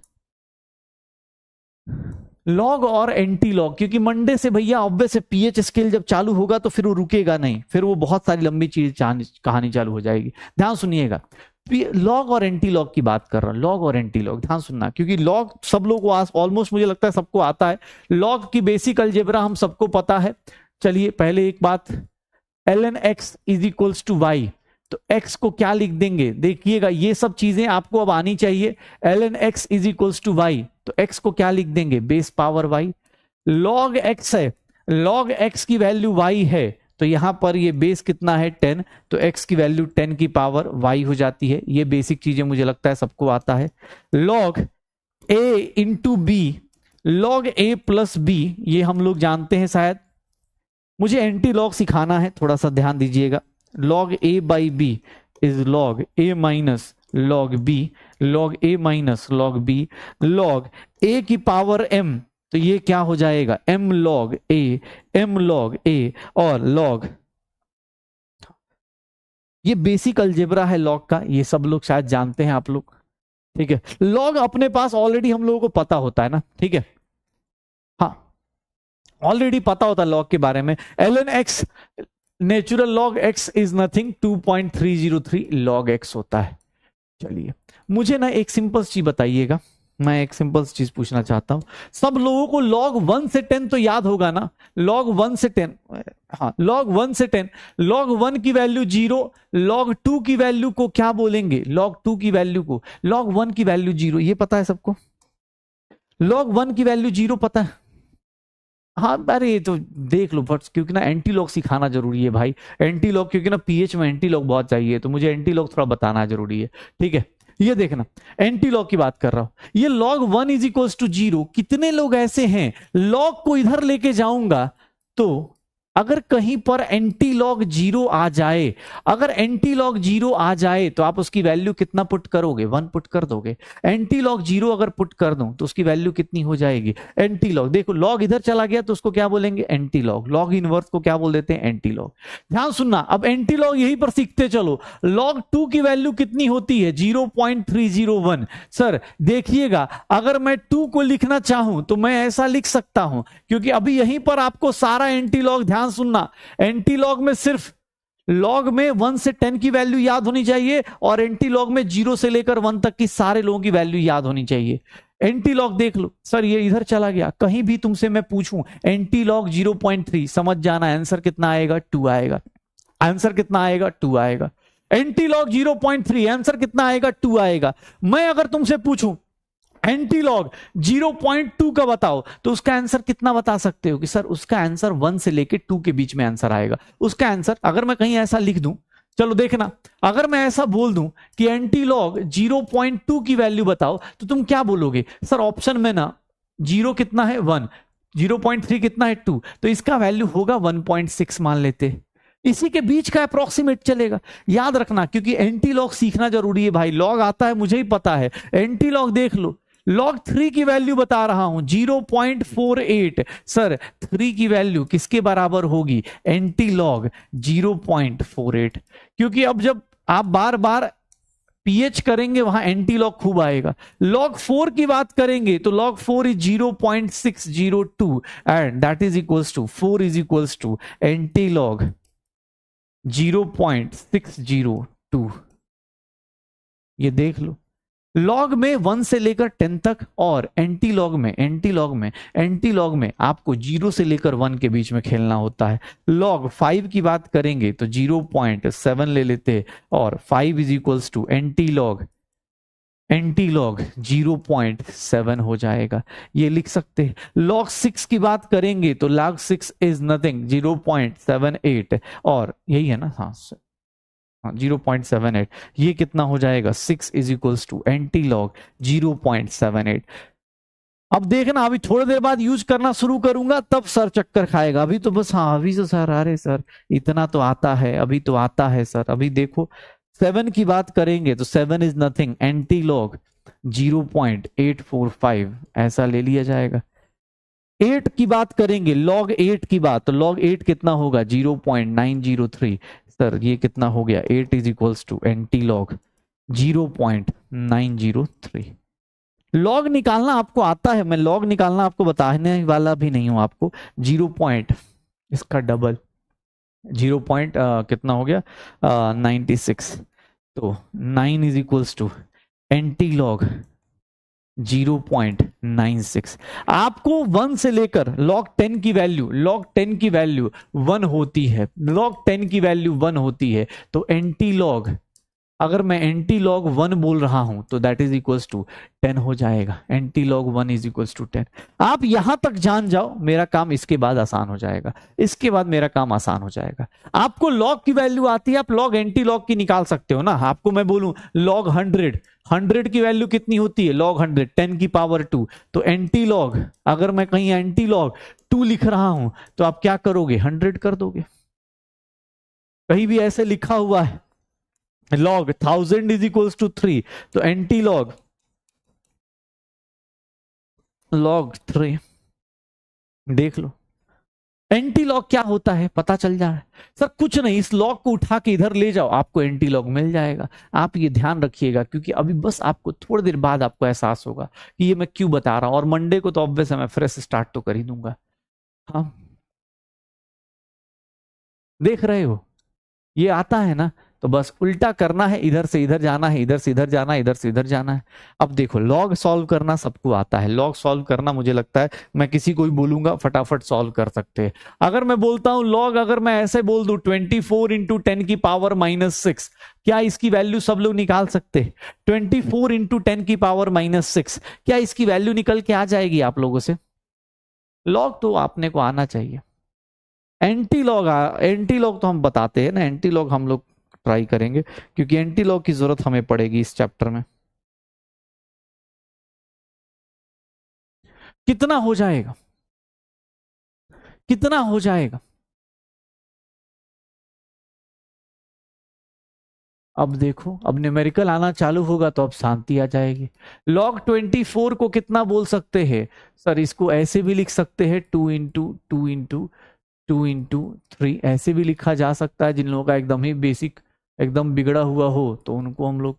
लॉग और एंटी लॉग, क्योंकि मंडे से भैया ऑब्वियस है पीएच स्केल जब चालू होगा तो फिर वो रुकेगा नहीं, फिर वो बहुत सारी लंबी चीज कहानी चालू हो जाएगी। ध्यान सुनिएगा, लॉग और एंटी लॉग की बात कर रहा हूं, लॉग और एंटी लॉग ध्यान सुनना, क्योंकि लॉग सब लोग को ऑलमोस्ट मुझे लगता है सबको आता है, लॉग की बेसिक अलजेब्रा हम सबको पता है। चलिए पहले एक बात, ln x is equals to Y, तो x को क्या लिख देंगे, देखिएगा ये सब चीजें आपको अब आनी चाहिए। ln x is equals to Y, तो x को क्या लिख देंगे, base power y। log x है, log x की वैल्यू y है, तो यहां पर ये बेस कितना है 10, तो x की वैल्यू 10 की पावर y हो जाती है। ये बेसिक चीजें मुझे लगता है सबको आता है। log a into B, log a plus b, ये हम लोग जानते हैं शायद, मुझे एंटी लॉग सिखाना है, थोड़ा सा ध्यान दीजिएगा। log a by b is log a minus log b, log a minus log b, log a की पावर m, तो ये क्या हो जाएगा m log a, m log a, और log, ये बेसिक अलजेब्रा है लॉग का, ये सब लोग शायद जानते हैं आप लोग, ठीक है। लॉग अपने पास ऑलरेडी हम लोगों को पता होता है ना, ठीक है, हाँ ऑलरेडी पता होता है लॉग के बारे में। ln x natural log x is nothing 2.303 log x होता है। चलिए मुझे ना एक सिंपल चीज बताइएगा, मैं एक सिंपल चीज पूछना चाहता हूं, सब लोगों को log 1 से 10 तो याद होगा ना, log 1 से 10, हाँ log 1 से 10, log 1 की वैल्यू 0, log 2 की वैल्यू को क्या बोलेंगे, log 2 की वैल्यू को, log 1 की वैल्यू 0, ये पता है सबको। लॉग 1 की वैल्यू 0 पता है? हाँ अरे ये तो देख लो, बट क्योंकि ना एंटी लॉग सिखाना जरूरी है भाई, एंटी लॉग, क्योंकि ना पीएच में एंटी लॉग बहुत चाहिए, तो मुझे एंटी लॉग थोड़ा बताना जरूरी है। ठीक है, ये देखना, एंटी लॉग की बात कर रहा हूं, ये log 1 इज इक्वल्स टू 0। कितने लोग ऐसे हैं, लॉग को इधर लेके जाऊंगा तो अगर कहीं पर एंटी लॉग 0 आ जाए, अगर एंटी लॉग 0 आ जाए तो आप उसकी वैल्यू कितना पुट करोगे? 1 पुट कर दोगे। एंटी लॉग 0 अगर पुट कर दूं तो उसकी वैल्यू कितनी हो जाएगी? एंटी लॉग, देखो लॉग इधर चला गया तो उसको क्या बोलेंगे? Anti log. लॉग इनवर्स को क्या बोल देते हैं? Anti log. ध्यान सुनना, अब एंटी लॉग यहीं पर सीखते चलो। लॉग 2 की वैल्यू कितनी होती है? 0.301। सर देखिएगा, अगर मैं 2 को लिखना चाहूं तो मैं ऐसा लिख सकता हूं, क्योंकि अभी यहीं पर आपको सारा एंटी लॉग, ध्यान सुनना, एंटी लॉग में सिर्फ लॉग में 1 से 10 की वैल्यू याद होनी चाहिए, और एंटी लॉग में 0 से लेकर 1 तक की सारे लोगों की वैल्यू याद होनी चाहिए। एंटी लॉग देख लो, सर ये इधर चला गया, कहीं भी तुमसे मैं पूछूं एंटी लॉग 0.3, समझ जाना आंसर कितना आएगा? 2 आएगा। आंसर कितना आएगा? 2 आएगा। एंटी लॉग 0.3, आंसर कितना आएगा? 2 आएगा। मैं अगर तुमसे पूछूं एंटी लॉग 0.2 का बताओ, तो उसका आंसर कितना बता सकते हो? कि सर उसका आंसर 1 से लेके 2 के बीच में आंसर आएगा। उसका आंसर अगर मैं कहीं ऐसा लिख दूं, चलो देखना, अगर मैं ऐसा बोल दूं कि एंटी लॉग 0.2 की वैल्यू बताओ, तो तुम क्या बोलोगे? सर ऑप्शन में ना 0 कितना है? 1, 0.3 कितना है? 2, तो इसका वैल्यू होगा 1.6 मान लेते। इसी के बीच का अप्रोक्सीमेट चलेगा। याद रखना, क्योंकि एंटी लॉग सीखना जरूरी है भाई। लॉग आता है, मुझे ही पता है। एंटी लॉग देख लो, log 3 की वैल्यू बता रहा हूं 0.48। सर 3 की वैल्यू किसके बराबर होगी? Anti log 0.48। क्योंकि अब जब आप बार बार पीएच करेंगे वहां एंटी लॉग खूब आएगा। log 4 की बात करेंगे तो log 4 is 0.602 and that is equals to 4 is equals to anti log 0.602। ये देख लो, लॉग में 1 से लेकर 10 तक, और एंटी लॉग में आपको 0 से लेकर 1 के बीच में खेलना होता है। लॉग 5 की बात करेंगे तो 0.7 ले लेते, और 5 is equals to anti log 0.7 हो जाएगा। ये लिख सकते हैं। लॉग 6 की बात करेंगे तो log 6 इज नथिंग 0.78, और यही है ना? हाँ 0.78। ये कितना हो जाएगा? 6 is equals to anti log 0.78। अब देखना, अभी थोड़ी देर बाद यूज करना शुरू करूंगा तब सर चक्कर खाएगा। अभी तो बस, हाँ अभी तो सर, अरे सर इतना तो आता है, अभी तो आता है सर। अभी देखो 7 की बात करेंगे तो 7 इज नथिंग एंटी लॉग 0.845, ऐसा ले लिया जाएगा। 8 की बात करेंगे, log 8 की बात, तो log 8 कितना होगा? 0.903। सर ये कितना हो गया? 8 is equals to anti log 0.903। Log निकालना आपको आता है, मैं लॉग निकालना आपको बताने वाला भी नहीं हूं आपको। 0 पॉइंट, इसका डबल 0 पॉइंट कितना हो गया? 96। तो 9 is equals to anti log 0.96। आपको 1 से लेकर log 10 की वैल्यू, log 10 की वैल्यू 1 होती है, log 10 की वैल्यू 1 होती है, तो एंटी लॉग, अगर मैं एंटी लॉग 1 बोल रहा हूं तो दैट इज इक्वल्स टू 10 हो जाएगा। Anti log 1 is equals to 10। आप यहां तक जान जाओ, मेरा काम इसके बाद आसान हो जाएगा। इसके बाद मेरा काम आसान हो जाएगा। आपको लॉग की वैल्यू आती है, आप लॉग एंटी लॉग की निकाल सकते हो ना। आपको मैं बोलूं लॉग 100 की वैल्यू कितनी होती है? लॉग 100 10 की पावर 2। तो एंटी लॉग, अगर मैं कहीं एंटी लॉग 2 लिख रहा हूं तो आप क्या करोगे? 100 कर दोगे। कहीं भी ऐसे लिखा हुआ है log 1000 इज इक्वल्स टू 3, तो एंटी लॉग log 3 देख लो। एंटी लॉग क्या होता है पता चल जा रहा है? सर कुछ नहीं, इस लॉग को उठा के इधर ले जाओ, आपको एंटी लॉग मिल जाएगा। आप ये ध्यान रखिएगा, क्योंकि अभी बस आपको थोड़ी देर बाद आपको एहसास होगा कि ये मैं क्यों बता रहा हूं। और मंडे को तो ऑब्वियस है, मैं फ्रेश स्टार्ट तो कर ही दूंगा। हाँ देख रहे हो, ये आता है ना, तो बस उल्टा करना है, इधर से इधर जाना है, इधर से इधर जाना है, इधर से इधर जाना है। अब देखो लॉग सॉल्व करना सबको आता है, लॉग सॉल्व करना मुझे लगता है मैं किसी को भी बोलूंगा फटाफट सॉल्व कर सकते हैं। अगर मैं बोलता हूं लॉग, अगर मैं ऐसे बोल दूं 24 इंटू 10 की पावर -6, क्या इसकी वैल्यू सब लोग निकाल सकते हैं? 24 इंटू 10 की पावर -6, क्या इसकी वैल्यू निकल के आ जाएगी आप लोगों से? लॉग तो आपने को आना चाहिए। एंटी लॉग तो हम बताते हैं ना, एंटी लॉग हम लोग ट्राई करेंगे क्योंकि एंटी लॉग की जरूरत हमें पड़ेगी इस चैप्टर में। कितना हो जाएगा, कितना हो जाएगा? अब देखो, अब न्यूमेरिकल आना चालू होगा तो अब शांति आ जाएगी। लॉग 24 को कितना बोल सकते हैं? सर इसको ऐसे भी लिख सकते हैं 2 इंटू 3, ऐसे भी लिखा जा सकता है। जिन लोगों का एकदम ही बेसिक एकदम बिगड़ा हुआ हो तो उनको हम लोग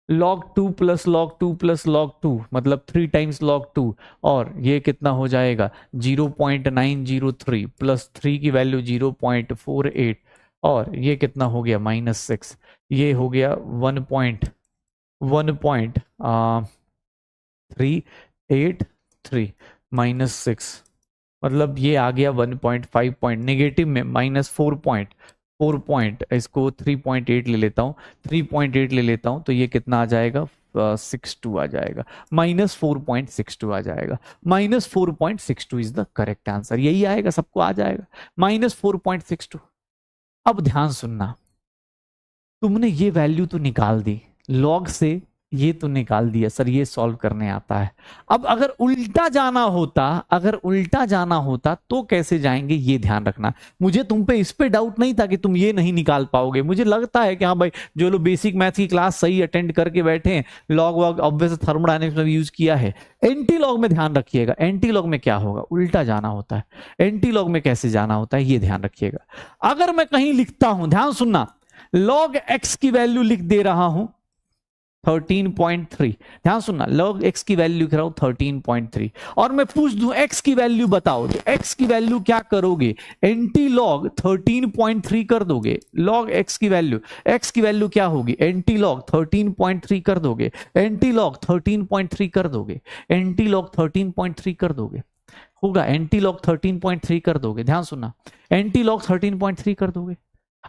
log 2 plus log 2 plus log 2 मतलब 3 टाइम्स log 2, और ये कितना हो जाएगा 0.903 प्लस 3 की वैल्यू 0.48, और ये कितना हो गया -6, ये हो गया 1.383 -6, मतलब ये आ गया 1.5 पॉइंट नेगेटिव में, -4 पॉइंट, इसको 3.8 ले लेता हूँ, 3.8 ले लेता हूँ तो ये कितना आ जाएगा 62 आ जाएगा, -4.62 आ जाएगा। -4.62 इज द करेक्ट आंसर, यही आएगा, सबको आ जाएगा -4.62। अब ध्यान सुनना, तुमने ये वैल्यू तो निकाल दी लॉग से, ये तो निकाल दिया सर, ये सॉल्व करने आता है। अब अगर उल्टा जाना होता, अगर उल्टा जाना होता तो कैसे जाएंगे ये ध्यान रखना। मुझे तुम पे इस पे डाउट नहीं था कि तुम ये नहीं निकाल पाओगे, मुझे लगता है कि हाँ भाई जो लोग बेसिक मैथ की क्लास सही अटेंड करके बैठे हैं, लॉग वॉग ऑब्वियस थर्मोडायनेमिक्स में भी यूज किया है। एंटी लॉग में ध्यान रखिएगा, एंटी लॉग में क्या होगा, उल्टा जाना होता है। एंटी लॉग में कैसे जाना होता है ये ध्यान रखिएगा। अगर मैं कहीं लिखता हूं, ध्यान सुनना, लॉग एक्स की वैल्यू लिख दे रहा हूं 13.3, ध्यान सुनना, log x की वैल्यू लिख रहा हूं 13.3, और मैं पूछ दूं x की वैल्यू बताओ, तो x की वैल्यू क्या करोगे, एंटी लॉग 13.3 कर दोगे। log x की वैल्यू क्या होगी, एंटी लॉग 13.3 कर दोगे, एंटी लॉग 13.3 कर दोगे, एंटी लॉग 13.3 कर दोगे, होगा एंटी लॉग 13.3 कर दोगे। ध्यान सुनना, एंटी लॉग 13.3 कर दोगे।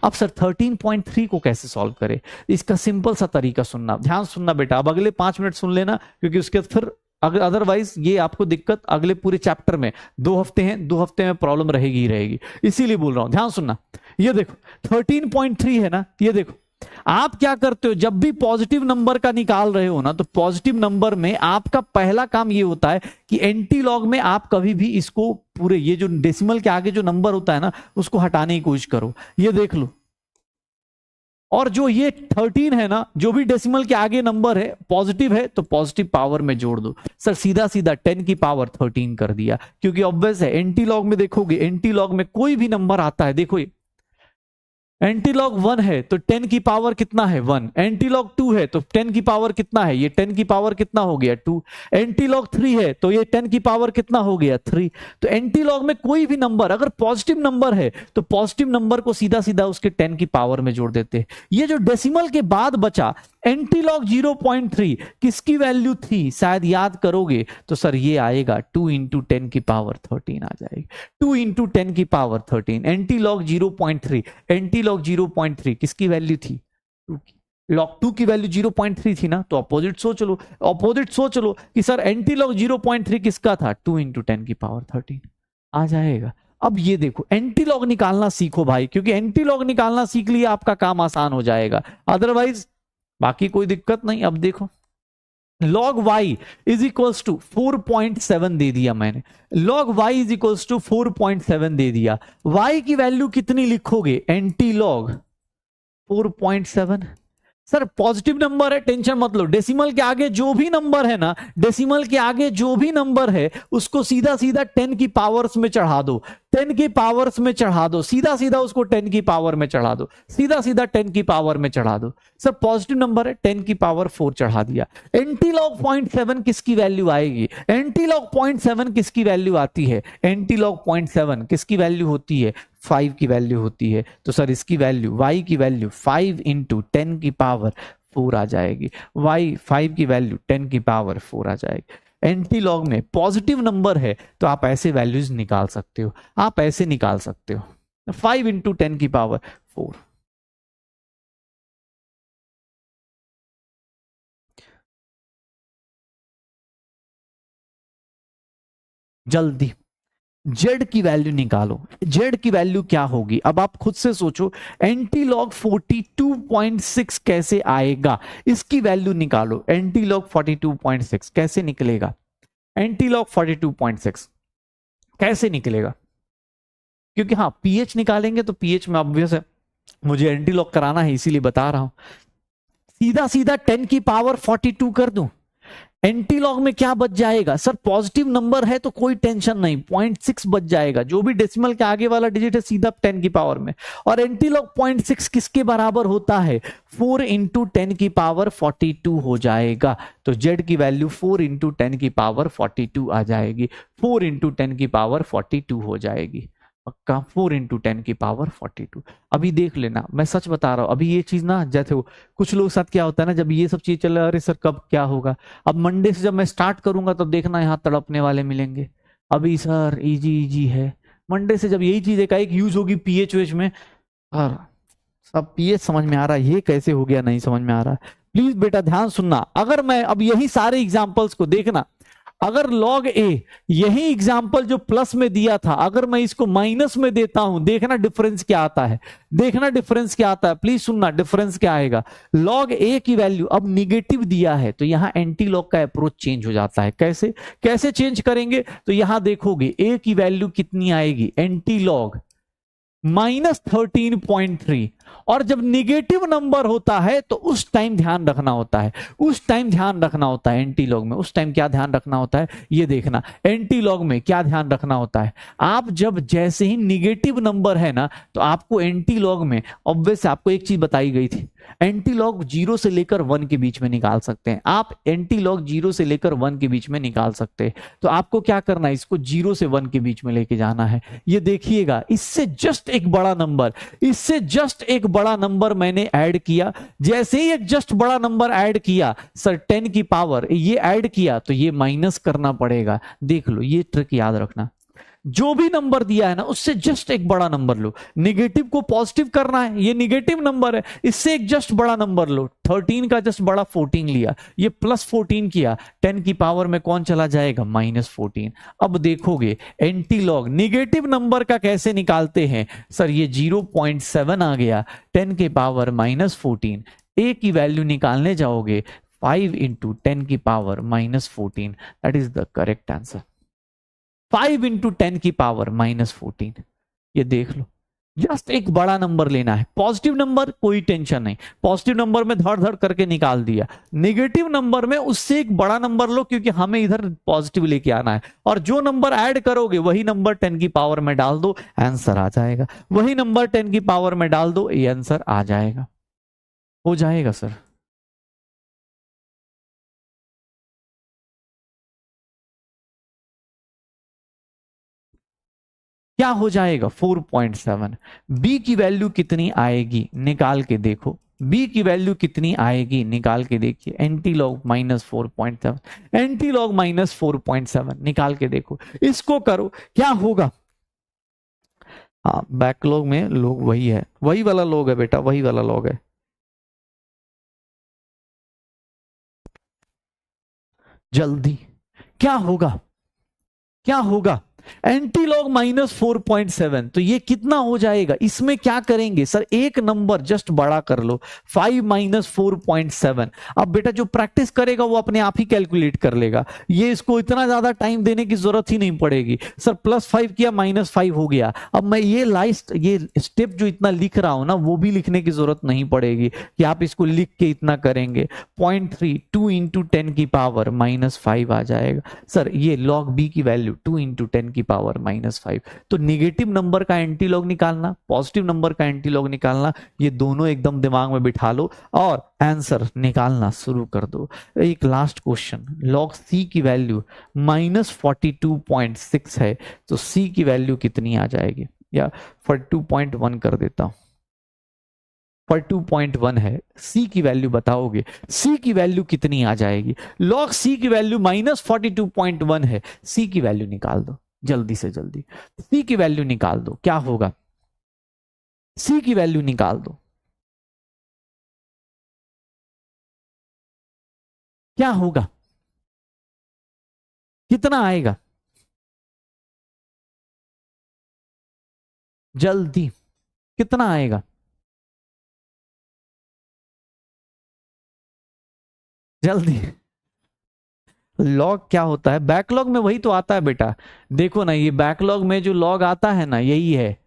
अब सर 13.3 को कैसे सॉल्व करें, इसका सिंपल सा तरीका सुनना, ध्यान सुनना बेटा, अब अगले 5 मिनट सुन लेना, क्योंकि उसके बाद फिर अगर अदरवाइज ये आपको दिक्कत अगले पूरे चैप्टर में 2 हफ्ते हैं, 2 हफ्ते में प्रॉब्लम रहेगी ही रहेगी, इसीलिए बोल रहा हूं। ध्यान सुनना, ये देखो 13.3 है ना, ये देखो आप क्या करते हो, जब भी पॉजिटिव नंबर का निकाल रहे हो ना, तो पॉजिटिव नंबर में आपका पहला काम ये होता है कि एंटी लॉग में आप कभी भी इसको पूरे ये जो डेसिमल के आगे जो नंबर होता है ना, उसको हटाने की कोशिश करो। ये देख लो, और जो ये 13 है ना, जो भी डेसिमल के आगे नंबर है पॉजिटिव है तो पॉजिटिव पावर में जोड़ दो। सर सीधा सीधा 10 की पावर 13 कर दिया, क्योंकि ऑब्वियस है एंटी लॉग में देखोगे, एंटी लॉग में कोई भी नंबर आता है, देखो एंटी लॉग 1 है तो 10 की पावर कितना है 1, एंटी लॉग 2 है तो 10 की पावर कितना है, ये 10 की पावर कितना हो गया 2, एंटी लॉग 3 है तो ये 10 की पावर कितना हो गया 3। तो एंटी लॉग में कोई भी नंबर अगर पॉजिटिव नंबर है तो पॉजिटिव नंबर को सीधा सीधा उसके 10 की पावर में जोड़ देते हैं। ये जो डेसिमल के बाद बचा एंटी लॉग 0.3 किसकी वैल्यू थी, शायद याद करोगे तो सर ये आएगा 2 इंटू 10 की पावर 13 आ जाएगी, 2 इंटू 10 की power 13। Anti log 0.3, anti log 0.3 किसकी वैल्यू थी 2 की, लॉग 2 की वैल्यू 0.3 थी ना, तो अपोजिट सोच लो, अपोजिट सोच लो कि सर एंटी लॉग 0.3 किसका था 2 इंटू 10 की पावर 13 आ जाएगा। अब ये देखो एंटी लॉग निकालना सीखो भाई, क्योंकि एंटी लॉग निकालना सीख लिया आपका काम आसान हो जाएगा, अदरवाइज बाकी कोई दिक्कत नहीं। अब देखो log y is equals to 4.7 दे दिया मैंने, log y is equals to 4.7 दे दिया, y की वैल्यू कितनी लिखोगे anti log 4.7। Sir positive number है, टेंशन मत लो, डेसिमल के आगे जो भी नंबर है ना, डेसिमल के आगे जो भी नंबर है उसको सीधा सीधा 10 की पावर्स में चढ़ा दो, 10 की पावर्स में चढ़ा दो, सीधा सीधा उसको 10 की पावर में चढ़ा दो, सीधा सीधा 10 की पावर में चढ़ा दो। सर पॉजिटिव नंबर है 10 की पावर 4 चढ़ा दिया। एंटी लॉग 0.7 किसकी वैल्यू आएगी, एंटी लॉग 0.7 किसकी वैल्यू आती है, एंटी लॉग 0.7 किसकी वैल्यू होती है 5 की वैल्यू होती है, तो सर इसकी वैल्यू y की वैल्यू 5 इंटू 10 की पावर 4 आ जाएगी। y 5 की वैल्यू 10 की पावर 4 आ जाएगी। एंटी लॉग में पॉजिटिव नंबर है तो आप ऐसे वैल्यूज निकाल सकते हो, आप ऐसे निकाल सकते हो 5 इंटू 10 की पावर 4। जल्दी जेड की वैल्यू निकालो, जेड की वैल्यू क्या होगी, अब आप खुद से सोचो एंटी लॉग 42.6 कैसे आएगा, इसकी वैल्यू निकालो। एंटी लॉग 42.6 कैसे निकलेगा, एंटी लॉग 42.6 कैसे निकलेगा, क्योंकि हाँ पीएच निकालेंगे तो पीएच में ऑब्वियस है, मुझे एंटी लॉग कराना है इसीलिए बता रहा हूं। सीधा सीधा 10 की पावर 42 कर दूं, एंटी लॉग में क्या बच जाएगा सर, पॉजिटिव नंबर है तो कोई टेंशन नहीं, 0.6 बच जाएगा, जो भी डेसिमल के आगे वाला डिजिट है सीधा 10 की पावर में। और एंटी लॉग 0.6 किसके बराबर होता है, 4 इंटू 10 की पावर 42 हो जाएगा। तो जेड की वैल्यू 4 इंटू 10 की पावर 42 आ जाएगी, 4 इंटू 10 की पावर 42 हो जाएगी पक्का, 4 इंटू 10 की पावर 42। अभी देख लेना, मैं सच बता रहा हूं, अभी ये चीज ना जैसे हो कुछ लोग साथ क्या होता है ना, जब ये सब चीज चल रहा है, अरे सर कब क्या होगा, अब मंडे से जब मैं स्टार्ट करूंगा तब देखना यहाँ तड़पने वाले मिलेंगे। अभी सर इजी इजी है, मंडे से जब यही चीज एक यूज होगी पीएच वेच में, और सब पीएच समझ में आ रहा है, ये कैसे हो गया नहीं समझ में आ रहा है। प्लीज बेटा ध्यान सुनना, अगर मैं अब यही सारे एग्जाम्पल्स को देखना, अगर log a यही एग्जाम्पल जो प्लस में दिया था अगर मैं इसको माइनस में देता हूं, देखना डिफरेंस क्या आता है, देखना डिफरेंस क्या आता है, प्लीज सुनना डिफरेंस क्या आएगा। log a की वैल्यू अब निगेटिव दिया है तो यहां एंटी लॉग का अप्रोच चेंज हो जाता है। कैसे कैसे चेंज करेंगे, तो यहां देखोगे a की वैल्यू कितनी आएगी, एंटी लॉग -13.3, और जब निगेटिव नंबर होता है तो उस टाइम ध्यान रखना होता है, उस टाइम ध्यान रखना होता है एंटी लॉग में, उस टाइम क्या ध्यान रखना होता है ये देखना, एंटी लॉग में क्या ध्यान रखना होता है। आप जब जैसे ही निगेटिव नंबर है ना तो आपको एंटी लॉग में ऑब्वियस आपको एक चीज बताई गई थी, एंटी लॉग 0 से लेकर 1 के बीच में निकाल सकते हैं आप, एंटी लॉग 0 से लेकर 1 के बीच में निकाल सकते हैं। तो आपको क्या करना है, इसको 0 से 1 के बीच में लेके जाना है। ये देखिएगा इससे जस्ट एक बड़ा नंबर, इससे जस्ट एक बड़ा नंबर मैंने ऐड किया, जैसे ही एक जस्ट बड़ा नंबर ऐड किया सर 10 की पावर ये ऐड किया तो ये माइनस करना पड़ेगा। देख लो ये ट्रिक याद रखना, जो भी नंबर दिया है ना उससे जस्ट एक बड़ा नंबर लो, निगेटिव को पॉजिटिव करना है, ये निगेटिव नंबर है इससे एक जस्ट बड़ा नंबर लो, 13 का जस्ट बड़ा 14 लिया, ये प्लस 14 किया, 10 की पावर में कौन चला जाएगा -14। अब देखोगे एंटी लॉग निगेटिव नंबर का कैसे निकालते हैं सर, ये 0.7 आ गया, 10 के पावर -14, ए की वैल्यू निकालने जाओगे 5 इंटू 10 की power -14, that is the correct answer, 5 into 10 की पावर -14। ये देख लो जस्ट एक बड़ा नंबर लेना है, पॉजिटिव नंबर कोई टेंशन नहीं, पॉजिटिव नंबर में धड़ धड़ करके निकाल दिया, नेगेटिव नंबर में उससे एक बड़ा नंबर लो क्योंकि हमें इधर पॉजिटिव लेके आना है, और जो नंबर ऐड करोगे वही नंबर 10 की पावर में डाल दो, आंसर आ जाएगा, वही नंबर 10 की पावर में डाल दो, ये आंसर आ जाएगा, हो जाएगा सर। क्या हो जाएगा 4.7, बी की वैल्यू कितनी आएगी निकाल के देखो, बी की वैल्यू कितनी आएगी निकाल के देखिए, एंटी लॉग -4.7, एंटी लॉग -4.7 निकाल के देखो, इसको करो क्या होगा। हाँ बैकलॉग में लोग वही है, वही वाला लोग है बेटा, वही वाला लोग है। जल्दी क्या होगा, क्या होगा, एंटी लॉग -4.7, तो ये कितना हो जाएगा, इसमें क्या करेंगे सर एक नंबर जस्ट बड़ा कर लो, 5 - 4.7। अब बेटा जो प्रैक्टिस करेगा वो अपने आप ही कैलकुलेट कर लेगा, ये इसको इतना ज्यादा टाइम देने की जरूरत ही नहीं पड़ेगी। सर +5 किया -5 हो गया, अब मैं ये लास्ट ये स्टेप जो इतना लिख रहा हूं ना वो भी लिखने की जरूरत नहीं पड़ेगी कि आप इसको लिख के इतना करेंगे, 0.3 2 इंटू 10 की पावर -5 आ जाएगा। सर ये लॉग बी की वैल्यू 2 इंटू 10 की पावर -5, तो निगेटिव नंबर का एंटी लॉग निकालना, पॉजिटिव नंबर का एंटी लॉग निकालना, ये दोनों एकदम दिमाग में बिठा लो और आंसर निकालना शुरू कर दो। एक लास्ट क्वेश्चन, लॉग सी की वैल्यू -42.6 है तो सी की वैल्यू कितनी आ जाएगी, या 42.1 कर देता हूं, 42.1 है। सी की वैल्यू बताओगे, सी की वैल्यू कितनी आ जाएगी? लॉग सी की वैल्यू -42.1 है, सी की वैल्यू निकाल दो जल्दी से जल्दी, सी की वैल्यू निकाल दो, क्या होगा? सी की वैल्यू निकाल दो, क्या होगा, कितना आएगा? जल्दी, कितना आएगा? जल्दी। लॉग क्या होता है? बैकलॉग में वही तो आता है बेटा। देखो ना, ये बैकलॉग में जो लॉग आता है ना, यही है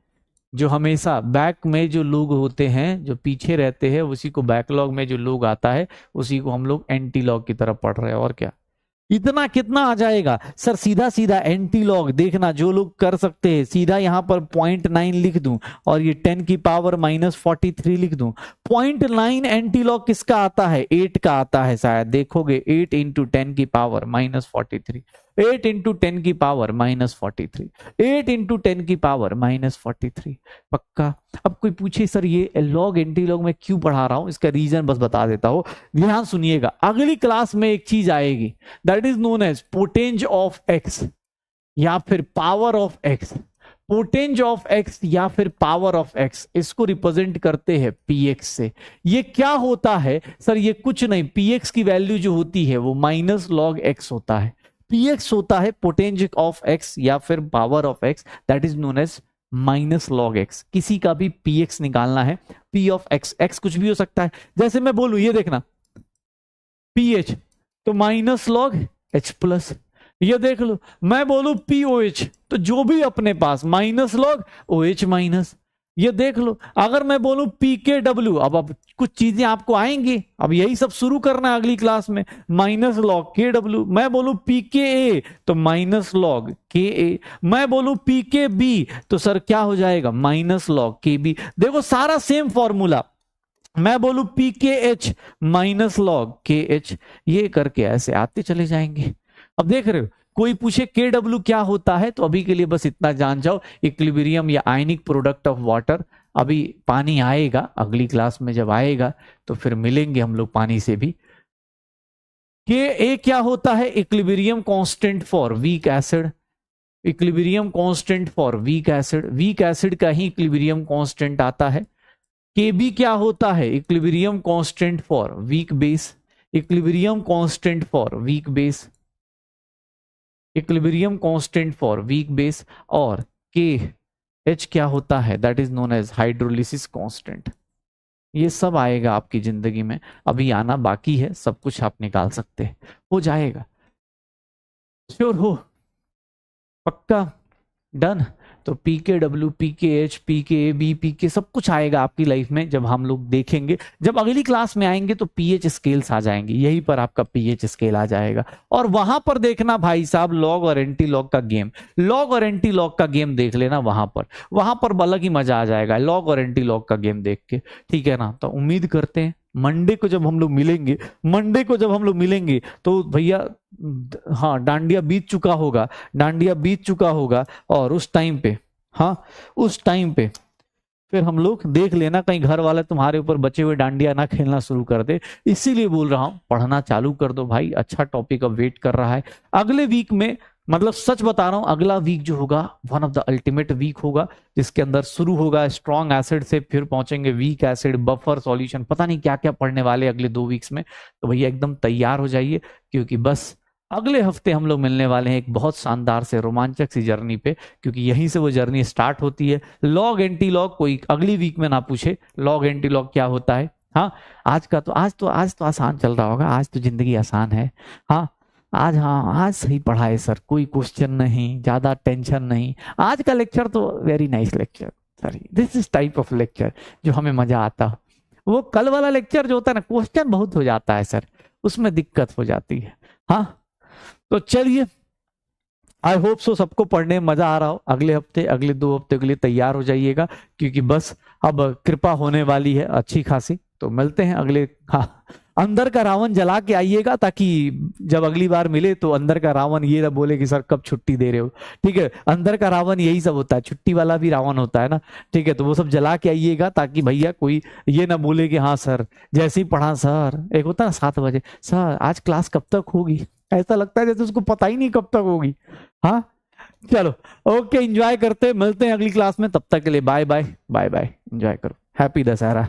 जो हमेशा बैक में जो लोग होते हैं, जो पीछे रहते हैं, उसी को बैकलॉग में जो लोग आता है, उसी को हम लोग एंटी लॉग की तरफ पढ़ रहे हैं। और क्या, इतना कितना आ जाएगा सर? सीधा सीधा एंटी लॉग, देखना जो लोग कर सकते हैं, सीधा यहां पर 0.9 लिख दूं और ये 10 की पावर -43 लिख दूं। 0.9 एंटी लॉग किसका आता है? 8 का आता है शायद, देखोगे 8 इंटू 10 की पावर -43, 8 इंटू 10 की पावर -43, 8 इंटू 10 की पावर -43, पक्का। अब कोई पूछे सर ये लॉग एंटी लॉग में क्यों पढ़ा रहा हूं, इसका रीजन बस बता देता हूं, ध्यान सुनिएगा। अगली क्लास में एक चीज आएगी, that is known as potenz of x या फिर power of X. Potenz of x या फिर पावर ऑफ एक्स, इसको रिप्रेजेंट करते हैं पीएक्स से। ये क्या होता है सर? ये कुछ नहीं, पीएक्स की वैल्यू जो होती है वो माइनस लॉग एक्स होता है। पीएक्स होता है पोटेंज ऑफ एक्स या फिर power of x, that is known as minus log x. किसी का भी पीएक्स निकालना है, पी ऑफ एक्स, एक्स कुछ भी हो सकता है। जैसे मैं बोलूं, ये देखना पीएच तो माइनस लॉग एच प्लस, ये देख लो। मैं बोलूं पी ओ एच तो जो भी अपने पास minus log O H minus, ये देख लो। अगर मैं बोलूं पी के डब्ल्यू, अब कुछ चीजें आपको आएंगी, अब यही सब शुरू करना है अगली क्लास में, माइनस लॉग के डब्ल्यू। मैं बोलूं पी के ए तो माइनस लॉग के ए, मैं बोलूं पी के बी तो सर क्या हो जाएगा? माइनस लॉग के बी। देखो सारा सेम फॉर्मूला। मैं बोलूं पी के एच माइनस लॉग के एच, ये करके ऐसे आते चले जाएंगे। अब देख रहे हो, कोई पूछे के डब्ल्यू क्या होता है, तो अभी के लिए बस इतना जान जाओ, इक्विलिब्रियम या आयनिक प्रोडक्ट ऑफ वाटर। अभी पानी आएगा अगली क्लास में, जब आएगा तो फिर मिलेंगे हम लोग पानी से भी। के ए क्या होता है? Equilibrium constant for weak acid, equilibrium constant for weak acid, weak acid का ही इक्विलिब्रियम कांस्टेंट आता है। के बी क्या होता है? Equilibrium constant for weak base, equilibrium constant for weak base, equilibrium constant for weak base. और के एच क्या होता है? That is known as hydrolysis constant. ये सब आएगा आपकी जिंदगी में, अभी आना बाकी है, सब कुछ आप निकाल सकते हैं, हो जाएगा। श्योर हो? पक्का? डन? तो पी के डब्ल्यू, पी के एच, पी के ए बी, पी के सब कुछ आएगा आपकी लाइफ में जब हम लोग देखेंगे। जब अगली क्लास में आएंगे तो पीएच स्केल्स आ जाएंगे, यहीं पर आपका पीएच स्केल आ जाएगा। और वहां पर देखना भाई साहब लॉग और एंटी लॉग का गेम, लॉग और एंटी लॉग का गेम देख लेना वहां पर अलग ही मजा आ जाएगा लॉग और एंटी लॉग का गेम देख के, ठीक है ना? तो उम्मीद करते हैं मंडे को जब हम लोग मिलेंगे, मंडे को जब हम लोग मिलेंगे तो भैया हाँ डांडिया बीत चुका होगा, डांडिया बीत चुका होगा। और उस टाइम पे, हाँ उस टाइम पे फिर हम लोग देख लेना कहीं घर वाले तुम्हारे ऊपर बचे हुए डांडिया ना खेलना शुरू कर दे। इसीलिए बोल रहा हूं पढ़ना चालू कर दो भाई, अच्छा टॉपिक अब वेट कर रहा है अगले वीक में। मतलब सच बता रहा हूं, अगला वीक जो होगा one of the ultimate week होगा, जिसके अंदर शुरू होगा स्ट्रॉन्ग एसिड से, फिर पहुंचेंगे वीक एसिड, बफर सॉल्यूशन, पता नहीं क्या क्या पढ़ने वाले अगले 2 वीक्स में। तो भैया एकदम तैयार हो जाइए, क्योंकि बस अगले हफ्ते हम लोग मिलने वाले हैं एक बहुत शानदार से रोमांचक सी जर्नी पे, क्योंकि यहीं से वो जर्नी स्टार्ट होती है। लॉग एंटी लॉग कोई अगली वीक में ना पूछे लॉग एंटी लॉग क्या होता है। हाँ आज तो आसान चल रहा होगा, आज तो जिंदगी आसान है। हाँ आज सही पढ़ा है सर, कोई क्वेश्चन नहीं, ज्यादा टेंशन नहीं। आज का लेक्चर तो very nice lecture, sorry this is type of lecture जो हमें मजा आता हो। वो कल वाला लेक्चर जो होता है ना, क्वेश्चन बहुत हो जाता है सर, उसमें दिक्कत हो जाती है। हाँ तो चलिए, आई होप सो सबको पढ़ने में मजा आ रहा हो। अगले हफ्ते, अगले 2 हफ्ते के लिए तैयार हो जाइएगा, क्योंकि बस अब कृपा होने वाली है अच्छी खासी। तो मिलते हैं अगले, हाँ अंदर का रावण जला के आइएगा, ताकि जब अगली बार मिले तो अंदर का रावण ये ना बोले कि सर कब छुट्टी दे रहे हो। ठीक है, अंदर का रावण यही सब होता है, छुट्टी वाला भी रावण होता है ना। ठीक है, तो वो सब जला के आइएगा, ताकि भैया कोई ये ना बोले कि हाँ सर जैसे ही पढ़ा, सर एक होता है ना 7 बजे, सर आज क्लास कब तक होगी, ऐसा लगता है जैसे उसको पता ही नहीं कब तक होगी। हाँ चलो, ओके, एंजॉय करते, मिलते हैं अगली क्लास में, तब तक के लिए bye bye bye bye, enjoy करो, हैप्पी दशहरा।